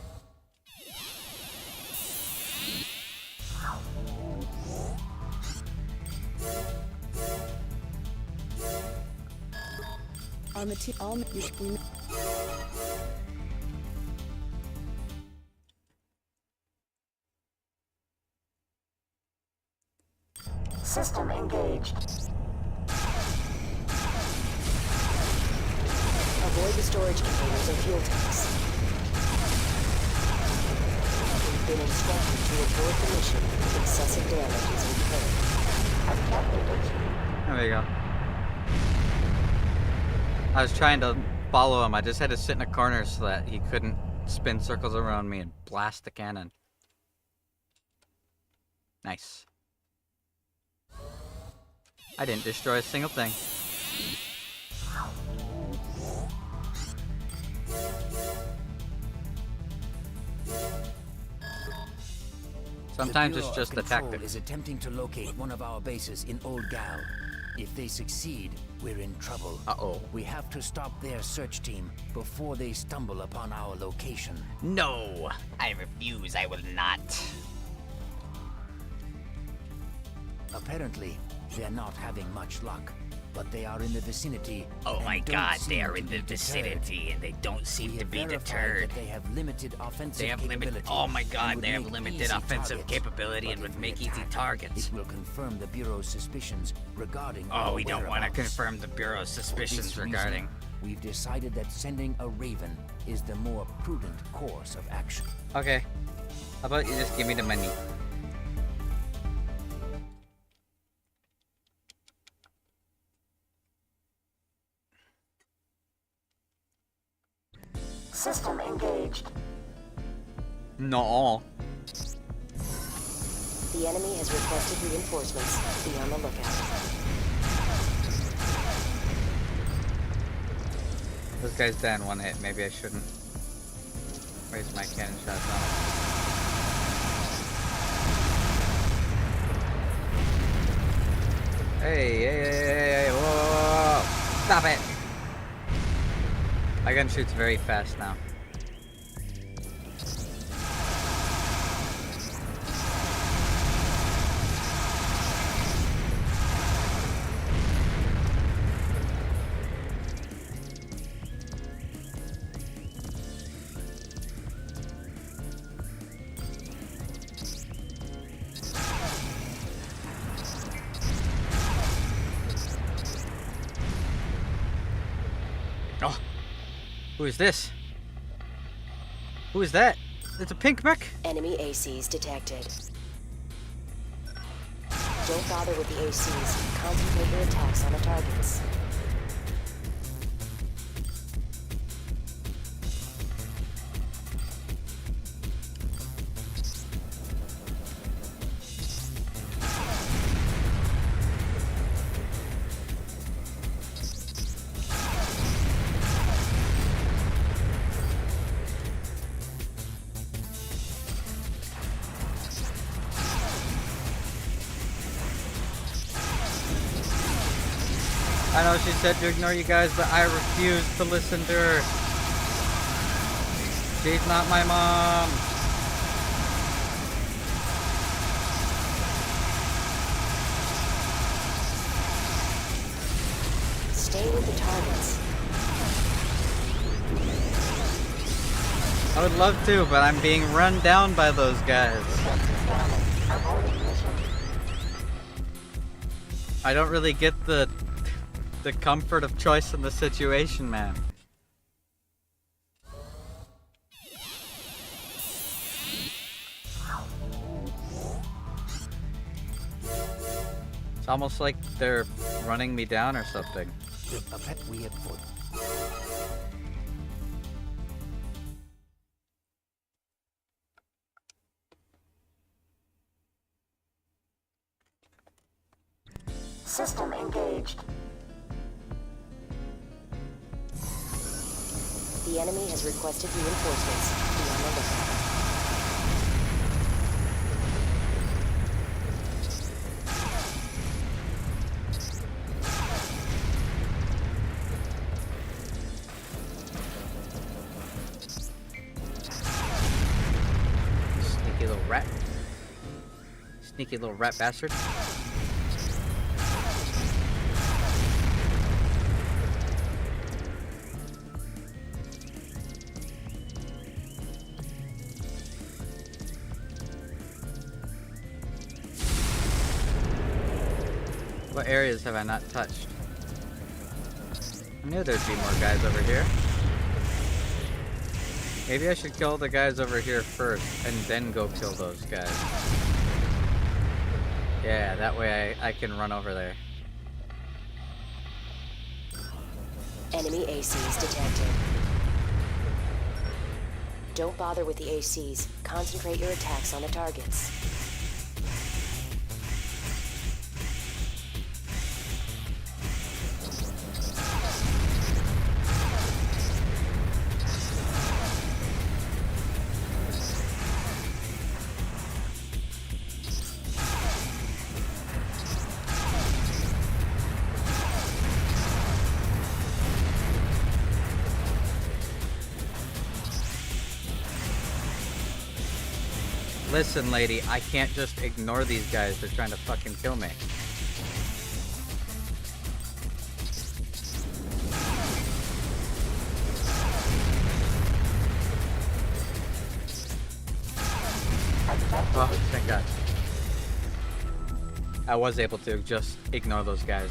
G: System engaged.
I: Avoid the storage containers or fuel tanks. We've been instructed to abort the mission if excessive damage is incurred.
A: There you go. I was trying to follow him. I just had to sit in a corner so that he couldn't spin circles around me and blast the cannon. Nice. I didn't destroy a single thing. Sometimes
F: the
A: it's
F: Bureau
A: just
F: of
A: the
F: Control
A: tactics.
F: is attempting to locate one of our bases in Old Gal. If they succeed, we're in trouble.
A: Uh-oh.
F: We have to stop their search team before they stumble upon our location.
A: No, I refuse. I will not.
F: Apparently, they're not having much luck, but they are in the vicinity.
K: Oh
F: and
K: my
F: don't
K: god,
F: seem
K: they are
F: to
K: in
F: be
K: the
F: deterred.
K: vicinity and they don't seem
F: We
K: to
F: have
K: be
F: verified
K: deterred.
F: that they have limited offensive
K: They have limited.
F: capability
K: Oh my
F: and
K: god,
F: would
K: they have
F: make
K: limited
F: easy
K: offensive
F: targets.
K: capability
F: But
K: and would
F: if we
K: make easy
F: attack,
K: targets.
F: It will confirm the Bureau's suspicions regarding
K: Oh,
F: our
K: we don't want to
F: whereabouts.
K: confirm the Bureau's
F: For
K: suspicions
F: this reason,
K: regarding.
F: we've decided that sending a Raven is the more prudent course of action.
A: Okay. How about you just give me the money?
G: System engaged.
A: No.
B: The enemy has requested reinforcements. Be on the lookout.
A: This guy's down one hit. Maybe I shouldn't waste my cannon shots on him. Hey, whoa, whoa, whoa. Stop it! My gun shoots very fast now. Oh, who is this? Who is that? It's a pink mech?
B: Enemy ACs detected. Don't bother with the ACs. Concentrate your attacks on the targets.
A: I know she said to ignore you guys, but I refuse to listen to her. She's not my mom.
B: Stay with the targets.
A: I would love to, but I'm being run down by those guys. I don't really get the comfort of choice in the situation, man. It's almost like they're running me down or something.
F: We have put.
G: System engaged.
B: The enemy has requested reinforcements. Be on the lookout.
A: Sneaky little rat. Sneaky little rat bastard. What areas have I not touched? I knew there'd be more guys over here. Maybe I should kill the guys over here first and then go kill those guys. Yeah, that way I can run over there.
B: Enemy ACs detected. Don't bother with the ACs. Concentrate your attacks on the targets.
A: Listen, lady, I can't just ignore these guys. They're trying to fucking kill me. Oh, thank God. I was able to just ignore those guys.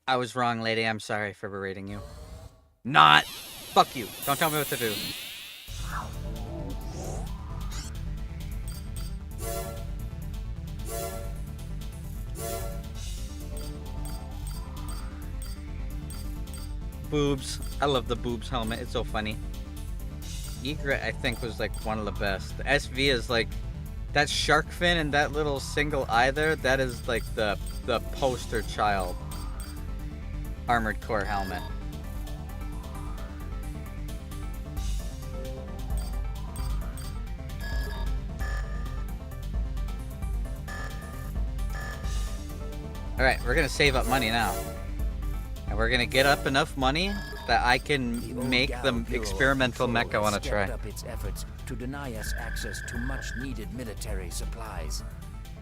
A: I was wrong, lady. I'm sorry for berating you. Not! Fuck you. Don't tell me what to do. Boobs. I love the boobs helmet. It's so funny. Egret, I think, was like one of the best. The SV is like that shark fin and that little single eye there. That is like the poster child Armored Core helmet. Alright, we're gonna save up money now. And we're gonna get up enough money that I can make the experimental mech I wanna try.
F: Up its efforts to deny us access to much-needed military supplies.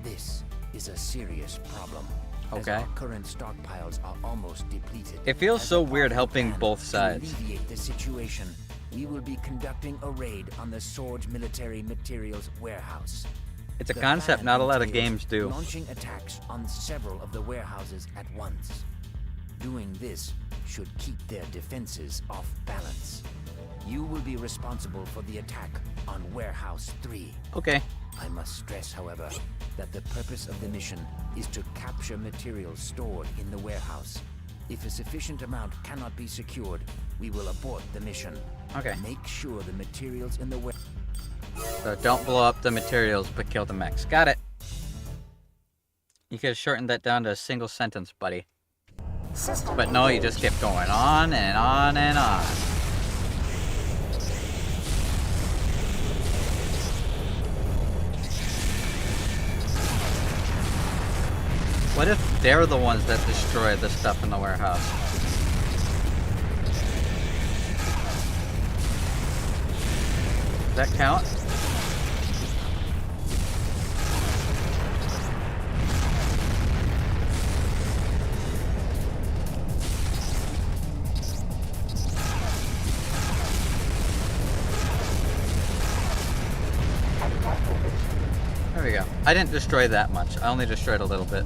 F: This is a serious problem.
A: Okay.
F: As our current stockpiles are almost depleted.
A: It feels so weird helping both sides.
F: To alleviate the situation, we will be conducting a raid on the Sword Military Materials warehouse.
A: It's a concept not a lot of games do.
F: Launching attacks on several of the warehouses at once. Doing this should keep their defenses off balance. You will be responsible for the attack on Warehouse 3.
A: Okay.
F: I must stress, however, that the purpose of the mission is to capture materials stored in the warehouse. If a sufficient amount cannot be secured, we will abort the mission.
A: Okay.
F: Make sure the materials in the warehouse...
A: So don't blow up the materials, but kill the mechs. Got it. You could have shortened that down to a single sentence, buddy. But no, you just kept going on and on and on. What if they're the ones that destroy the stuff in the warehouse? Does that count? There we go. I didn't destroy that much. I only destroyed a little bit.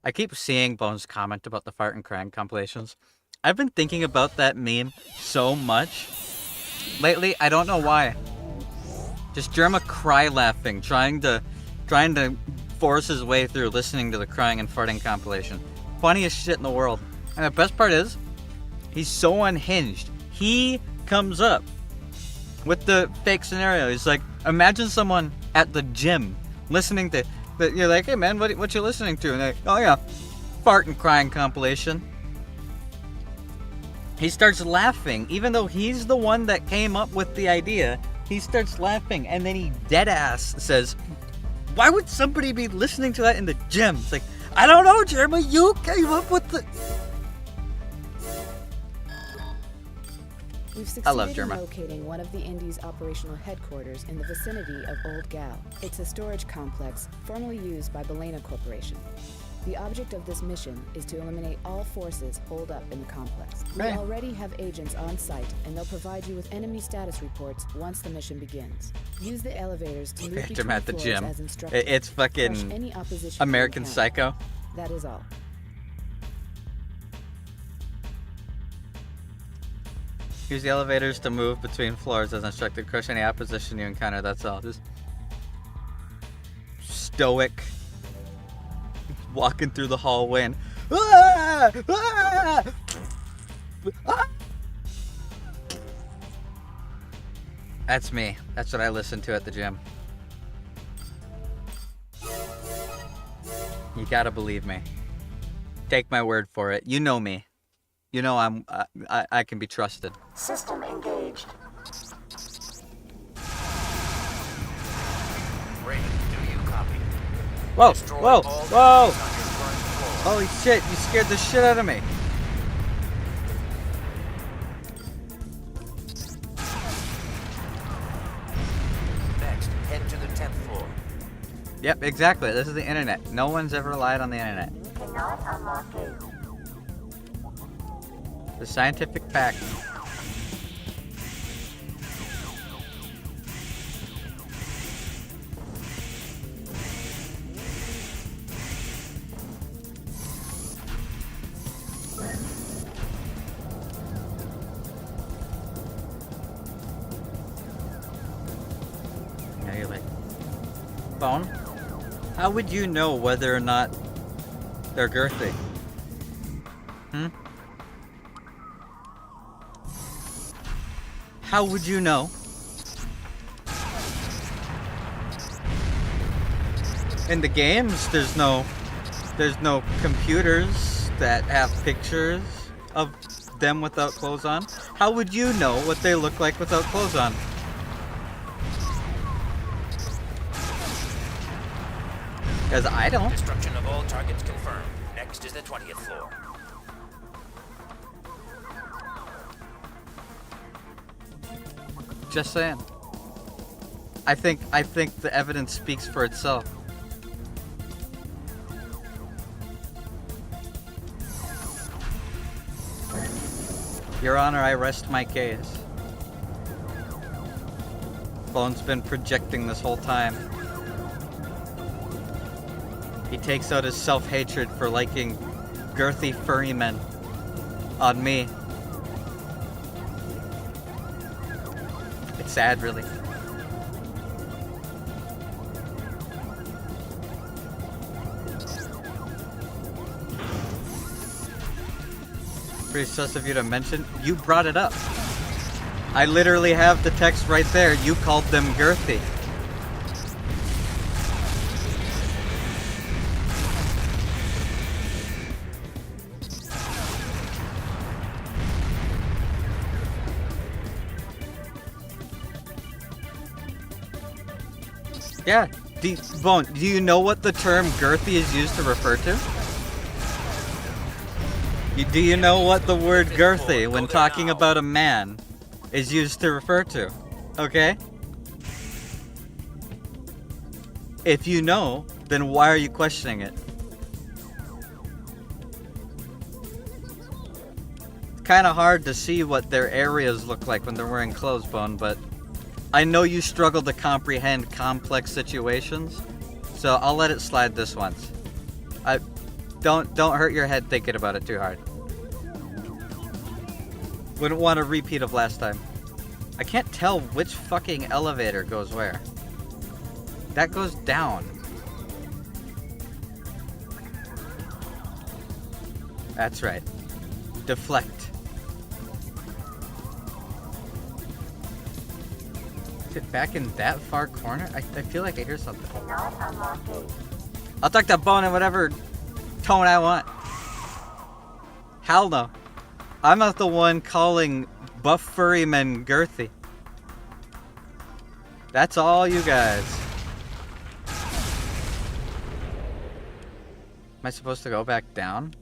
A: I keep seeing Bones comment about the fart and crying compilations. I've been thinking about that meme so much lately. I don't know why. Just Jerma cry laughing, trying to force his way through listening to the crying and farting compilation. Funniest shit in the world. And the best part is, he's so unhinged. He comes up with the fake scenario. He's like, imagine someone at the gym listening to. You're like, hey man, what you listening to? And they're like, oh yeah, fart and crying compilation. He starts laughing, even though he's the one that came up with the idea. He starts laughing, and then he deadass says, why would somebody be listening to that in the gym? It's like, I don't know, Jeremy, you came up with the...
I: We've
A: I love
I: succeeded in
A: Jerma.
I: locating one of the Indies' operational headquarters in the vicinity of Old Gal. It's a storage complex formerly used by Belena Corporation. The object of this mission is to eliminate all forces holed up in the complex. We
A: Right.
I: already have agents on site, and they'll provide you with enemy status reports once the mission begins. Use the elevators to move
A: Picture him
I: between
A: at the
I: floors
A: gym.
I: as instructed.
A: It's
I: Crush
A: fucking
I: any opposition
A: American
I: you encounter.
A: Psycho.
I: That is all.
A: Use the elevators to move between floors as instructed. Crush any opposition you encounter. That's all. Just stoic, walking through the hallway and ah! Ah! Ah! That's me. That's what I listen to at the gym. You gotta believe me. Take my word for it. You know me. You know I can be trusted.
G: System engaged.
E: Raven, do you copy?
A: Whoa!
E: Destroy
A: Whoa!
E: all
A: Whoa!
E: targets on
A: Holy shit, you scared the shit out of me.
F: Next, head to the 10th floor.
A: Yep, exactly. This is the internet. No one's ever relied on the internet.
G: Cannot unlock gate.
A: The scientific fact. Now you're like, Bone, how would you know whether or not they're girthy? How would you know? In the games, there's no computers that have pictures of them without clothes on. How would you know what they look like without clothes on? Because I don't.
F: Destruction of all targets confirmed. Next is the 20th floor.
A: Just saying. I think the evidence speaks for itself. Your Honor, I rest my case. Bone's been projecting this whole time. He takes out his self-hatred for liking girthy furry men on me. It's sad, really. Pretty sus of you to mention. You brought it up. I literally have the text right there. You called them girthy. Yeah. Bone, do you know what the term girthy is used to refer to? Do you know what the word girthy, when talking about a man, is used to refer to? Okay? If you know, then why are you questioning it? It's kind of hard to see what their areas look like when they're wearing clothes, Bone, but I know you struggle to comprehend complex situations, so I'll let it slide this once. Don't hurt your head thinking about it too hard. Wouldn't want a repeat of last time. I can't tell which fucking elevator goes where. That goes down. That's right. Deflect. Is it back in that far corner? I feel like I hear something.
G: Cannot unlock gate.
A: I'll talk that Bone in whatever tone I want. Hell no. I'm not the one calling buff furry men girthy. That's all you guys. Am I supposed to go back down?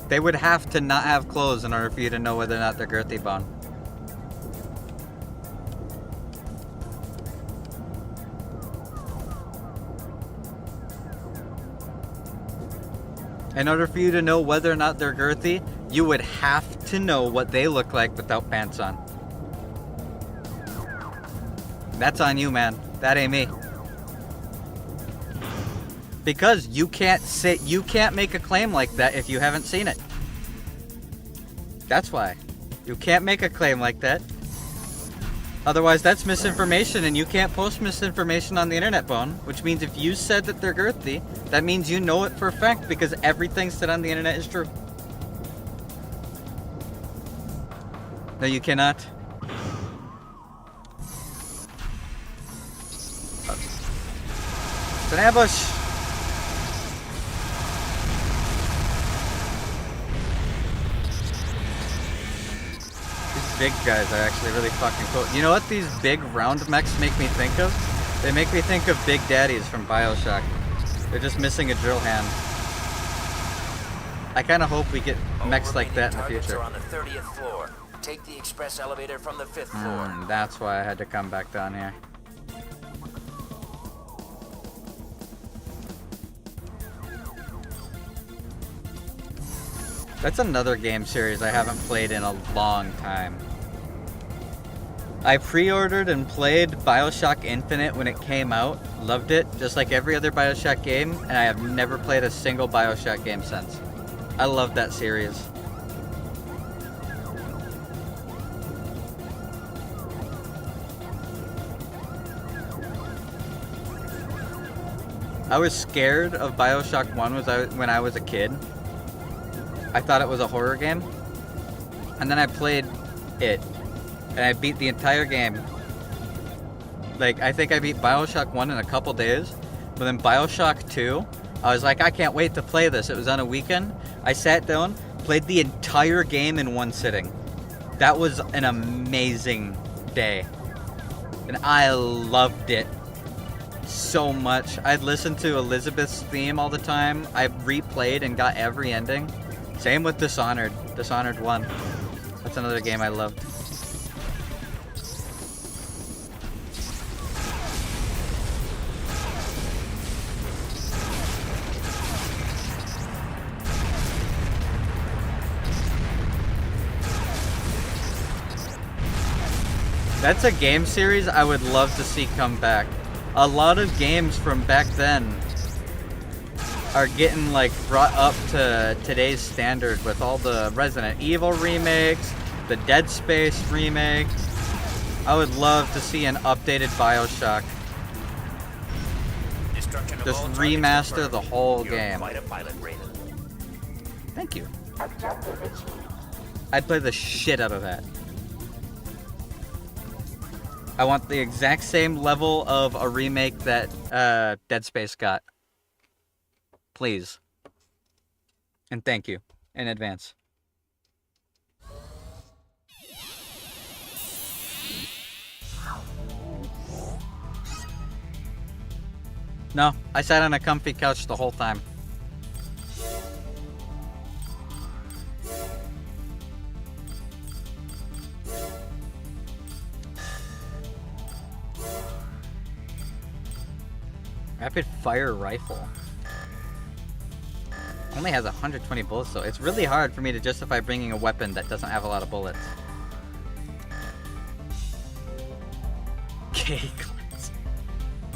A: They would have to not have clothes in order for you to know whether or not they're girthy, Bone. In order for you to know whether or not they're girthy, you would have to know what they look like without pants on. That's on you, man. That ain't me. Because you can't make a claim like that if you haven't seen it. That's why. You can't make a claim like that. Otherwise, that's misinformation, and you can't post misinformation on the internet, Bone. Which means if you said that they're girthy, that means you know it for a fact, because everything said on the internet is true. No, you cannot. It's an ambush! big guys are actually really fucking cool. You know what these big round mechs make me think of? They make me think of Big Daddies from BioShock. They're just missing a drill hand. I kind of hope we get mechs like that in the future.
F: Are on the 30th floor. Take the express elevator from the 5th floor.
A: That's why I had to come back down here. That's another game series I haven't played in a long time. I pre-ordered and played BioShock Infinite when it came out. Loved it, just like every other BioShock game, and I have never played a single BioShock game since. I love that series. I was scared of BioShock 1 when I was a kid. I thought it was a horror game. And then I played it. And I beat the entire game. Like, I think I beat BioShock 1 in a couple days. But then BioShock 2, I was like, I can't wait to play this. It was on a weekend. I sat down, played the entire game in one sitting. That was an amazing day. And I loved it so much. I'd listen to Elizabeth's theme all the time. I replayed and got every ending. Same with Dishonored. Dishonored 1. That's another game I loved. That's a game series I would love to see come back. A lot of games from back then are getting like brought up to today's standard with all the Resident Evil remakes, the Dead Space remake. I would love to see an updated BioShock. Just remaster the whole game. Thank you. I'd play the shit out of that. I want the exact same level of a remake that Dead Space got. Please. And thank you in advance. No, I sat on a comfy couch the whole time. Rapid fire rifle. Only has 120 bullets though. It's really hard for me to justify bringing a weapon that doesn't have a lot of bullets. Cakeless.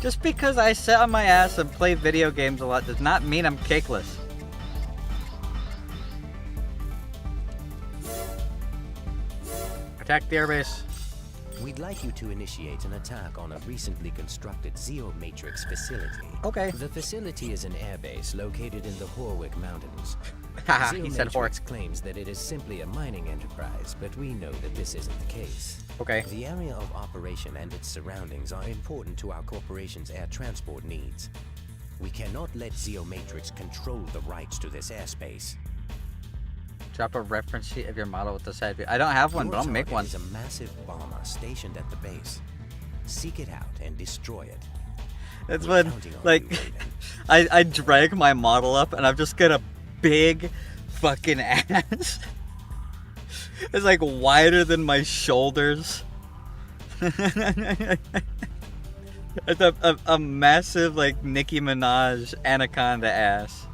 A: Just because I sit on my ass and play video games a lot does not mean I'm cakeless. Attack the airbase.
D: We'd like you to initiate an attack on a recently constructed Matrix facility.
A: Okay.
D: The facility is an airbase located in the Horwick Mountains.
A: Haha, he said
D: Matrix claims that it is simply a mining enterprise, but we know that this isn't the case.
A: Okay.
D: The area of operation and its surroundings are important to our corporation's air transport needs. We cannot let Matrix control the rights to this airspace.
A: Drop a reference sheet of your model with the side view. I don't have one, but I'll make one.
D: Is a massive bomber stationed at the base. Seek it out and destroy it.
A: It's when, like, I drag my model up and I've just got a big fucking ass. It's like wider than my shoulders. It's a massive, like, Nicki Minaj anaconda ass.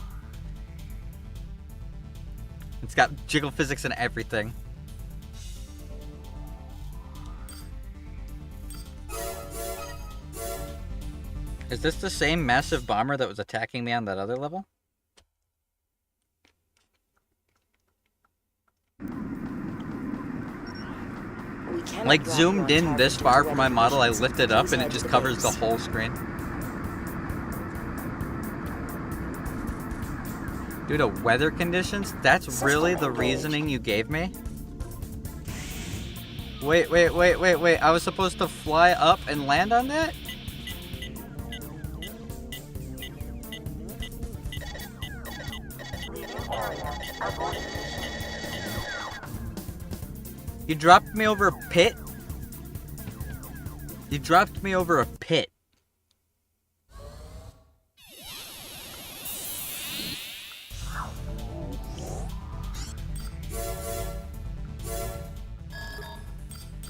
A: It's got jiggle physics and everything. Is this the same massive bomber that was attacking me on that other level? Like zoomed in this far from my model, I lift it up and it just covers the whole screen. Due to weather conditions? That's really the reasoning you gave me? Wait. I was supposed to fly up and land on that? You dropped me over a pit? You dropped me over a pit.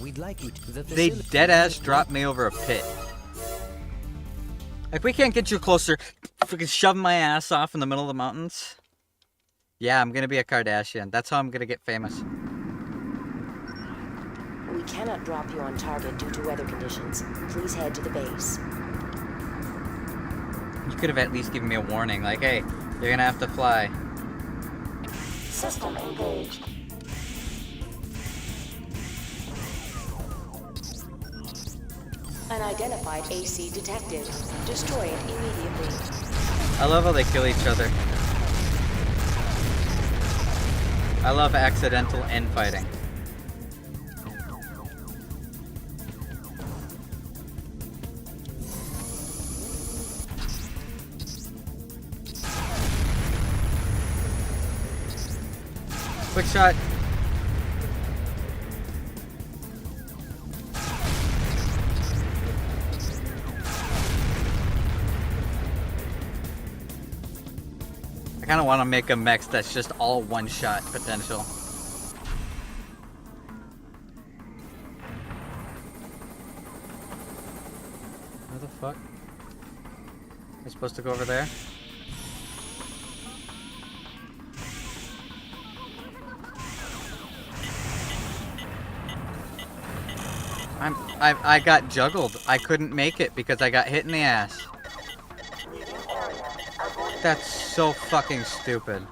D: We'd like you to...
A: They dead-ass dropped me over a pit. Like, we can't get you closer. Freaking shove my ass off in the middle of the mountains. Yeah, I'm gonna be a Kardashian. That's how I'm gonna get famous.
B: We cannot drop you on target due to weather conditions. Please head to the base.
A: You could have at least given me a warning, like, hey, you're gonna have to fly.
G: System engaged.
B: Unidentified AC detected. Destroy it immediately.
A: I love how they kill each other. I love accidental infighting. Quick shot. I kind of want to make a mech that's just all one-shot potential. Where the fuck? Am I supposed to go over there? I got juggled. I couldn't make it because I got hit in the ass. That's so fucking stupid.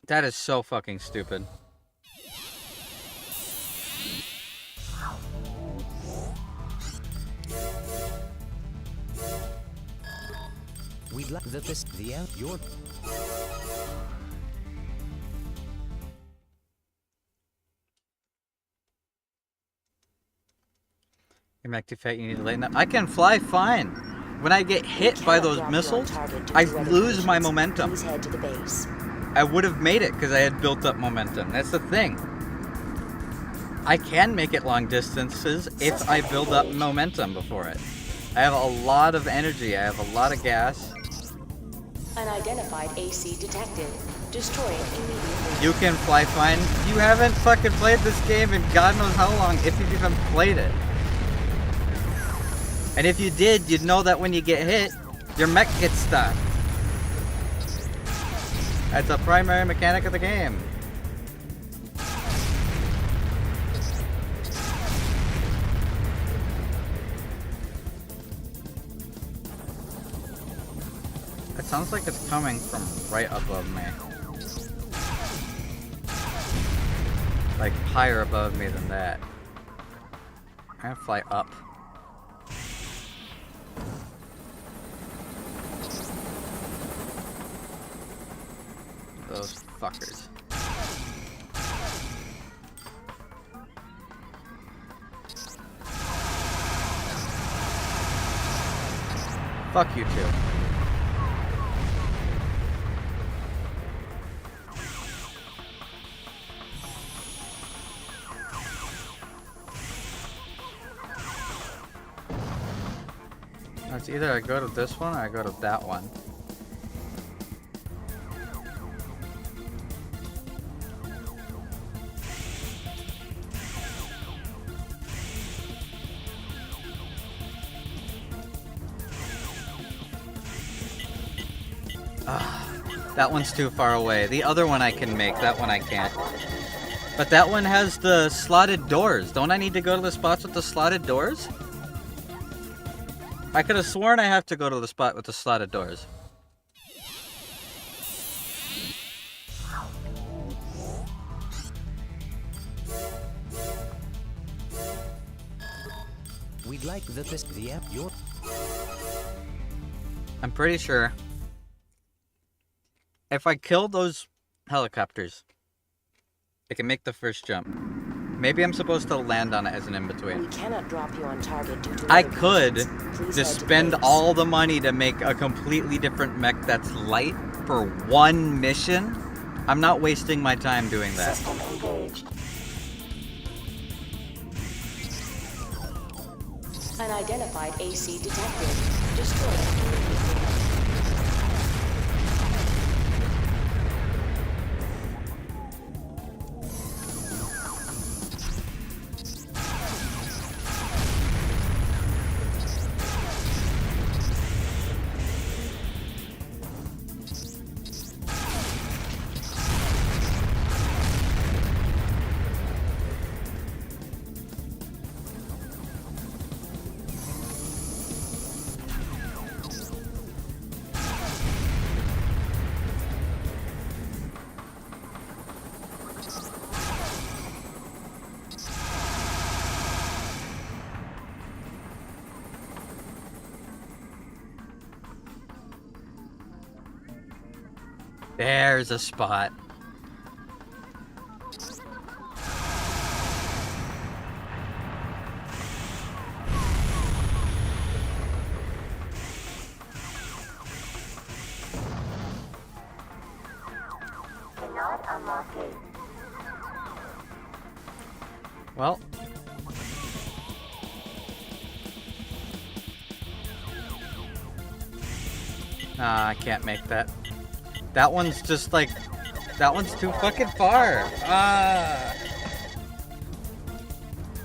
A: That is so fucking stupid.
D: We'd like your...
A: You're mech too fat, you need to lighten up. I can fly fine. When I get hit by those missiles, I lose my momentum.
B: Please head to the base.
A: I would have made it because I had built up momentum. That's the thing. I can make it long distances if I build up momentum before it. I have a lot of energy. I have a lot of gas.
B: Unidentified AC detected. Destroy it immediately.
A: You can fly fine. You haven't fucking played this game in God knows how long, if you've even played it. And if you did, you'd know that when you get hit, your mech gets stuck. That's a primary mechanic of the game. It sounds like it's coming from right above me. Like higher above me than that. I'm gonna fly up. Those fuckers. Fuck you too. It's either I go to this one or I go to that one. That one's too far away. The other one I can make, that one I can't. But that one has the slotted doors. Don't I need to go to the spots with the slotted doors? I could have sworn I have to go to the spot with the slotted doors.
D: We'd like your...
A: I'm pretty sure if I kill those helicopters, I can make the first jump. Maybe I'm supposed to land on it as an in-between.
B: We cannot drop you on target due to
A: I
B: weather
A: could
B: conditions. Please
A: just
B: head to
A: spend
B: base.
A: all the money to make a completely different mech that's light for one mission, I'm not wasting my time doing that.
G: System engaged.
B: Unidentified AC detected. Destroy it.
A: There's a spot.
G: Cannot unlock gate.
A: Well. I can't make that. That one's just like, that one's too fucking far.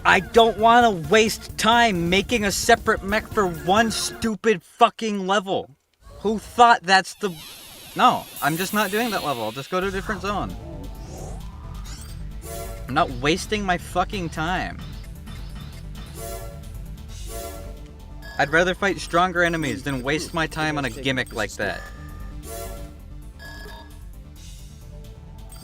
A: I don't want to waste time making a separate mech for one stupid fucking level. Who thought that's the... No, I'm just not doing that level. I'll just go to a different zone. I'm not wasting my fucking time. I'd rather fight stronger enemies than waste my time on a gimmick like that.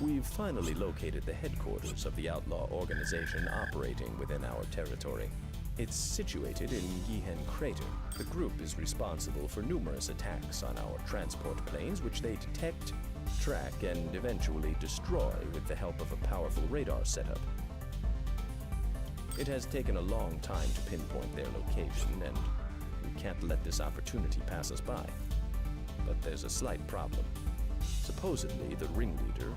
L: We've finally located the headquarters of the outlaw organization operating within our territory. It's situated in Yihen Crater. The group is responsible for numerous attacks on our transport planes, which they detect, track, and eventually destroy with the help of a powerful radar setup. It has taken a long time to pinpoint their location, and we can't let this opportunity pass us by. But there's a slight problem. Supposedly, the ringleader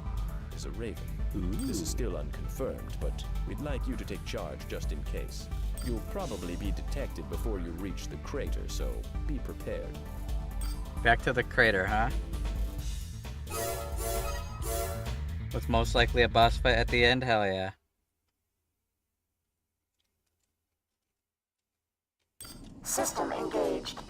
L: is a raven. This is still unconfirmed, but we'd like you to take charge just in case. You'll probably be detected before you reach the crater, so be prepared.
A: Back to the crater, huh? With most likely a boss fight at the end? Hell yeah.
G: System engaged.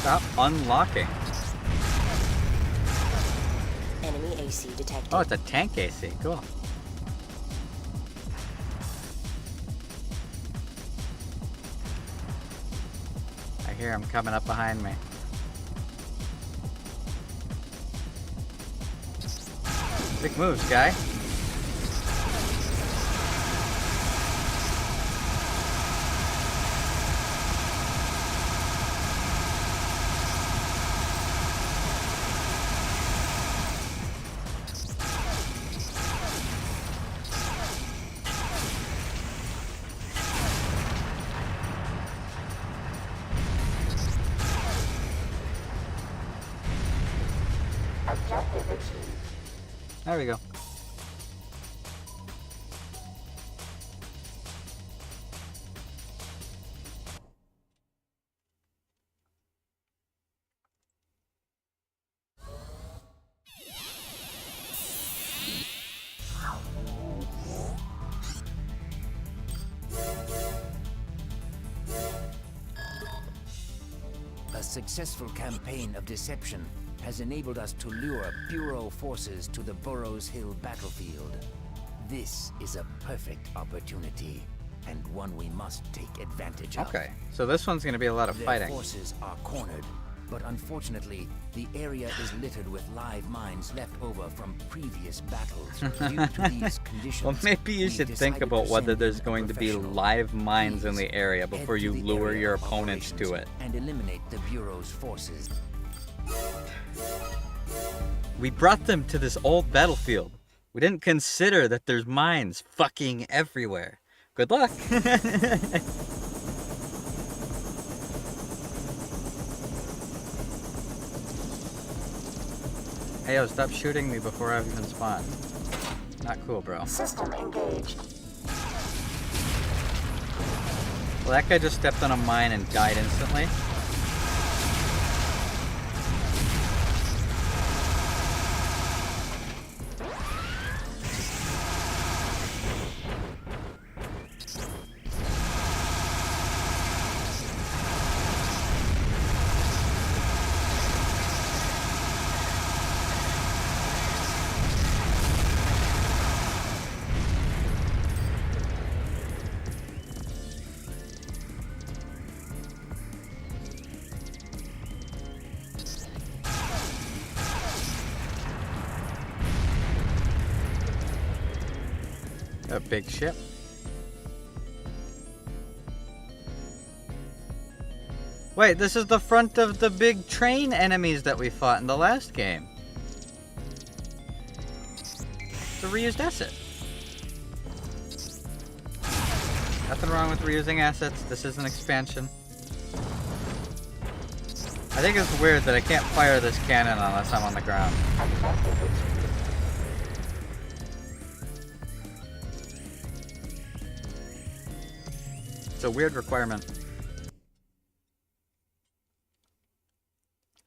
A: Stop unlocking.
B: Enemy AC detected.
A: Oh, it's a tank AC. Cool. I hear him coming up behind me. Big moves, guy.
G: Objective achieved.
A: There we go.
F: A successful campaign of deception has enabled us to lure Bureau forces to the Burroughs Hill battlefield. This is a perfect opportunity, and one we must take advantage of.
A: Okay, so this one's gonna be a lot of
F: Their
A: fighting.
F: forces are cornered, but unfortunately, the area is littered with live mines left over from previous battles. Due to these conditions,
A: Well, maybe you
F: we
A: should
F: decided
A: think about
F: to
A: whether
F: send
A: there's
F: in a
A: going to be
F: professional.
A: live mines in
F: Please,
A: the area
F: head
A: before
F: to
A: you
F: the
A: lure
F: area
A: your
F: of
A: opponents to
F: operations
A: it.
F: and eliminate the Bureau's forces.
A: We brought them to this old battlefield. We didn't consider that there's mines fucking everywhere. Good luck. Hey, yo, stop shooting me before I've even spawned. Not cool, bro.
G: System engaged.
A: Well, that guy just stepped on a mine and died instantly. A big ship. Wait, this is the front of the big train enemies that we fought in the last game. It's a reused asset. Nothing wrong with reusing assets. This is an expansion. I think it's weird that I can't fire this cannon unless I'm on the ground. It's a weird requirement.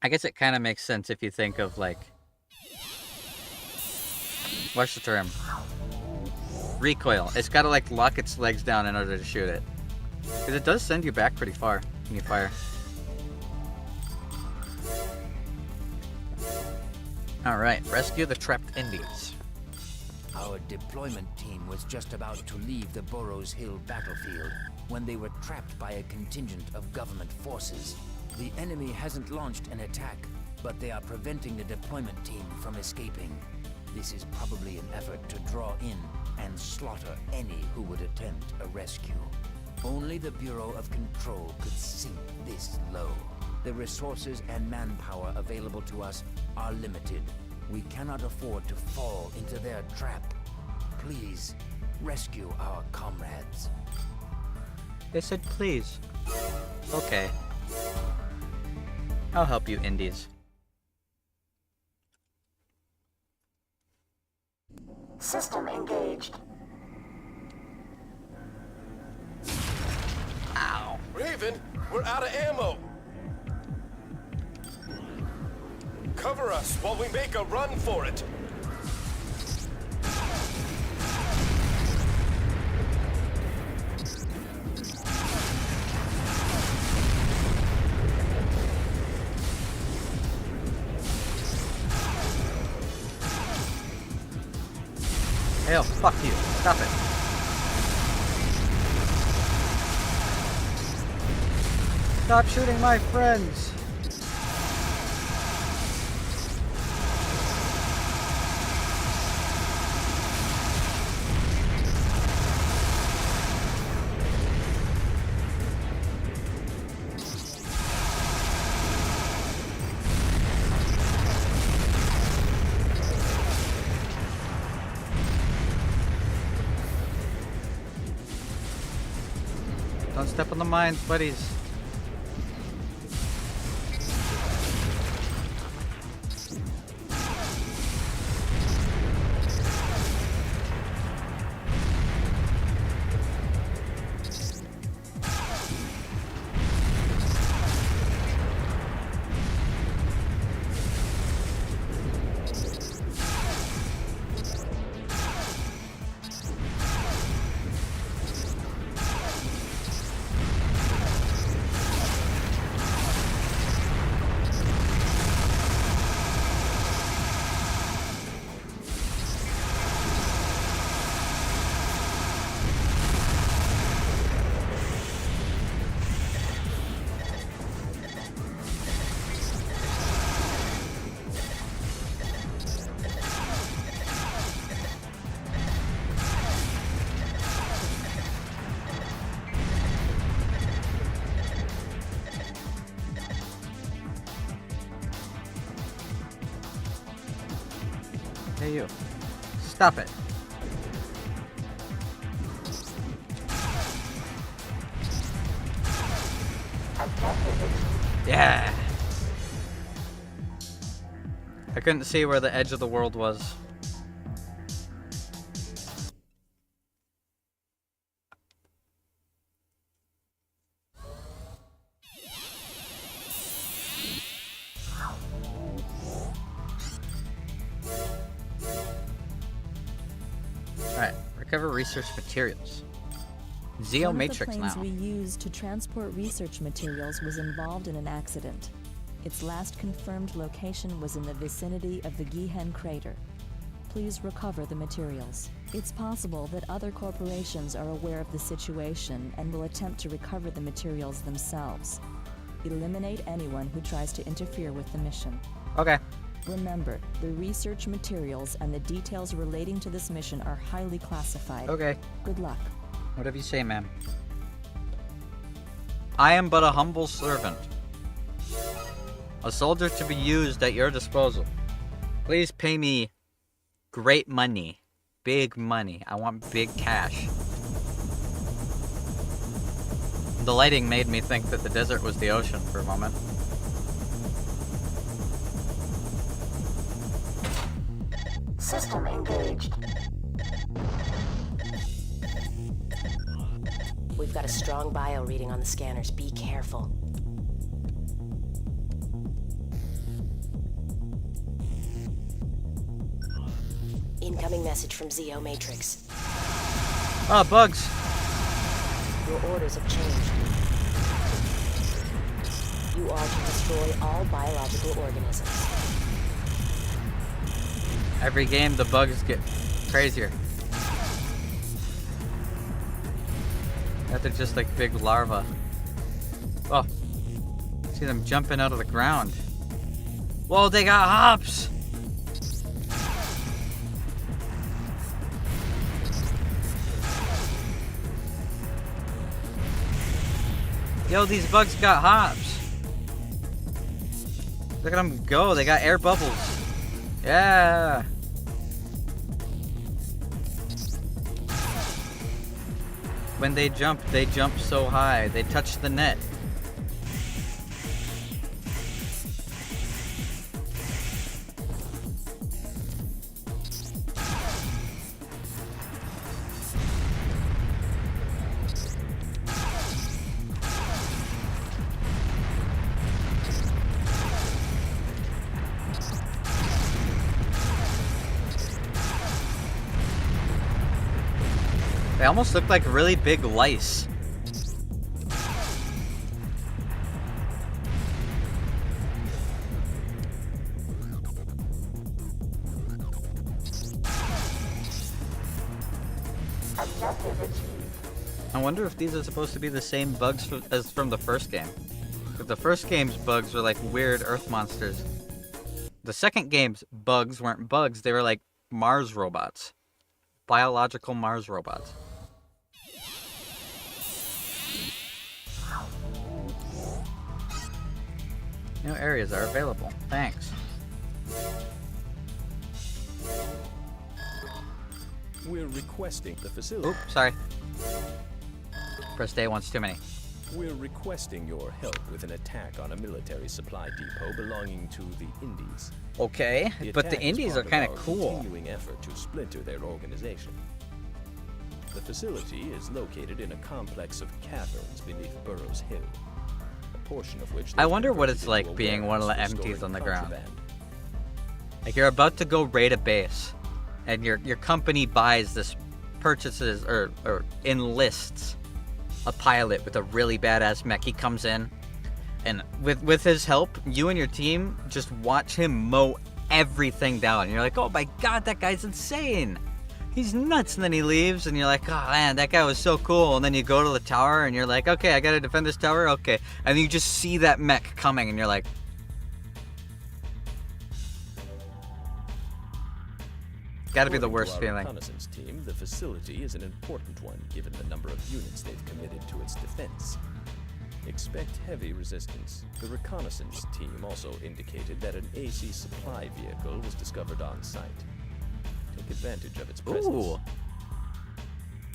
A: I guess it kind of makes sense if you think of, like, what's the term? Recoil. It's got to, like, lock its legs down in order to shoot it. Because it does send you back pretty far when you fire. Alright, rescue the trapped Indies.
F: Our deployment team was just about to leave the Burroughs Hill battlefield when they were trapped by a contingent of government forces. The enemy hasn't launched an attack, but they are preventing the deployment team from escaping. This is probably an effort to draw in and slaughter any who would attempt a rescue. Only the Bureau of Control could sink this low. The resources and manpower available to us are limited. We cannot afford to fall into their trap. Please, rescue our comrades.
A: They said please. Okay. I'll help you, Indies.
G: System engaged.
A: Ow.
J: Raven, we're out of ammo. Cover us while we make a run for it.
A: Hell, fuck you. Stop it. Stop shooting my friends. Don't step on the mines, buddies. Hey, you. Stop it. Yeah. I couldn't see where the edge of the world was. Alright, recover research materials. Zeo
C: One
A: Matrix
C: of the planes
A: now.
C: we used to transport research materials was involved in an accident. Its last confirmed location was in the vicinity of the Gihen crater. Please recover the materials. It's possible that other corporations are aware of the situation and will attempt to recover the materials themselves. Eliminate anyone who tries to interfere with the mission.
A: Okay.
C: Remember, the research materials and the details relating to this mission are highly classified.
A: Okay.
C: Good luck.
A: Whatever you say, ma'am. I am but a humble servant. A soldier to be used at your disposal. Please pay me great money. Big money. I want big cash. The lighting made me think that the desert was the ocean for a moment.
G: System engaged.
B: We've got a strong bio reading on the scanners. Be careful. Incoming message from Zeo Matrix.
A: Oh, bugs.
B: Your orders have changed. You are to destroy all biological organisms.
A: Every game, the bugs get crazier. They're just like big larvae. Oh, see them jumping out of the ground. Whoa, they got hops! Yo, these bugs got hops. Look at them go, they got air bubbles. Yeah! When they jump so high. They touch the net. They almost look like really big lice. I wonder if these are supposed to be the same bugs as from the first game. But the first game's bugs were like weird earth monsters. The second game's bugs weren't bugs, they were like Mars robots. Biological Mars robots. New areas are available. Thanks.
L: We're requesting the facility.
A: Oops, sorry. Pressed A once too many.
L: We're requesting your help with an attack on a military supply depot belonging to the Indies.
A: Okay, but the
L: attack is
A: Indies
L: part
A: are kind
L: our
A: of cool.
L: Continuing effort to splinter their organization. The facility is located in a complex of caverns beneath Burroughs Hill, a portion of which
A: I wonder what it's like being one of the MTs on the ground. Like you're about to go raid a base, and your company buys this, purchases or enlists a pilot with a really badass mech. He comes in, and with his help, you and your team just watch him mow everything down. And you're like, oh my god, that guy's insane. He's nuts. And then he leaves, and you're like, oh man, that guy was so cool. And then you go to the tower, and you're like, okay, I gotta defend this tower. Okay, and you just see that mech coming, and you're like, gotta be the worst feeling.
L: Reconnaissance team, the facility is an important one given the number of units they've committed to its defense. Expect heavy resistance. The reconnaissance team also indicated that an AC supply vehicle was discovered on site. take advantage of its presence.
A: Ooh.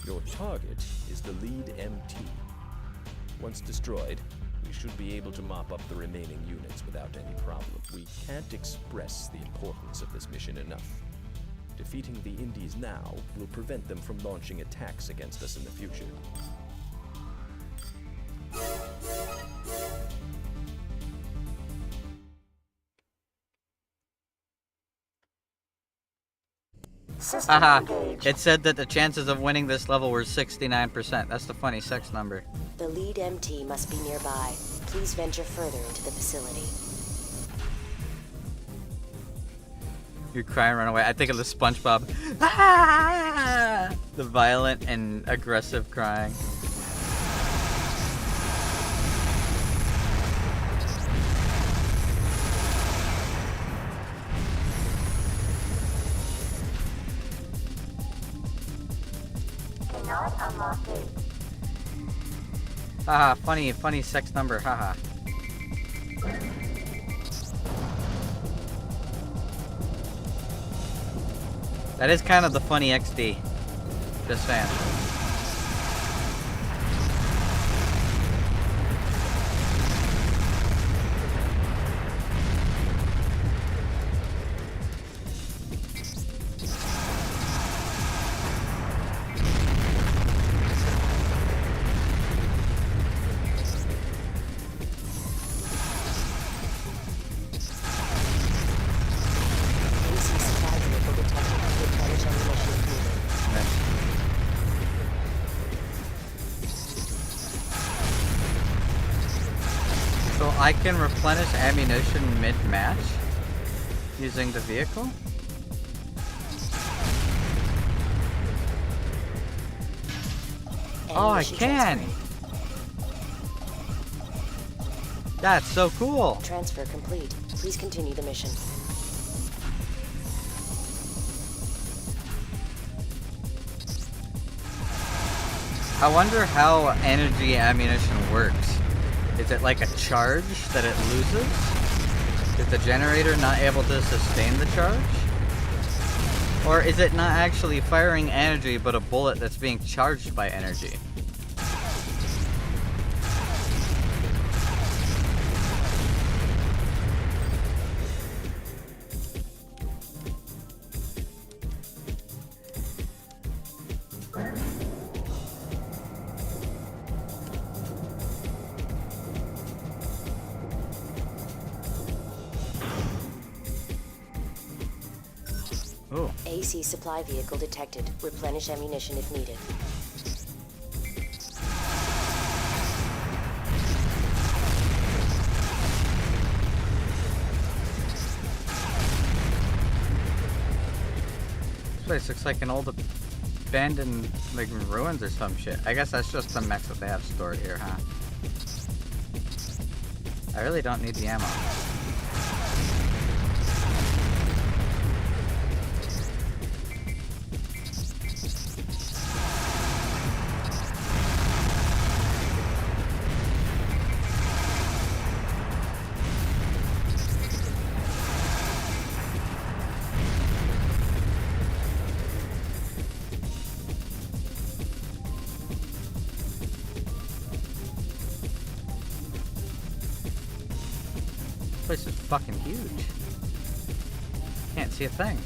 L: Your target is the lead MT. Once destroyed, we should be able to mop up the remaining units without any problem. We can't express the importance of this mission enough. Defeating the Indies now will prevent them from launching attacks against us in the future.
A: Haha, it said that the chances of winning this level were 69%. That's the funny sex number.
B: The lead MT must be nearby. Please venture further into the facility.
A: You cry and run away. I think of the SpongeBob. Ah! The violent and aggressive crying.
G: Cannot unlock gate.
A: Haha, funny sex number, haha. That is kind of the funny XD. Just saying. So I can replenish ammunition mid-match using the vehicle? Oh, I can! That's so cool!
B: Transfer complete. Please continue the mission.
A: I wonder how energy ammunition works. Is it like a charge that it loses? Is the generator not able to sustain the charge? Or is it not actually firing energy but a bullet that's being charged by energy? Ooh.
B: AC supply vehicle detected. Replenish ammunition if needed.
A: This place looks like an old abandoned like ruins or some shit. I guess that's just the mechs that they have stored here, huh? I really don't need the ammo. This place is fucking huge. Can't see a thing.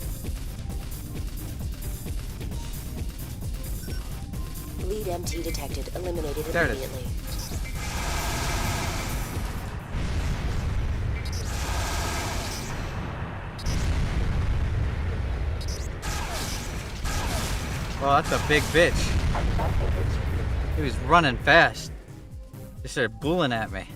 B: Lead MT detected. Eliminated
A: There it is.
B: immediately.
A: Well, that's a big bitch. He was running fast. He started bullying at me.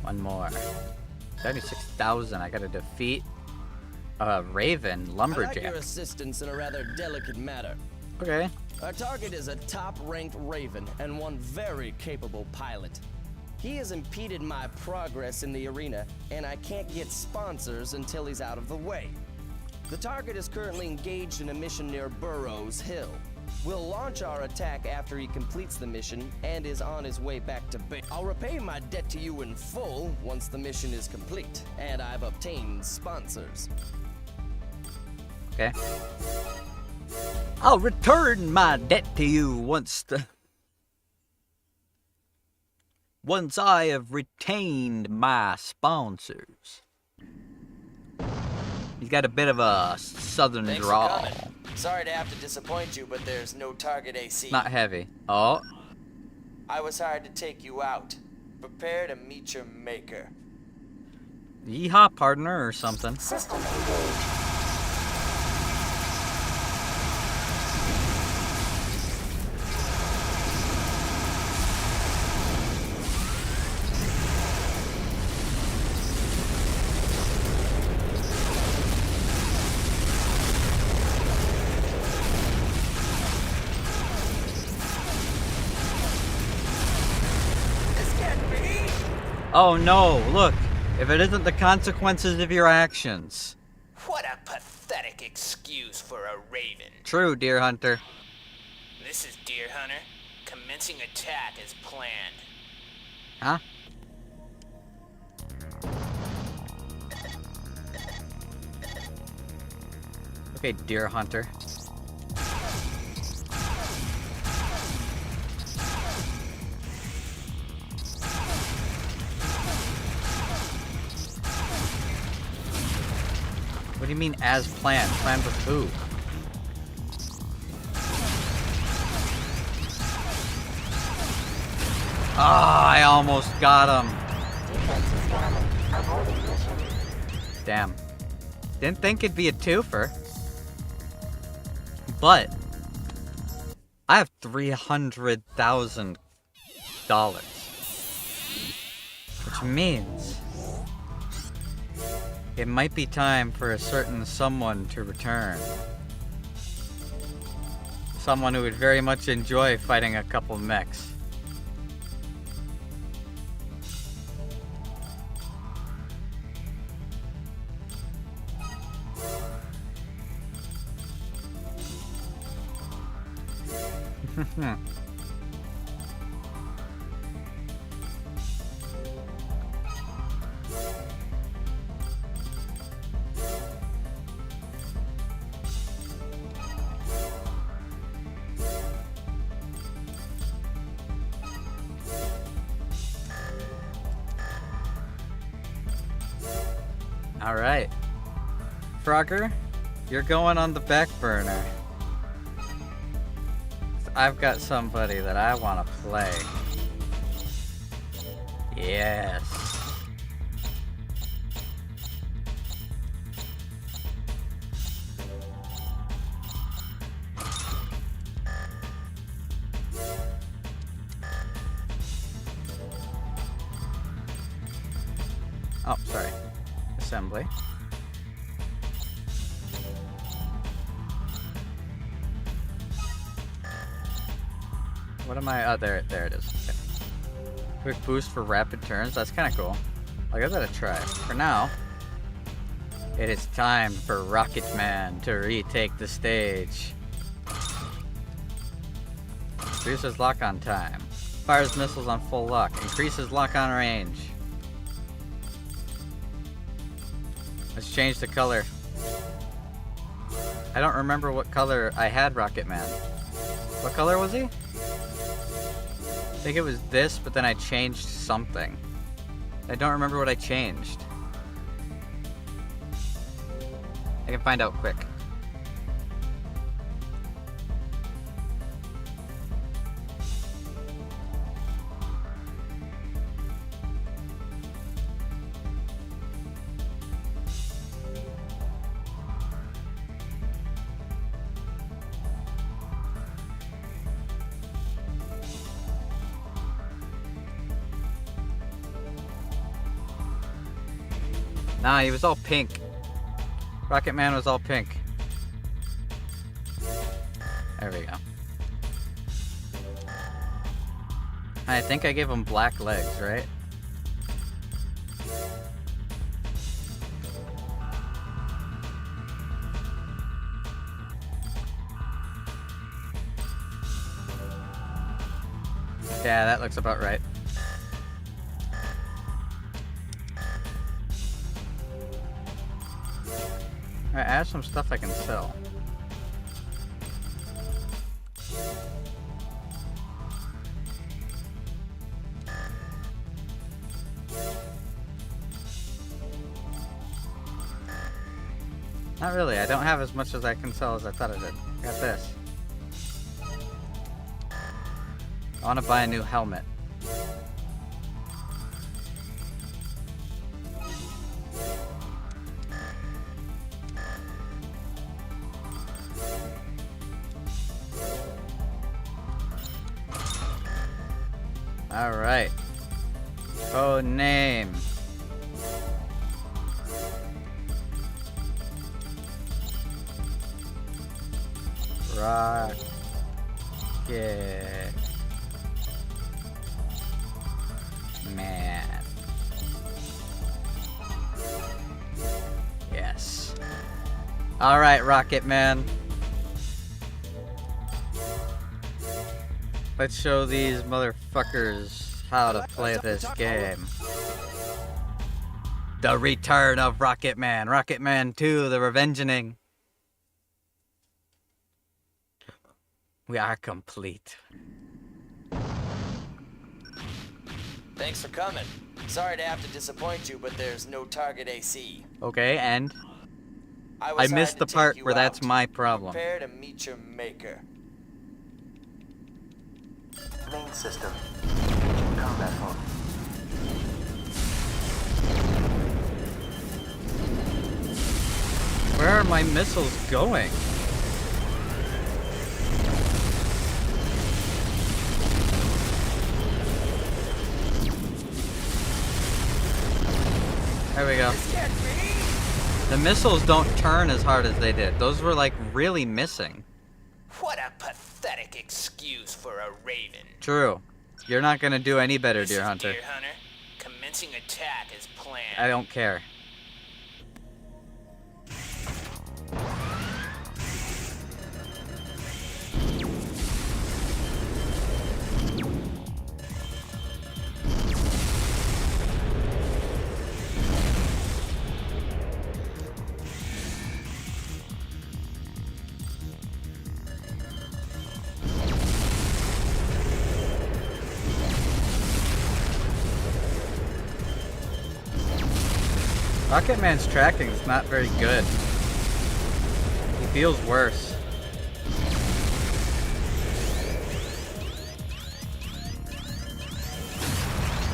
A: One more. 76,000. I gotta defeat a Raven
E: I'd
A: lumberjack.
E: like your assistance in a rather delicate matter.
A: Okay.
E: Our target is a top-ranked Raven and one very capable pilot. He has impeded my progress in the arena, and I can't get sponsors until he's out of the way. The target is currently engaged in a mission near Burrows Hill. We'll launch our attack after he completes the mission and is on his way back to base. I'll repay my debt to you in full once the mission is complete, and I've obtained sponsors.
A: Okay. I'll return my debt to you once I have retained my sponsors. He's got a bit of a southern
E: Thanks
A: drawl.
E: for coming. Sorry to have to disappoint you, but there's no target AC.
A: Not heavy. Oh.
E: I was hired to take you out. Prepare to meet your maker.
A: Yeehaw, partner, or something.
G: System engaged.
A: Oh no, look. If it isn't the consequences of your actions.
K: What a pathetic excuse for a raven.
A: True, Deer Hunter.
K: This is Deer Hunter. Commencing attack as planned.
A: Huh? Okay, Deer Hunter. What do you mean, as planned? Planned with who? Ah, I almost got him. Damn. Didn't think it'd be a twofer. But I have $300,000. Which means it might be time for a certain someone to return. Someone who would very much enjoy fighting a couple mechs. Alright. Frogger, you're going on the back burner. I've got somebody that I want to play. Yes. Oh, sorry. Assembly. What am I? Oh, there it is. Okay. Quick boost for rapid turns. That's kind of cool. I'll give that a try. For now, it is time for Rocket Man to retake the stage. Reduces lock-on time. Fires missiles on full lock. Increases lock-on range. Let's change the color. I don't remember what color I had Rocket Man. What color was he? I think it was this, but then I changed something. I don't remember what I changed. I can find out quick. Nah, he was all pink. Rocket Man was all pink. There we go. I think I gave him black legs, right? Yeah, that looks about right. Alright, I have some stuff I can sell. Not really, I don't have as much as I can sell as I thought I did. I got this. I want to buy a new helmet. Alright. Code name. Rocket Man. Yes. Alright, Rocket Man. Let's show these motherfuckers how to play this game. The return of Rocket Man. Rocket Man 2, the Revengeing. We are complete.
E: Thanks for coming. Sorry to have to disappoint you, but there's no target AC.
A: Okay, and?
E: I
A: missed the part where that's my problem.
E: Prepare to meet your maker.
F: Main system. Engaging combat mode.
A: Where are my missiles going? There we go. The missiles don't turn as hard as they did. Those were like really missing.
K: What a pathetic excuse for a Raven.
A: True. You're not gonna do any better, Deer Hunter.
K: Deer Hunter, commencing attack as planned.
A: I don't care. Rocket Man's tracking is not very good. He feels worse.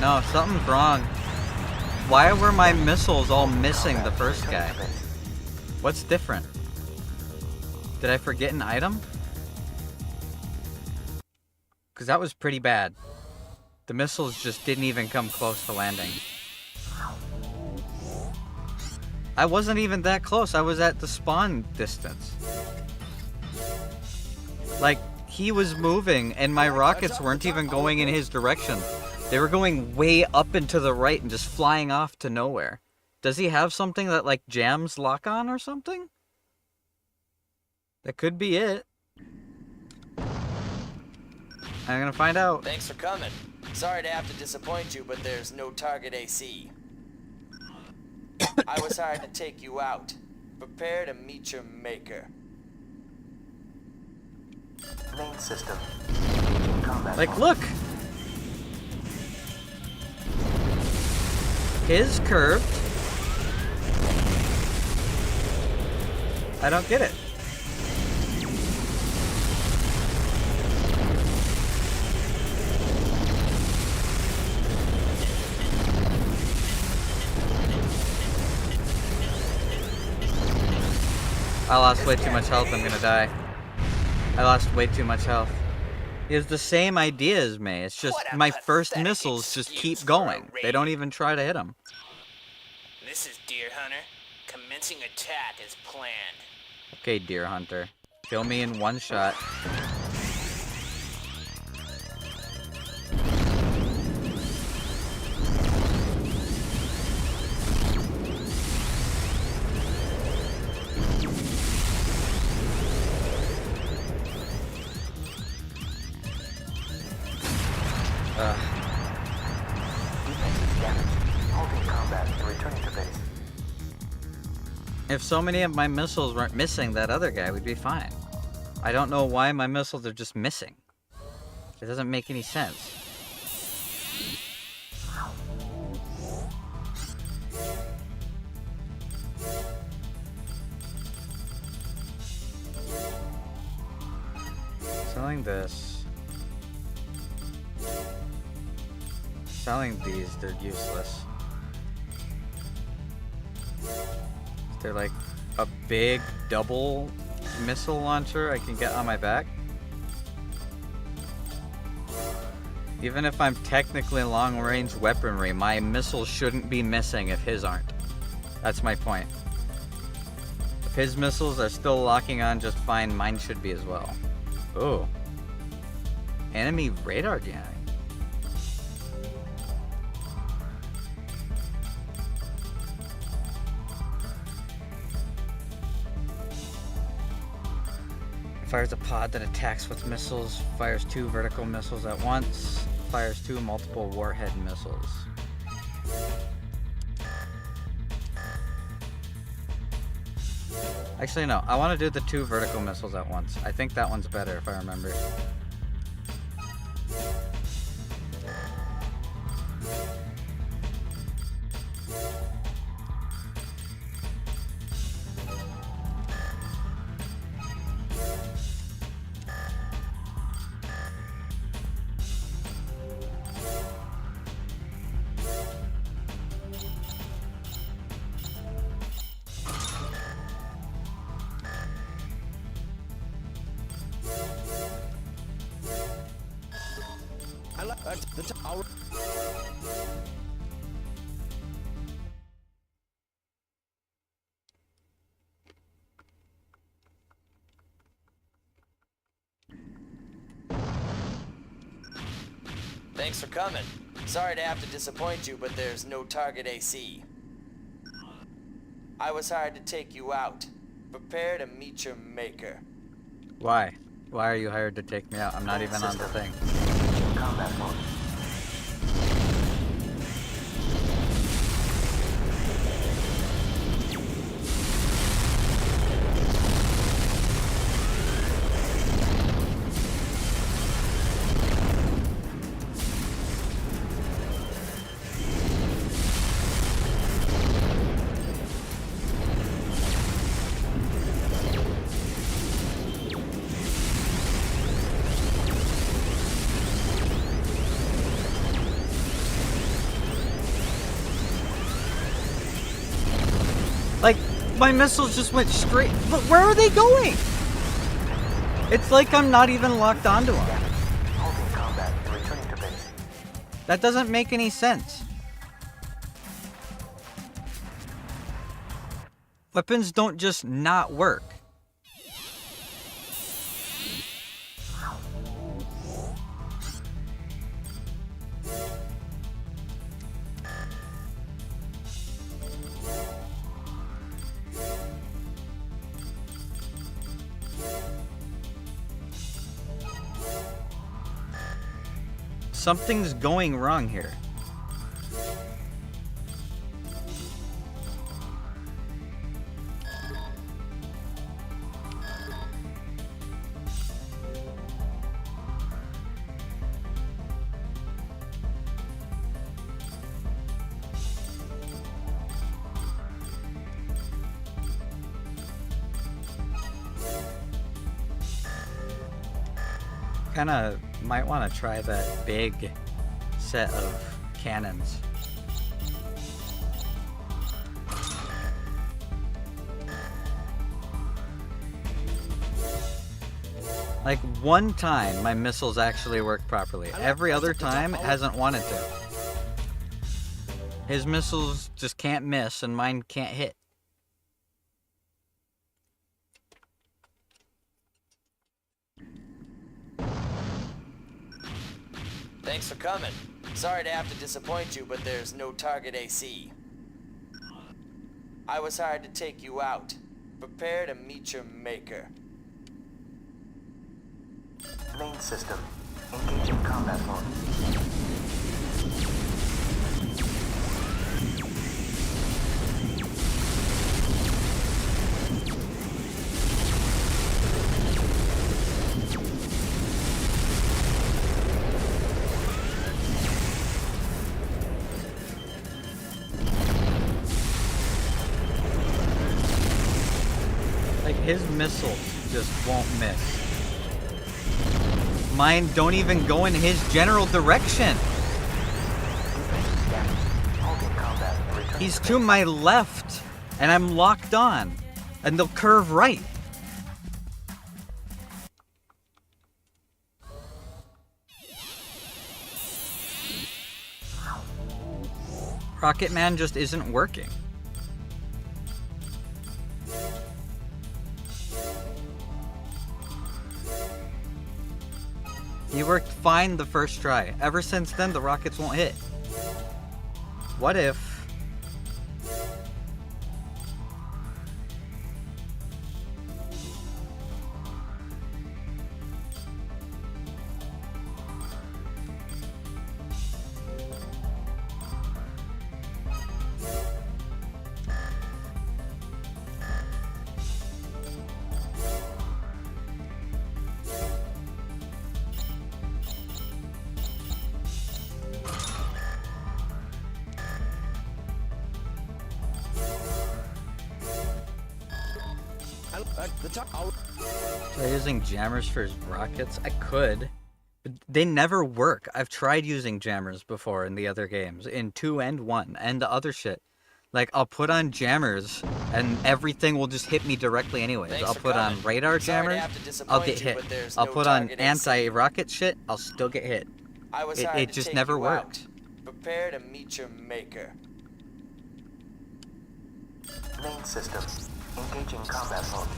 A: No, something's wrong. Why were my missiles all missing the first guy? What's different? Did I forget an item? Because that was pretty bad. The missiles just didn't even come close to landing. I wasn't even that close. I was at the spawn distance. Like, he was moving and my rockets weren't even going in his direction. They were going way up and to the right and just flying off to nowhere. Does he have something that, like, jams lock on or something? That could be it. I'm gonna find out.
E: Thanks for coming. Sorry to have to disappoint you, but there's no target AC. I was hired to take you out. Prepare to meet your maker.
F: Main system.
A: Like, look! His curved. I don't get it. I lost way too much health, I'm gonna die. I lost way too much health. He has the same idea as me, it's just my first missiles just keep going. They don't even try to hit him.
K: This is Deer Hunter, commencing attack as planned.
A: Okay, Deer Hunter. Kill me in one shot. If so many of my missiles weren't missing that other guy, we'd be fine. I don't know why my missiles are just missing. It doesn't make any sense. Selling this. Selling these, they're useless. They're like a big double missile launcher I can get on my back. Even if I'm technically long-range weaponry, my missiles shouldn't be missing if his aren't. That's my point. If his missiles are still locking on just fine, mine should be as well. Ooh. Enemy radar jamming. Fires a pod that attacks with missiles, fires 2 vertical missiles at once, fires 2 multiple warhead missiles. Actually, no, I want to do the 2 vertical missiles at once. I think that one's better if I remember.
E: Thanks for coming. Sorry to have to disappoint you, but there's no target AC. I was hired to take you out. Prepare to meet your maker.
A: Why? Why are you hired to take me out? I'm not even on the thing.
G: Combat mode.
A: Like, my missiles just went straight. But where are they going? It's like I'm not even locked onto them.
G: Halting combat and returning to base.
A: That doesn't make any sense. Weapons don't just not work. Something's going wrong here. Kinda might want to try that big set of cannons. Like, one time my missiles actually work properly. Every other time it hasn't wanted to. His missiles just can't miss and mine can't hit.
E: Thanks for coming. Sorry to have to disappoint you, but there's no target AC. I was hired to take you out. Prepare to meet your maker.
G: Main system. Engaging combat mode.
A: Like, his missiles just won't miss. Mine don't even go in his general direction. He's to my left, and I'm locked on, and they'll curve right. Rocket Man just isn't working. He worked fine the first try. Ever since then, the rockets won't hit. What if... Try using jammers for his rockets? I could. But they never work. I've tried using jammers before in the other games. In 2 and 1. And the other shit. Like, I'll put on jammers, and everything will just hit me directly anyways. I'll put on radar jammers, I'll get hit. I'll put on anti-rocket shit, I'll still get hit. It just never worked.
E: Prepare to meet your maker.
G: Main system. Engaging combat mode.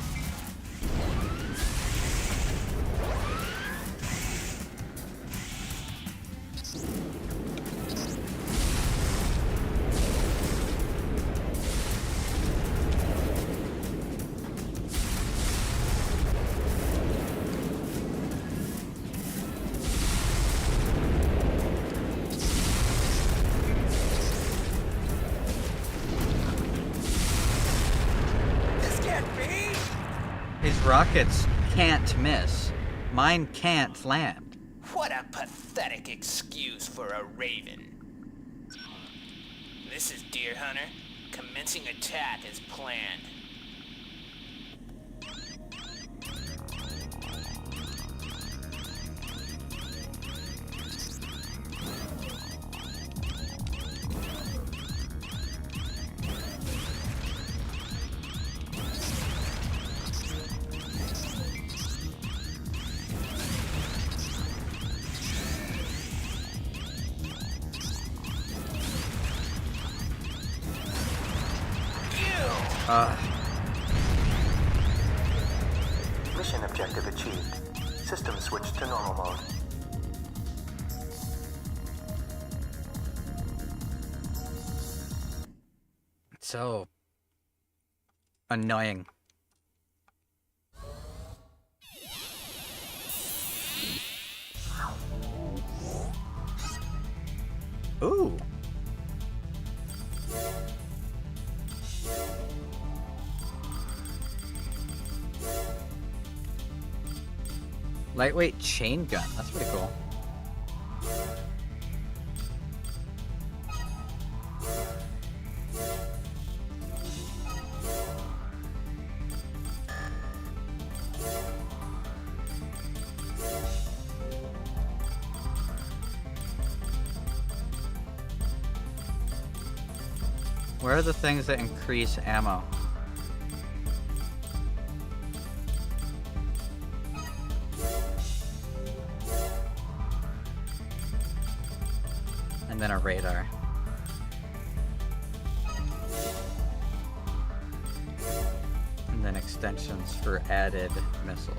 A: His rockets can't miss. Mine can't land.
K: What a pathetic excuse for a Raven. This is Deer Hunter. Commencing attack as planned. Mission objective achieved. System switched to normal mode.
A: So annoying. Ooh. Lightweight chain gun. That's pretty cool. Where are the things that increase ammo? And then a radar. And then extensions for added missiles.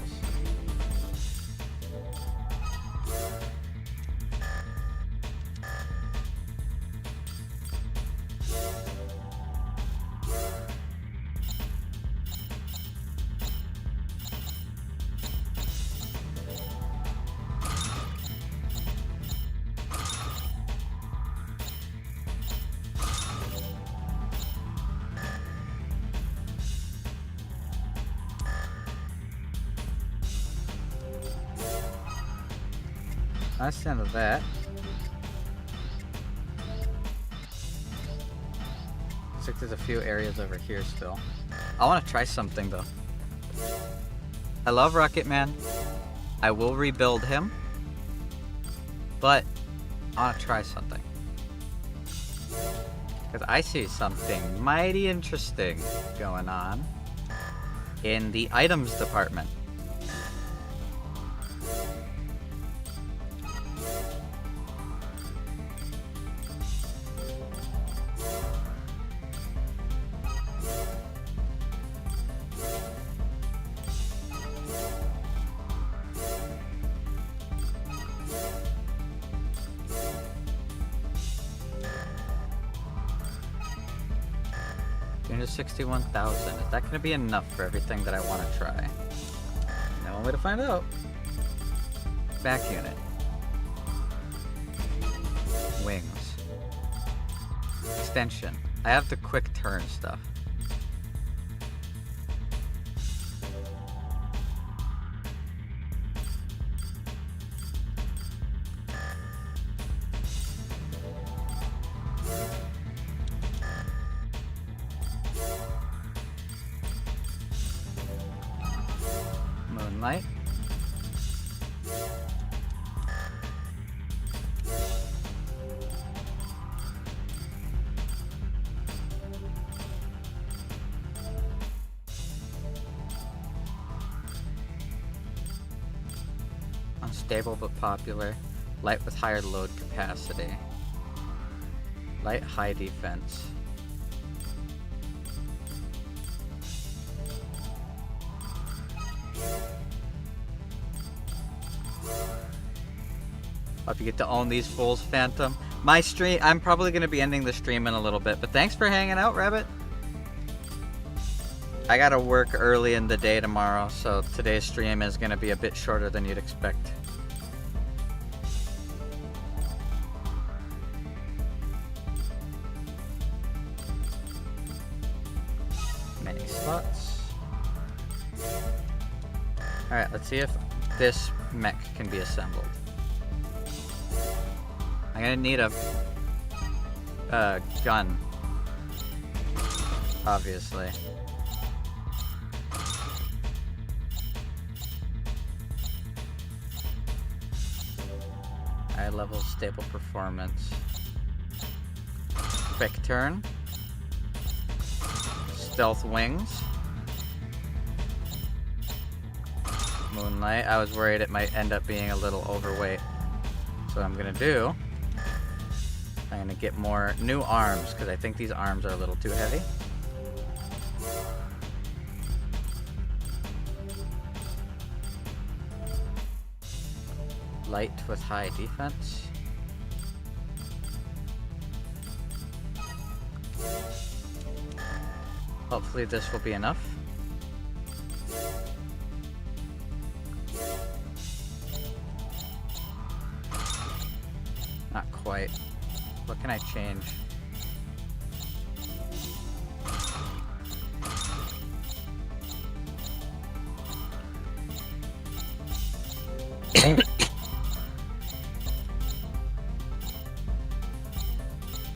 A: That's the end of that. Looks like there's a few areas over here still. I want to try something though. I love Rocket Man. I will rebuild him. But I want to try something. Because I see something mighty interesting going on in the items department. $61,000. Is that going to be enough for everything that I want to try? No one way to find out. Back unit. Wings. Extension. I have the quick turn stuff. Moonlight. Unstable but popular. Light with higher load capacity. Light high defense. Hope you get to own these fools, Phantom. My stream, I'm probably going to be ending the stream in a little bit, but thanks for hanging out, Rabbit. I gotta work early in the day tomorrow, so today's stream is going to be a bit shorter than you'd expect. Many slots. Alright, let's see if this mech can be assembled. I'm gonna need a gun, obviously. High level, stable performance. Quick turn. Stealth wings. Moonlight. I was worried it might end up being a little overweight. So what I'm gonna do, I'm gonna get more new arms, because I think these arms are a little too heavy. Light with high defense. Hopefully this will be enough. Not quite. What can I change?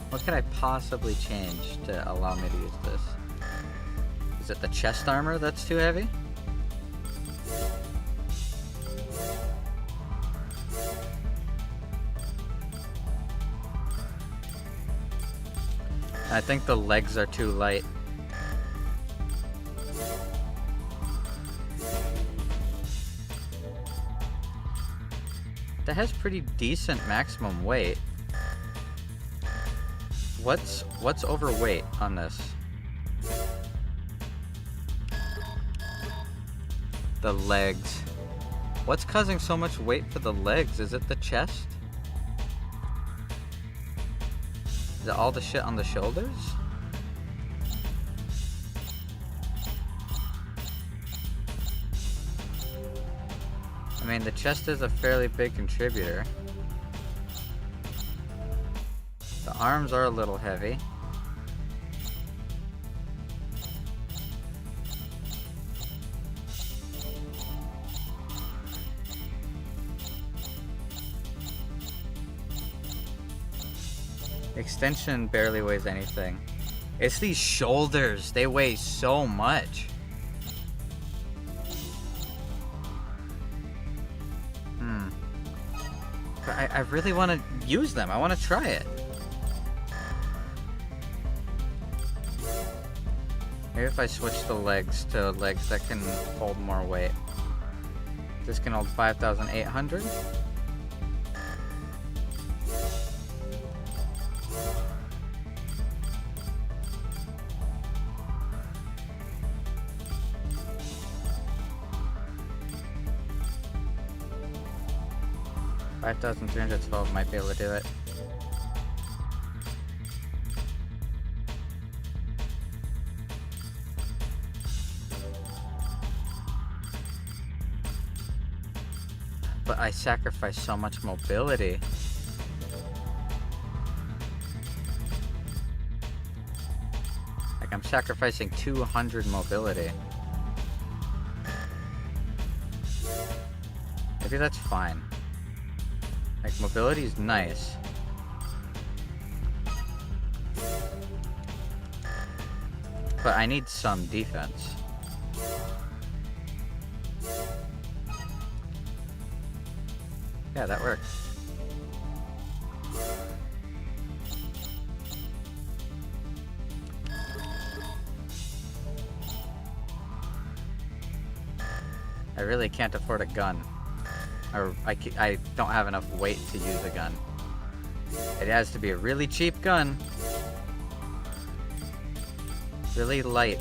A: What could I possibly change to allow me to use this? Is it the chest armor that's too heavy? I think the legs are too light. That has pretty decent maximum weight. What's overweight on this? The legs. What's causing so much weight for the legs? Is it the chest? Is it all the shit on the shoulders? I mean, the chest is a fairly big contributor. The arms are a little heavy. Extension barely weighs anything. It's these shoulders. They weigh so much. But I really want to use them. I want to try it. Maybe if I switch the legs to legs that can hold more weight. This can hold 5,800. $5,312 might be able to do it. But I sacrifice so much mobility. Like I'm sacrificing 200 mobility. Maybe that's fine. Like mobility is nice. But I need some defense. Yeah, that works. I really can't afford a gun. Or I don't have enough weight to use a gun. It has to be a really cheap gun. Really light.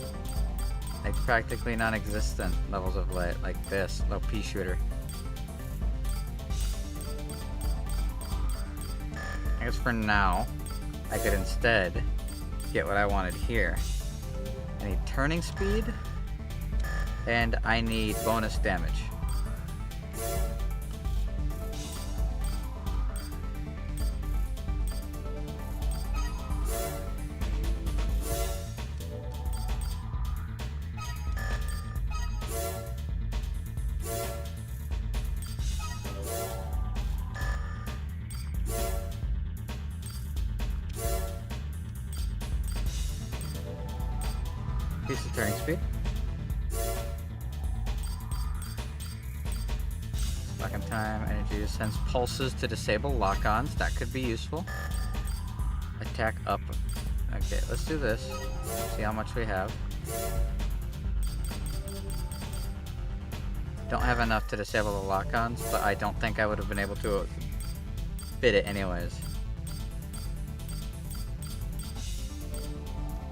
A: Like practically non-existent levels of light. Like this, low pea shooter. I guess for now, I could instead get what I wanted here. I need turning speed, and I need bonus damage. Piece of turning speed. Lock-on time, energy sends pulses to disable lock-ons. That could be useful. Attack up. Okay, let's do this. See how much we have. Don't have enough to disable the lock-ons, but I don't think I would have been able to fit it anyways.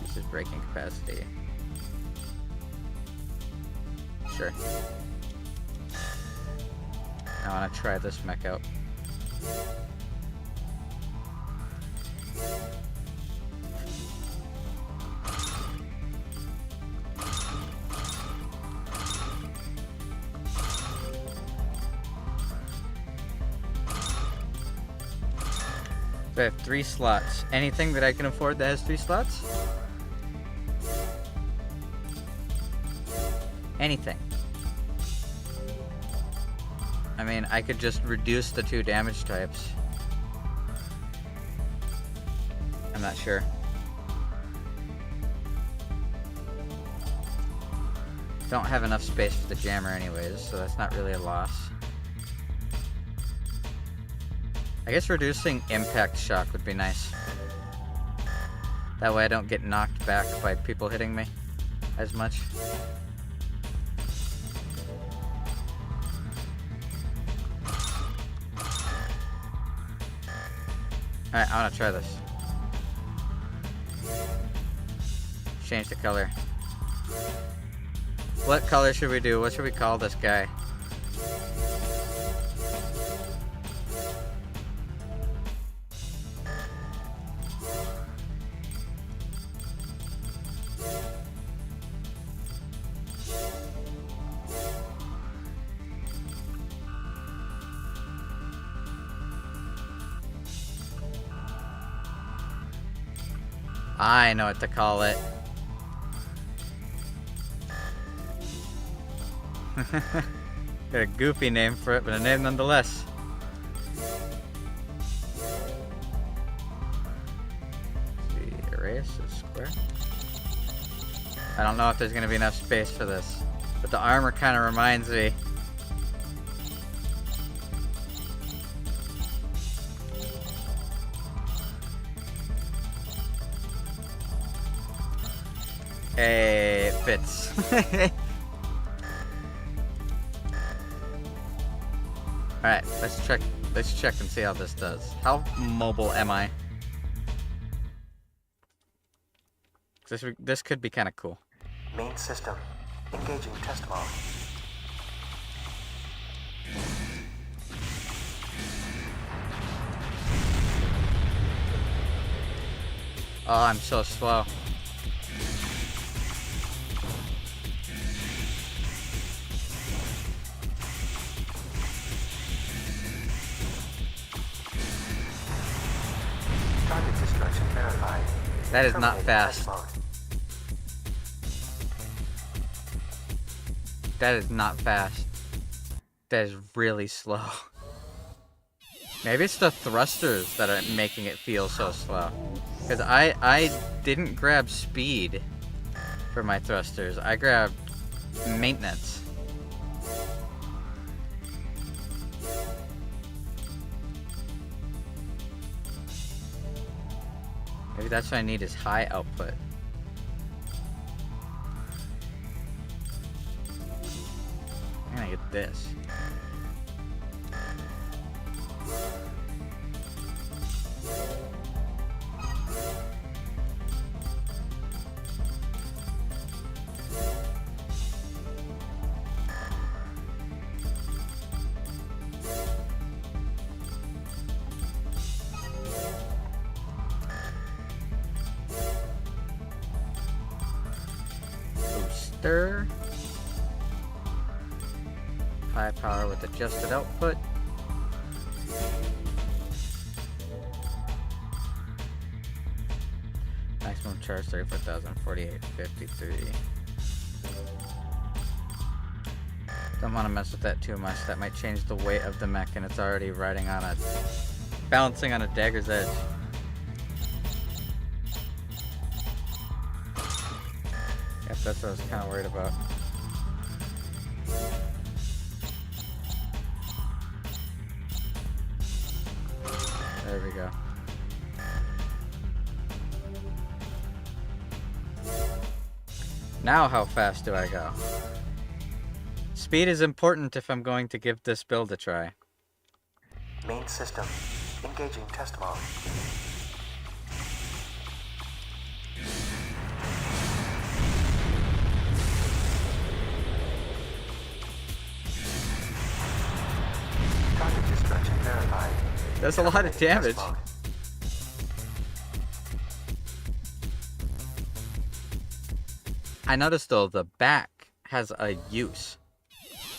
A: This is braking capacity. Sure. I want to try this mech out. So I have 3 slots. Anything that I can afford that has 3 slots? Anything. I mean, I could just reduce the 2 damage types. I'm not sure. Don't have enough space for the jammer anyways, so that's not really a loss. I guess reducing impact shock would be nice. That way I don't get knocked back by people hitting me as much. Alright, I want to try this. Change the color. What color should we do? What should we call this guy? I know what to call it. Got a goofy name for it, but a name nonetheless. Let's see, erase is square. I don't know if there's gonna be enough space for this, but the armor kind of reminds me. It fits. Alright, let's check and see how this does. How mobile am I? This could be kind of cool.
G: Main system. Engaging test mode.
A: Oh, I'm so slow.
G: Target destruction verified.
A: That is not
G: Terminating
A: fast.
G: test mode.
A: That is not fast. That is really slow. Maybe it's the thrusters that are making it feel so slow. Because I didn't grab speed for my thrusters. I grabbed maintenance. Maybe that's what I need is high output. I'm gonna get this. Booster. High power with adjusted output. Maximum charge 34,048.53. Don't want to mess with that too much. That might change the weight of the mech, and it's already riding on a balancing on a dagger's edge. Yep, that's what I was kind of worried about. There we go. Now how fast do I go? Speed is important if I'm going to give this build a try.
G: Main system. Engaging test mode. Target destruction verified.
A: That's a lot of
G: Terminating
A: damage.
G: test mode.
A: I noticed though the back has a use.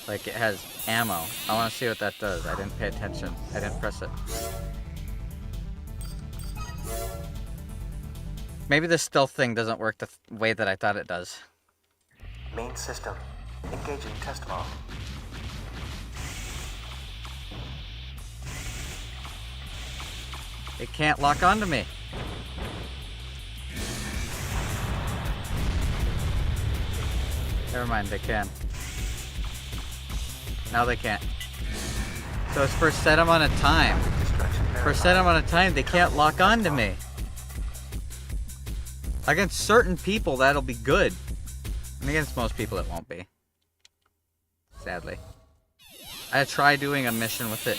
A: Like it has ammo. I want to see what that does. I didn't pay attention. I didn't press it. Maybe the stealth thing doesn't work the way that I thought it does.
G: Main system. Engaging test mode.
A: It can't lock onto me. Never mind, they can. Now they can't. So it's for set amount of time. For set amount of time, they can't lock onto me. Against certain people, that'll be good. And against most people, it won't be. Sadly. I tried doing a mission with it.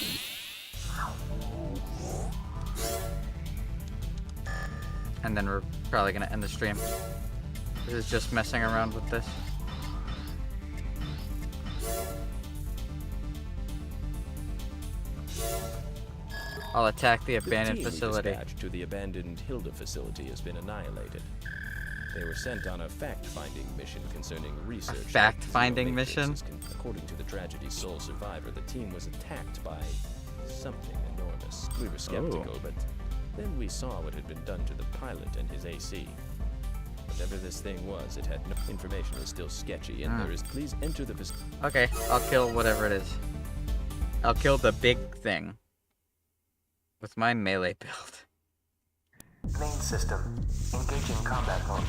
A: And then we're probably gonna end the stream. This is just messing around with this. I'll attack the abandoned facility.
L: The team we dispatched to the abandoned Hilda facility has been annihilated. They were sent on a fact-finding mission concerning research.
A: A fact-finding mission?
L: According to the tragedy's sole survivor, the team was attacked by something enormous. We were skeptical, but then we saw what had been done to the pilot and his AC. Whatever this thing was, it had no information is still sketchy, and there is. Please enter the facility.
A: Okay, I'll kill whatever it is. I'll kill the big thing. With my melee build.
G: Main system. Engaging combat mode.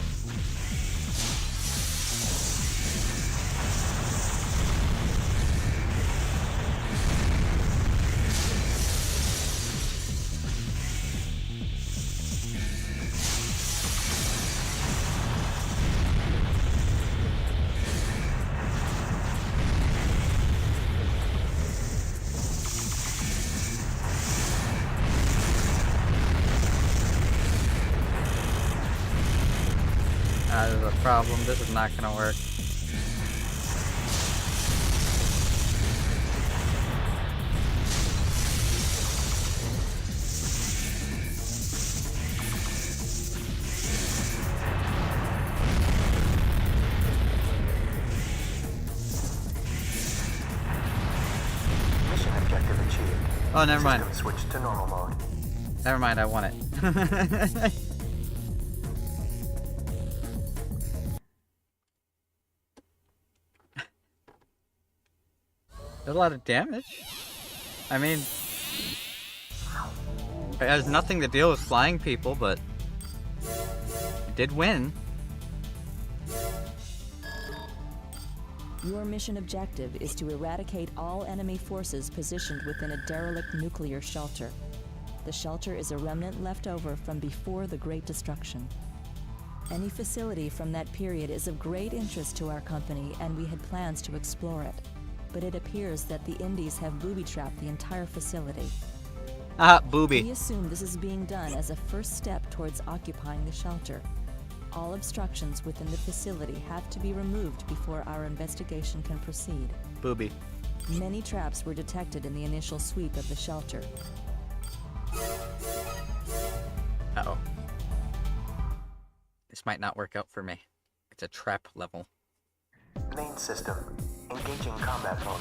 A: problem. This is not gonna work.
G: Mission objective achieved.
A: Oh, never mind.
G: System switched to normal mode.
A: Never mind, I won it. There's a lot of damage. I mean, it has nothing to deal with flying people, but it did win.
C: Your mission objective is to eradicate all enemy forces positioned within a derelict nuclear shelter. The shelter is a remnant left over from before the Great Destruction. Any facility from that period is of great interest to our company, and we had plans to explore it. But it appears that the Indies have booby-trapped the entire facility.
A: Ah, booby.
C: We assume this is being done as a first step towards occupying the shelter. All obstructions within the facility have to be removed before our investigation can proceed.
A: Booby.
C: Many traps were detected in the initial sweep of the shelter.
A: Uh-oh. This might not work out for me. It's a trap level.
G: Main system. Engaging combat mode.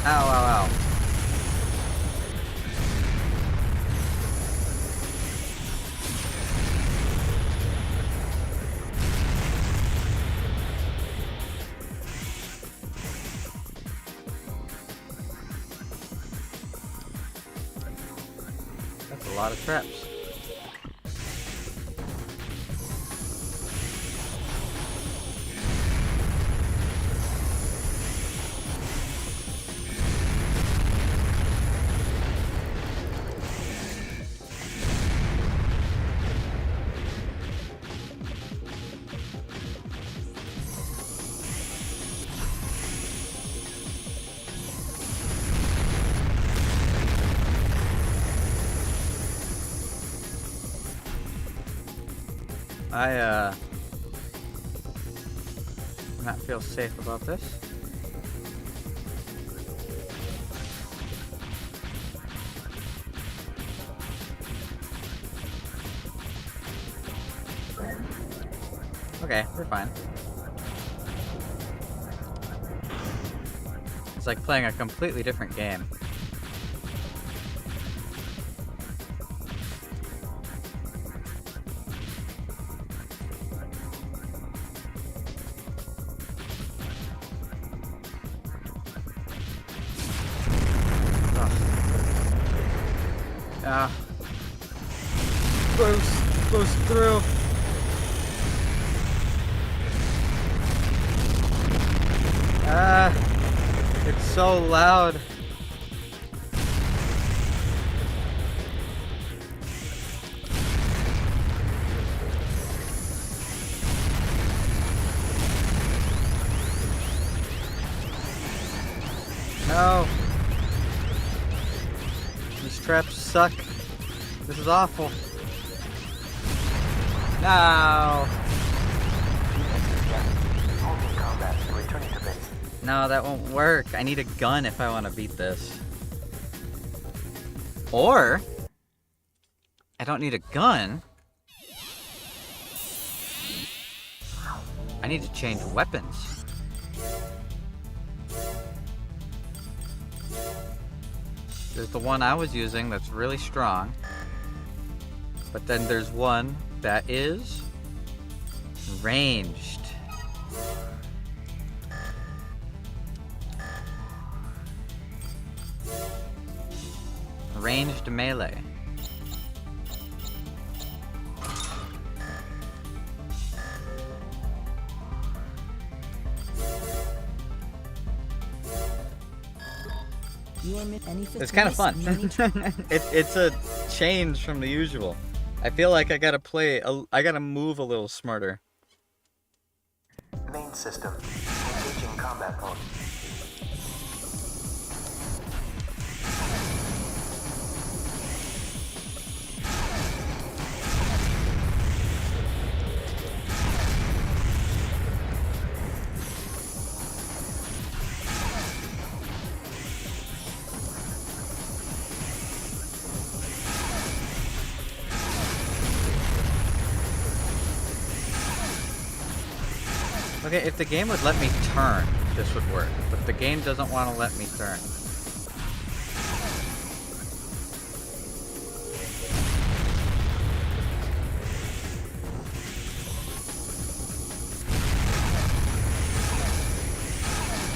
A: Ow, ow, ow. That's a lot of traps. I not feel safe about this. Okay, we're fine. It's like playing a completely different game. Goes through. It's so loud. No. These traps suck. This is awful. No. No, that won't work. I need a gun if I want to beat this. Or I don't need a gun. I need to change weapons. There's the one I was using that's really strong. But then there's one that is ranged. Ranged melee.
C: It's
A: kind of fun. It's a change from the usual. I feel like I gotta move a little smarter.
G: main system. Engaging combat mode.
A: Okay, if the game would let me turn, this would work. But the game doesn't want to let me turn.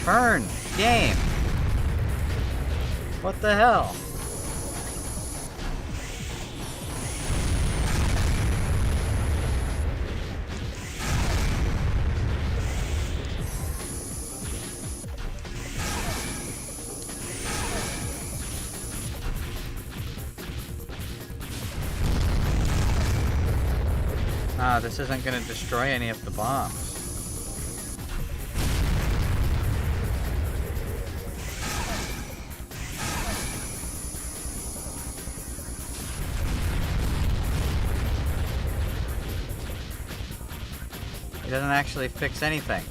A: Turn! Game! What the hell? Ah, this isn't gonna destroy any of the bombs. It doesn't actually fix anything.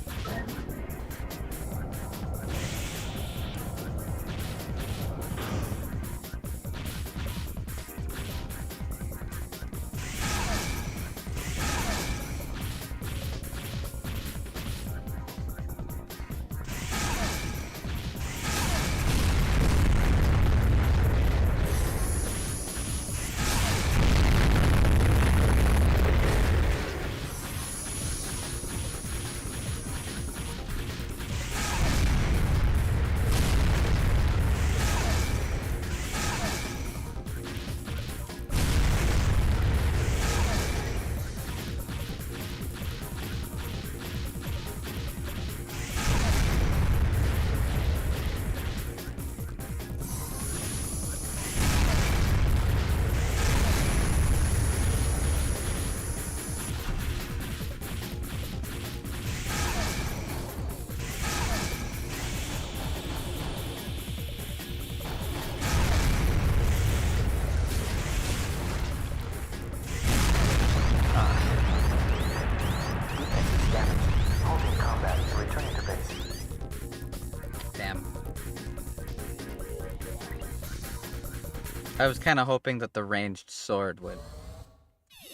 A: I was kind of hoping that the ranged sword would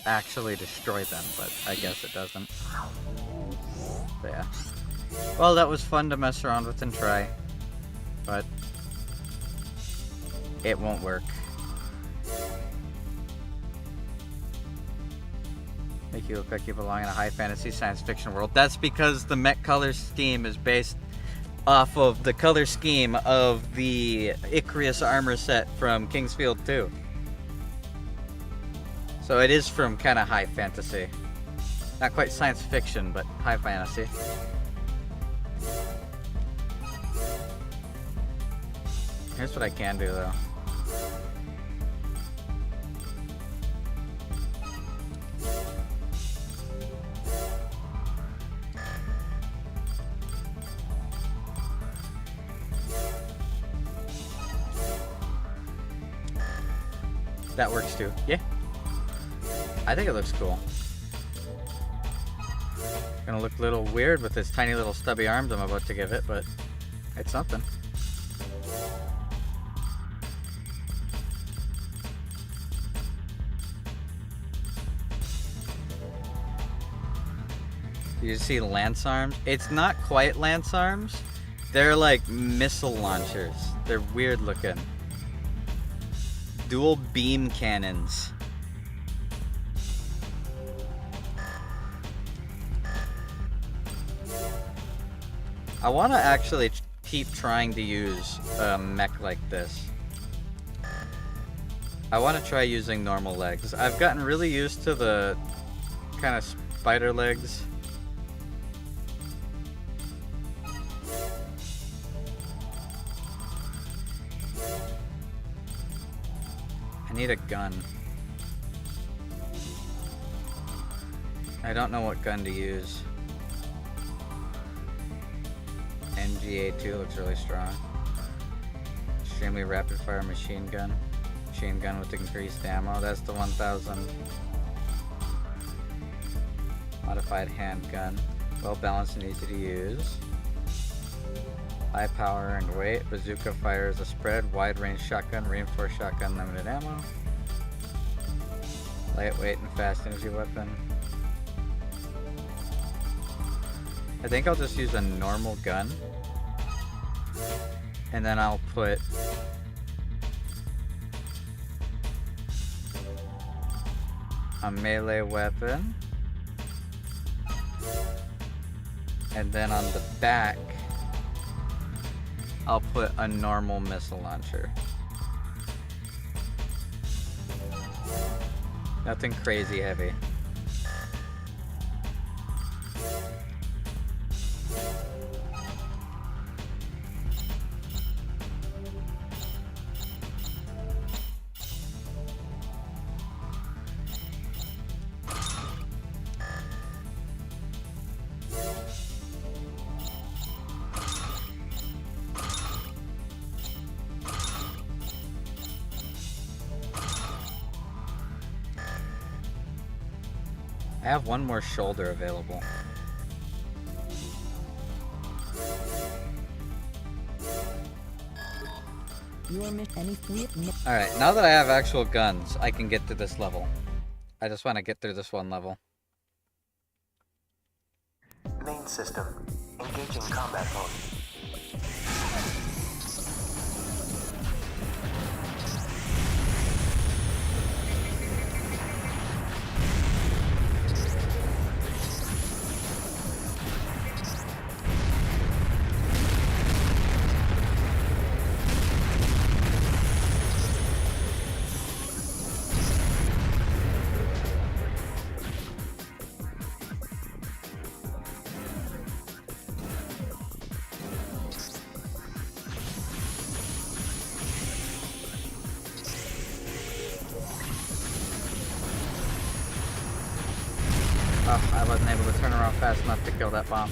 A: actually destroy them, but I guess it doesn't. But yeah. Well, that was fun to mess around with and try, but it won't work. Make you look like you belong in a high fantasy science fiction world. That's because the mech color scheme is based off of the color scheme of the Icarus armor set from Kingsfield 2. So it is from kind of high fantasy. Not quite science fiction, but high fantasy. Here's what I can do though. That works too. Yeah. I think it looks cool. Gonna look a little weird with this tiny little stubby arms I'm about to give it, but it's something. You see lance arms? It's not quite lance arms. They're like missile launchers. They're weird looking. Dual beam cannons. I want to actually keep trying to use a mech like this. I want to try using normal legs. I've gotten really used to the kind of spider legs. I need a gun. I don't know what gun to use. MGA2 looks really strong. Extremely rapid fire machine gun. Machine gun with increased ammo. That's the 1000. Modified handgun. Well balanced and easy to use. High power and weight. Bazooka fires a spread. Wide range shotgun. Reinforced shotgun. Limited ammo. Lightweight and fast energy weapon. I think I'll just use a normal gun. And then I'll put a melee weapon. And then on the back, I'll put a normal missile launcher. Nothing crazy heavy. I have one more shoulder available. Alright, now that I have actual guns, I can get to this level. I just want to get through this one level.
G: Main system. Engaging combat mode.
A: Oh, I wasn't able to turn around fast enough to kill that bomb.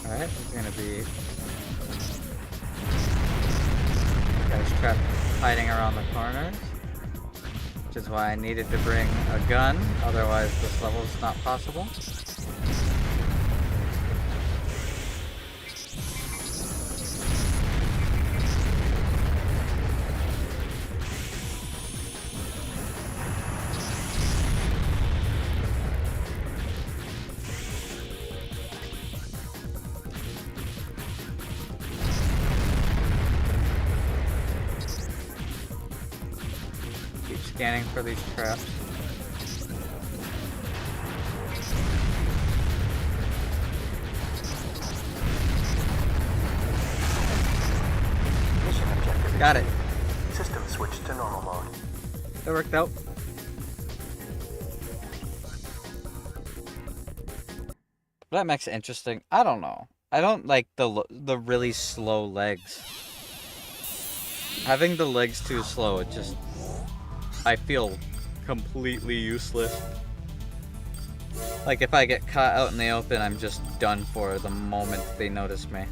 A: Alright, he's gonna be... Guys trapped hiding around the corners. Which is why I needed to bring a gun, otherwise this level's not possible. Scanning for these traps.
G: Mission objective.
A: Got it.
G: System switched to normal mode.
A: That worked out. That makes it interesting. I don't know. I don't like the really slow legs. Having the legs too slow, it just... I feel completely useless. Like if I get caught out in the open, I'm just done for the moment they notice me.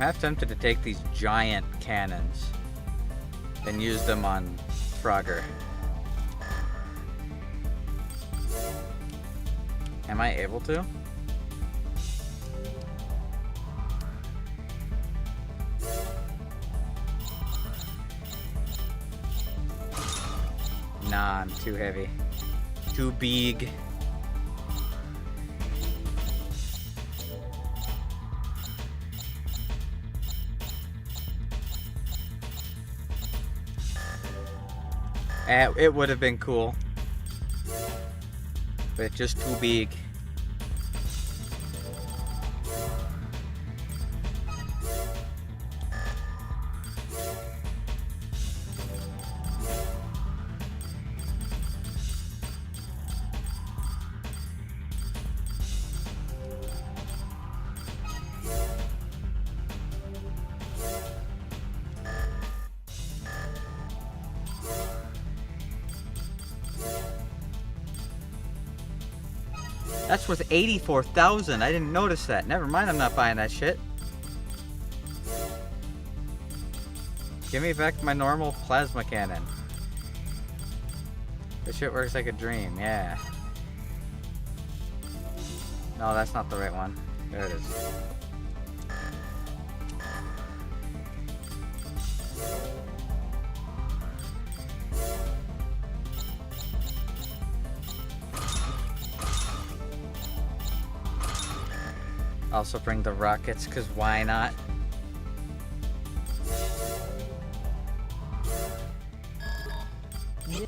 A: half tempted to take these giant cannons and use them on Frogger. Am I able to? Nah, I'm too heavy. Too big. It would have been cool. But it's just too big. That's worth 84,000. I didn't notice that. Never mind, I'm not buying that shit. Give me back my normal plasma cannon. This shit works like a dream, yeah. No, that's not the right one. There it is. Also bring the rockets, because why not?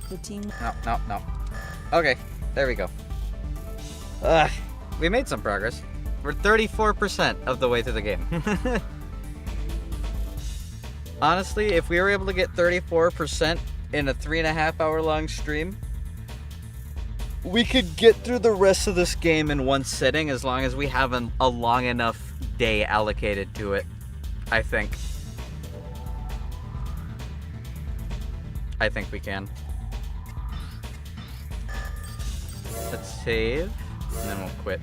C: The team.
A: No. Okay, there we go. We made some progress. We're 34% of the way through the game. Honestly, if we were able to get 34% in a 3.5 hour long stream, we could get through the rest of this game in one sitting as long as we have a long enough day allocated to it, I think. I think we can. Let's save, and then we'll quit.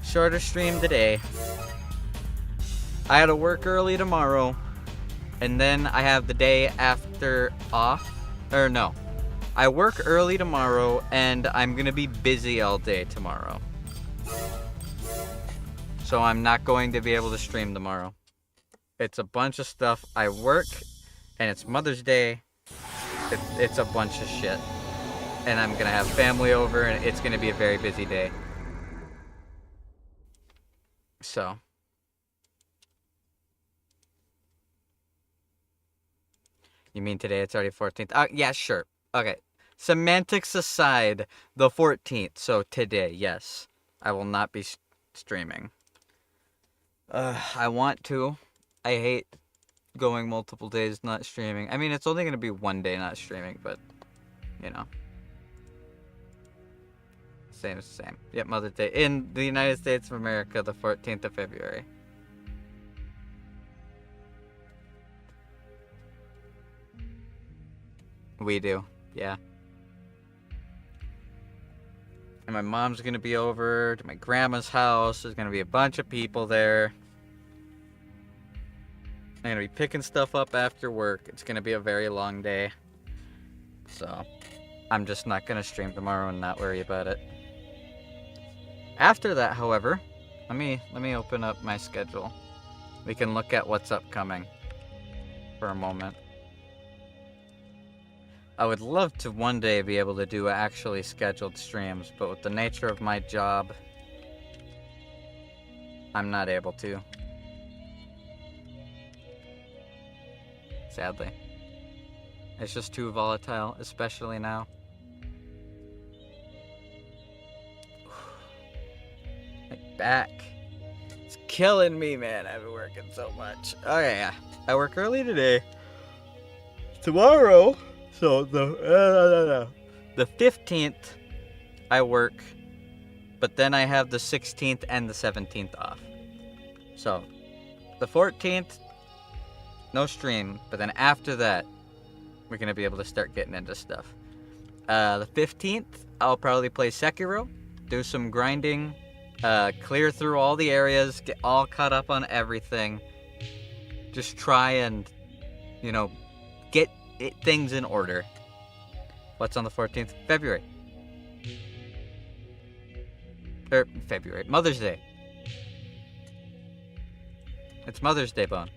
A: Shorter stream today. I had to work early tomorrow, and then I have the day after off. Or no. I work early tomorrow, and I'm gonna be busy all day tomorrow. So I'm not going to be able to stream tomorrow. It's a bunch of stuff. I work, and it's Mother's Day. It's a bunch of shit. And I'm gonna have family over, and it's gonna be a very busy day. So. You mean today it's already 14th? Yeah, sure. Okay. Semantics aside, the 14th. So today, yes. I will not be streaming. I want to. I hate going multiple days not streaming. I mean, it's only going to be one day not streaming, but, you know. Same as the same. Yep, Mother's Day. In the United States of America, the 14th of February. We do, yeah. And my mom's gonna be over to my grandma's house. There's gonna be a bunch of people there. I'm gonna be picking stuff up after work. It's gonna be a very long day. So, I'm just not gonna stream tomorrow and not worry about it. After that, however, let me open up my schedule. We can look at what's upcoming for a moment. I would love to one day be able to do actually scheduled streams, but with the nature of my job, I'm not able to. Sadly. It's just too volatile, especially now. My back. It's killing me, man. I've been working so much. Okay, yeah. I work early today. Tomorrow... So the 15th I work, but then I have the 16th and the 17th off. So the 14th, no stream, but then after that, we're gonna be able to start getting into stuff. The 15th, I'll probably play Sekiro, do some grinding, clear through all the areas, get all caught up on everything. Just try and, get things in order. What's on the 14th? February. February. Mother's Day. It's Mother's Day, Bone.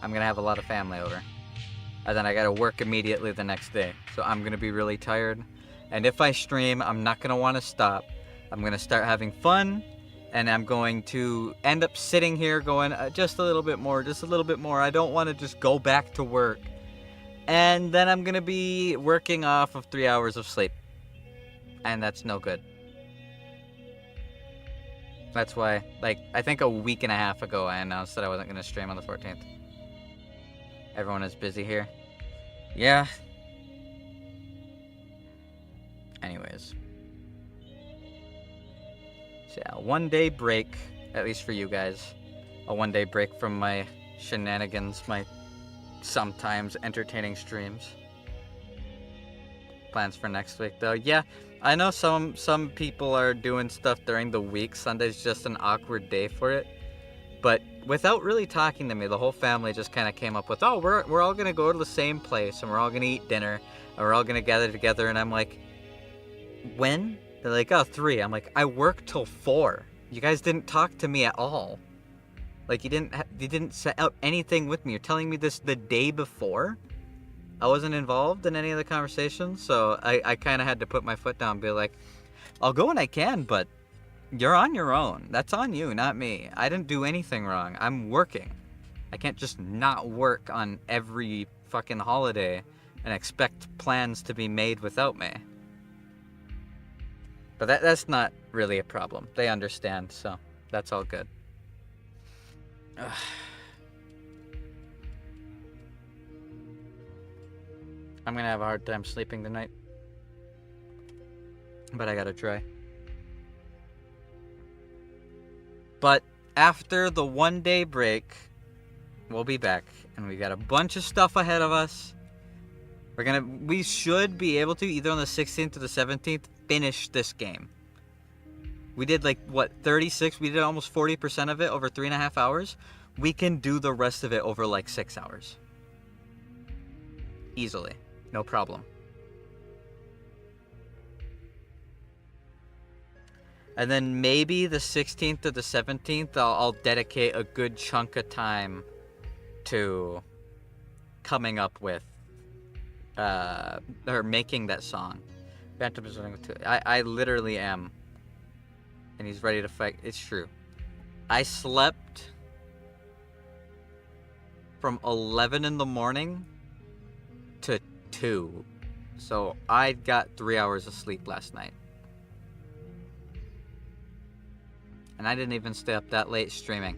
A: I'm going to have a lot of family over. And then I got to work immediately the next day. So I'm going to be really tired. And if I stream, I'm not going to want to stop. I'm going to start having fun. And I'm going to end up sitting here going, just a little bit more, just a little bit more. I don't want to just go back to work. And then I'm going to be working off of 3 hours of sleep. And that's no good. That's why, I think a week and a half ago I announced that I wasn't going to stream on the 14th. Everyone is busy here. Yeah. Anyways. So yeah, 1 day break, at least for you guys. A 1 day break from my shenanigans, my sometimes entertaining streams. Plans for next week though. Yeah, I know some people are doing stuff during the week. Sunday's just an awkward day for it. But without really talking to me, the whole family just kind of came up with, we're all going to go to the same place and we're all going to eat dinner and we're all going to gather together. And I'm like, when? They're like, 3. I'm like, I work till 4. You guys didn't talk to me at all. Like, you didn't set up anything with me. You're telling me this the day before? I wasn't involved in any of the conversations, so I kind of had to put my foot down and be like, I'll go when I can, but you're on your own. That's on you, not me. I didn't do anything wrong. I'm working. I can't just not work on every fucking holiday and expect plans to be made without me. But that's not really a problem. They understand, so that's all good. Ugh. I'm gonna have a hard time sleeping tonight. But I gotta try. But after the 1 day break, we'll be back. And we got a bunch of stuff ahead of us. We should be able to, either on the 16th or the 17th, finish this game. We did 36? We did almost 40% of it over 3.5 hours. We can do the rest of it over 6 hours. Easily. No problem. And then maybe the 16th or the 17th, I'll dedicate a good chunk of time to coming up with, or making that song. Phantom is running with 2. I literally am. And he's ready to fight. It's true. I slept from 11 in the morning to 2. So I got 3 hours of sleep last night. And I didn't even stay up that late streaming.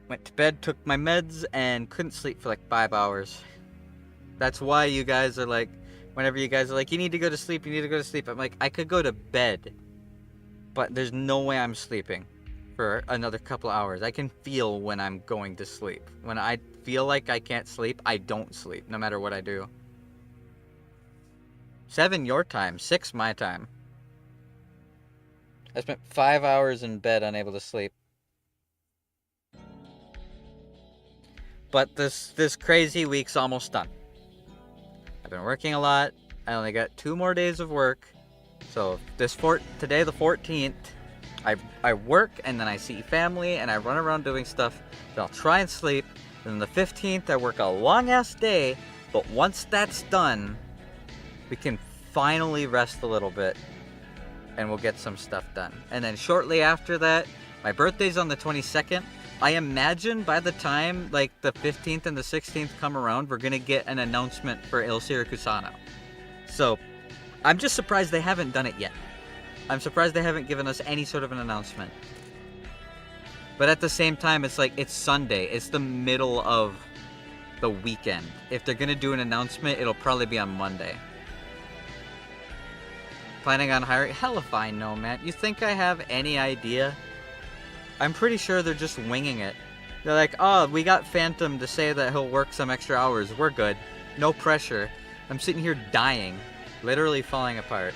A: Went to bed, took my meds, and couldn't sleep for 5 hours. That's why you guys are whenever you guys are you need to go to sleep, I'm like, I could go to bed, but there's no way I'm sleeping for another couple hours. I can feel when I'm going to sleep. When I feel like I can't sleep, I don't sleep, no matter what I do. 7 your time, 6 my time. I spent 5 hours in bed unable to sleep. But this crazy week's almost done. I've been working a lot. I only got 2 more days of work. So today the 14th, I work and then I see family and I run around doing stuff. Then I'll try and sleep. Then the 15th I work a long ass day. But once that's done, we can finally rest a little bit. And we'll get some stuff done. And then shortly after that, my birthday's on the 22nd. I imagine by the time the 15th and the 16th come around, we're gonna get an announcement for Il Sirakusano. So I'm just surprised they haven't done it yet. I'm surprised they haven't given us any sort of an announcement. But at the same time, it's Sunday. It's the middle of the weekend. If they're gonna do an announcement, it'll probably be on Monday. Planning on hiring? Hell if I know, man. You think I have any idea? I'm pretty sure they're just winging it. They're like, oh, we got Phantom to say that he'll work some extra hours. We're good. No pressure. I'm sitting here dying. Literally falling apart.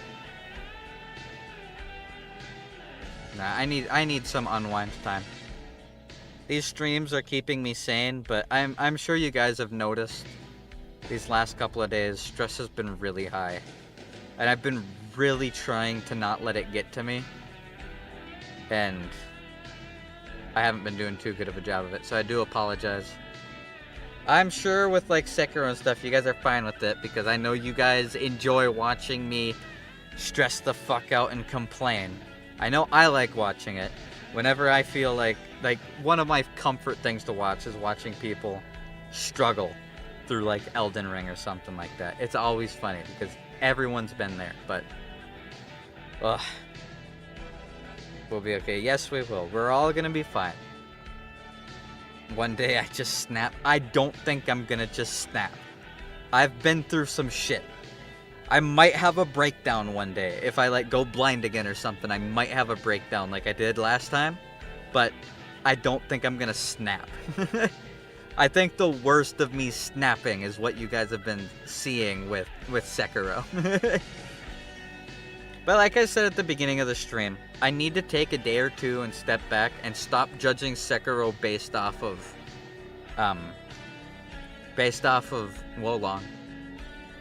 A: Nah, I need some unwind time. These streams are keeping me sane, but I'm sure you guys have noticed these last couple of days, stress has been really high. And I've been really trying to not let it get to me. And I haven't been doing too good of a job of it, so I do apologize. I'm sure with like Sekiro and stuff, you guys are fine with it, because I know you guys enjoy watching me stress the fuck out and complain. I know I like watching it. Whenever I feel like one of my comfort things to watch is watching people struggle through like Elden Ring or something like that. It's always funny because everyone's been there, but ugh. We'll be okay. Yes, we will. We're all gonna be fine. One day I just snap. I don't think I'm gonna just snap. I've been through some shit. I might have a breakdown one day. If I like go blind again or something, I might have a breakdown like I did last time. But I don't think I'm gonna snap. I think the worst of me snapping is what you guys have been seeing with Sekiro. But like I said at the beginning of the stream, I need to take a day or two and step back and stop judging Sekiro based off of Wolong.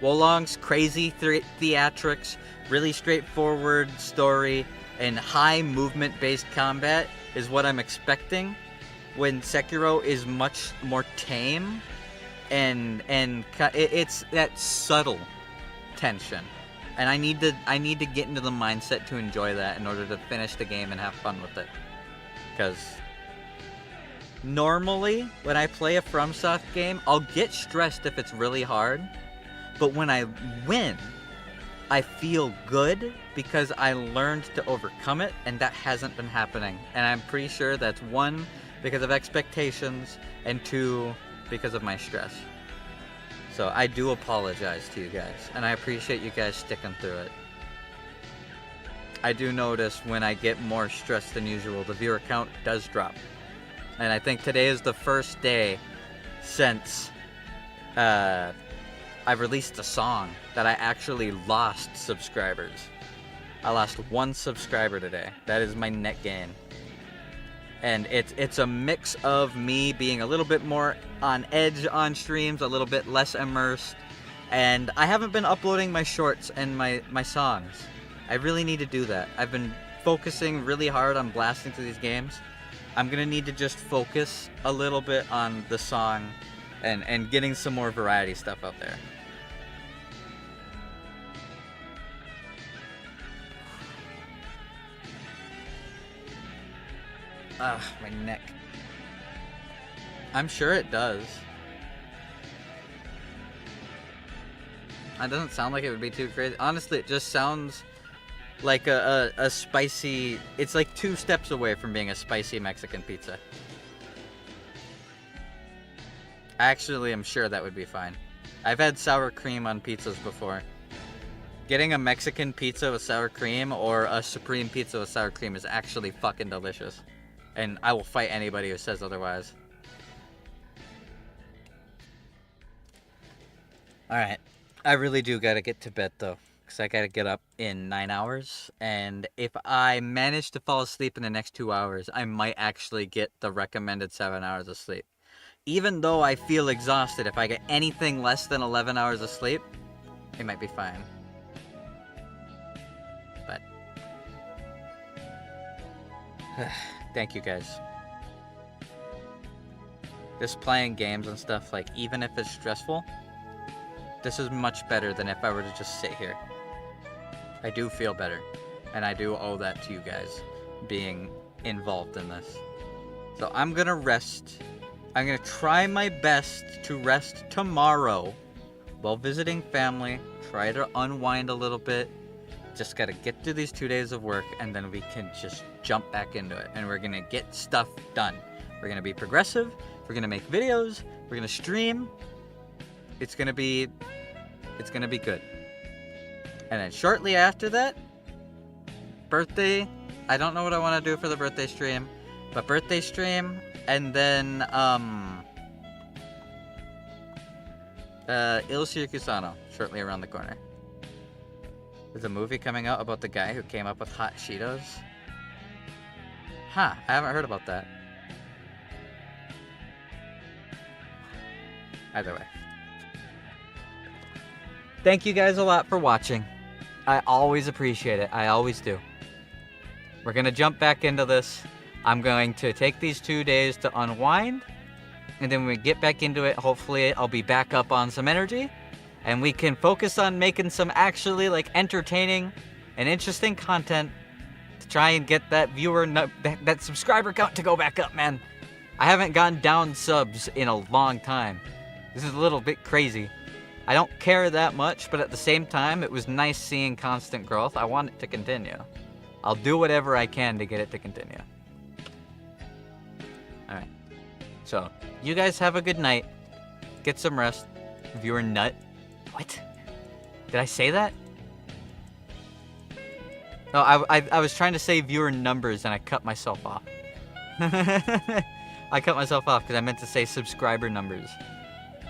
A: Wolong's crazy theatrics, really straightforward story, and high movement-based combat is what I'm expecting, when Sekiro is much more tame, and it's that subtle tension. And I need to get into the mindset to enjoy that in order to finish the game and have fun with it. Because normally, when I play a FromSoft game, I'll get stressed if it's really hard. But when I win, I feel good because I learned to overcome it, and that hasn't been happening. And I'm pretty sure that's 1, because of expectations, and 2, because of my stress. So I do apologize to you guys, and I appreciate you guys sticking through it. I do notice when I get more stressed than usual, the viewer count does drop. And I think today is the first day since I've released a song that I actually lost subscribers. I lost 1 subscriber today. That is my net gain. And it's a mix of me being a little bit more on edge on streams, a little bit less immersed, and I haven't been uploading my shorts and my songs. I really need to do that. I've been focusing really hard on blasting through these games. I'm gonna need to just focus a little bit on the song and getting some more variety stuff out there. Ah, my neck. I'm sure it does. It doesn't sound like it would be too crazy. Honestly, it just sounds like a spicy... It's like 2 steps away from being a spicy Mexican pizza. Actually, I'm sure that would be fine. I've had sour cream on pizzas before. Getting a Mexican pizza with sour cream or a supreme pizza with sour cream is actually fucking delicious. And I will fight anybody who says otherwise. Alright. I really do gotta get to bed though. Because I gotta get up in 9 hours. And if I manage to fall asleep in the next 2 hours, I might actually get the recommended 7 hours of sleep. Even though I feel exhausted, if I get anything less than 11 hours of sleep, it might be fine. But... thank you guys. Just playing games and stuff, like, even if it's stressful, this is much better than if I were to just sit here. I do feel better, and I do owe that to you guys being involved in this. So I'm gonna rest. I'm gonna try my best to rest tomorrow while visiting family, try to unwind a little bit. Just gotta get through these 2 days of work, and then we can just jump back into it, and we're gonna get stuff done. We're gonna be progressive, we're gonna make videos, we're gonna stream. It's gonna be good. And then shortly after that, birthday. I don't know what I want to do for the birthday stream, but birthday stream, And then, Il Circusano, shortly around the corner. There's a movie coming out about the guy who came up with hot Cheetos. Huh, I haven't heard about that. Either way. Thank you guys a lot for watching. I always appreciate it. I always do. We're going to jump back into this. I'm going to take these 2 days to unwind. And then when we get back into it, hopefully I'll be back up on some energy. And we can focus on making some actually like entertaining and interesting content to try and get that that subscriber count to go back up, man. I haven't gone down subs in a long time. This is a little bit crazy. I don't care that much, but at the same time, it was nice seeing constant growth. I want it to continue. I'll do whatever I can to get it to continue. Alright. So, you guys have a good night. Get some rest. Viewer nut. What? Did I say that? No, I was trying to say viewer numbers and I cut myself off. I cut myself off because I meant to say subscriber numbers.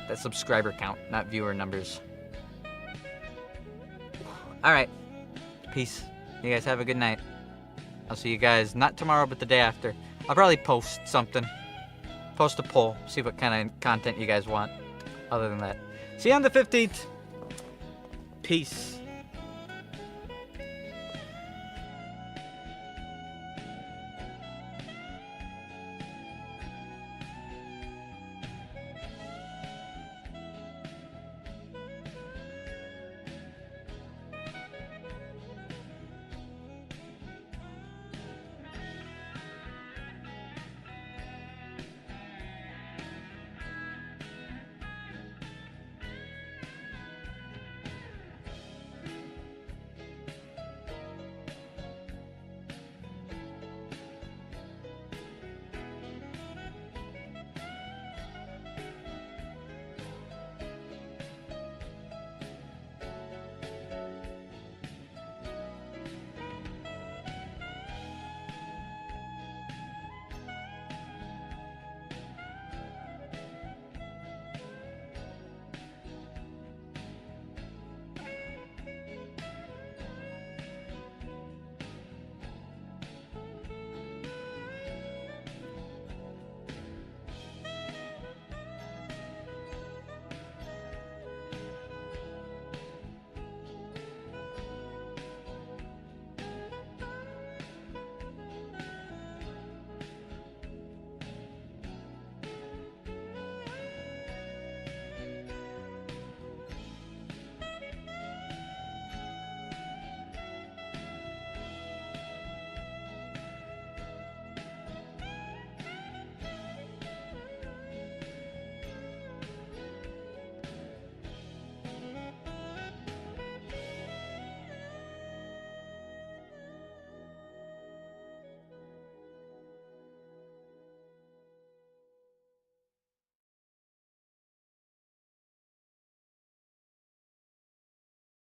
A: That subscriber count, not viewer numbers. Alright. Peace. You guys have a good night. I'll see you guys not tomorrow, but the day after. I'll probably post something. Post a poll. See what kind of content you guys want. Other than that. See you on the 15th. Peace.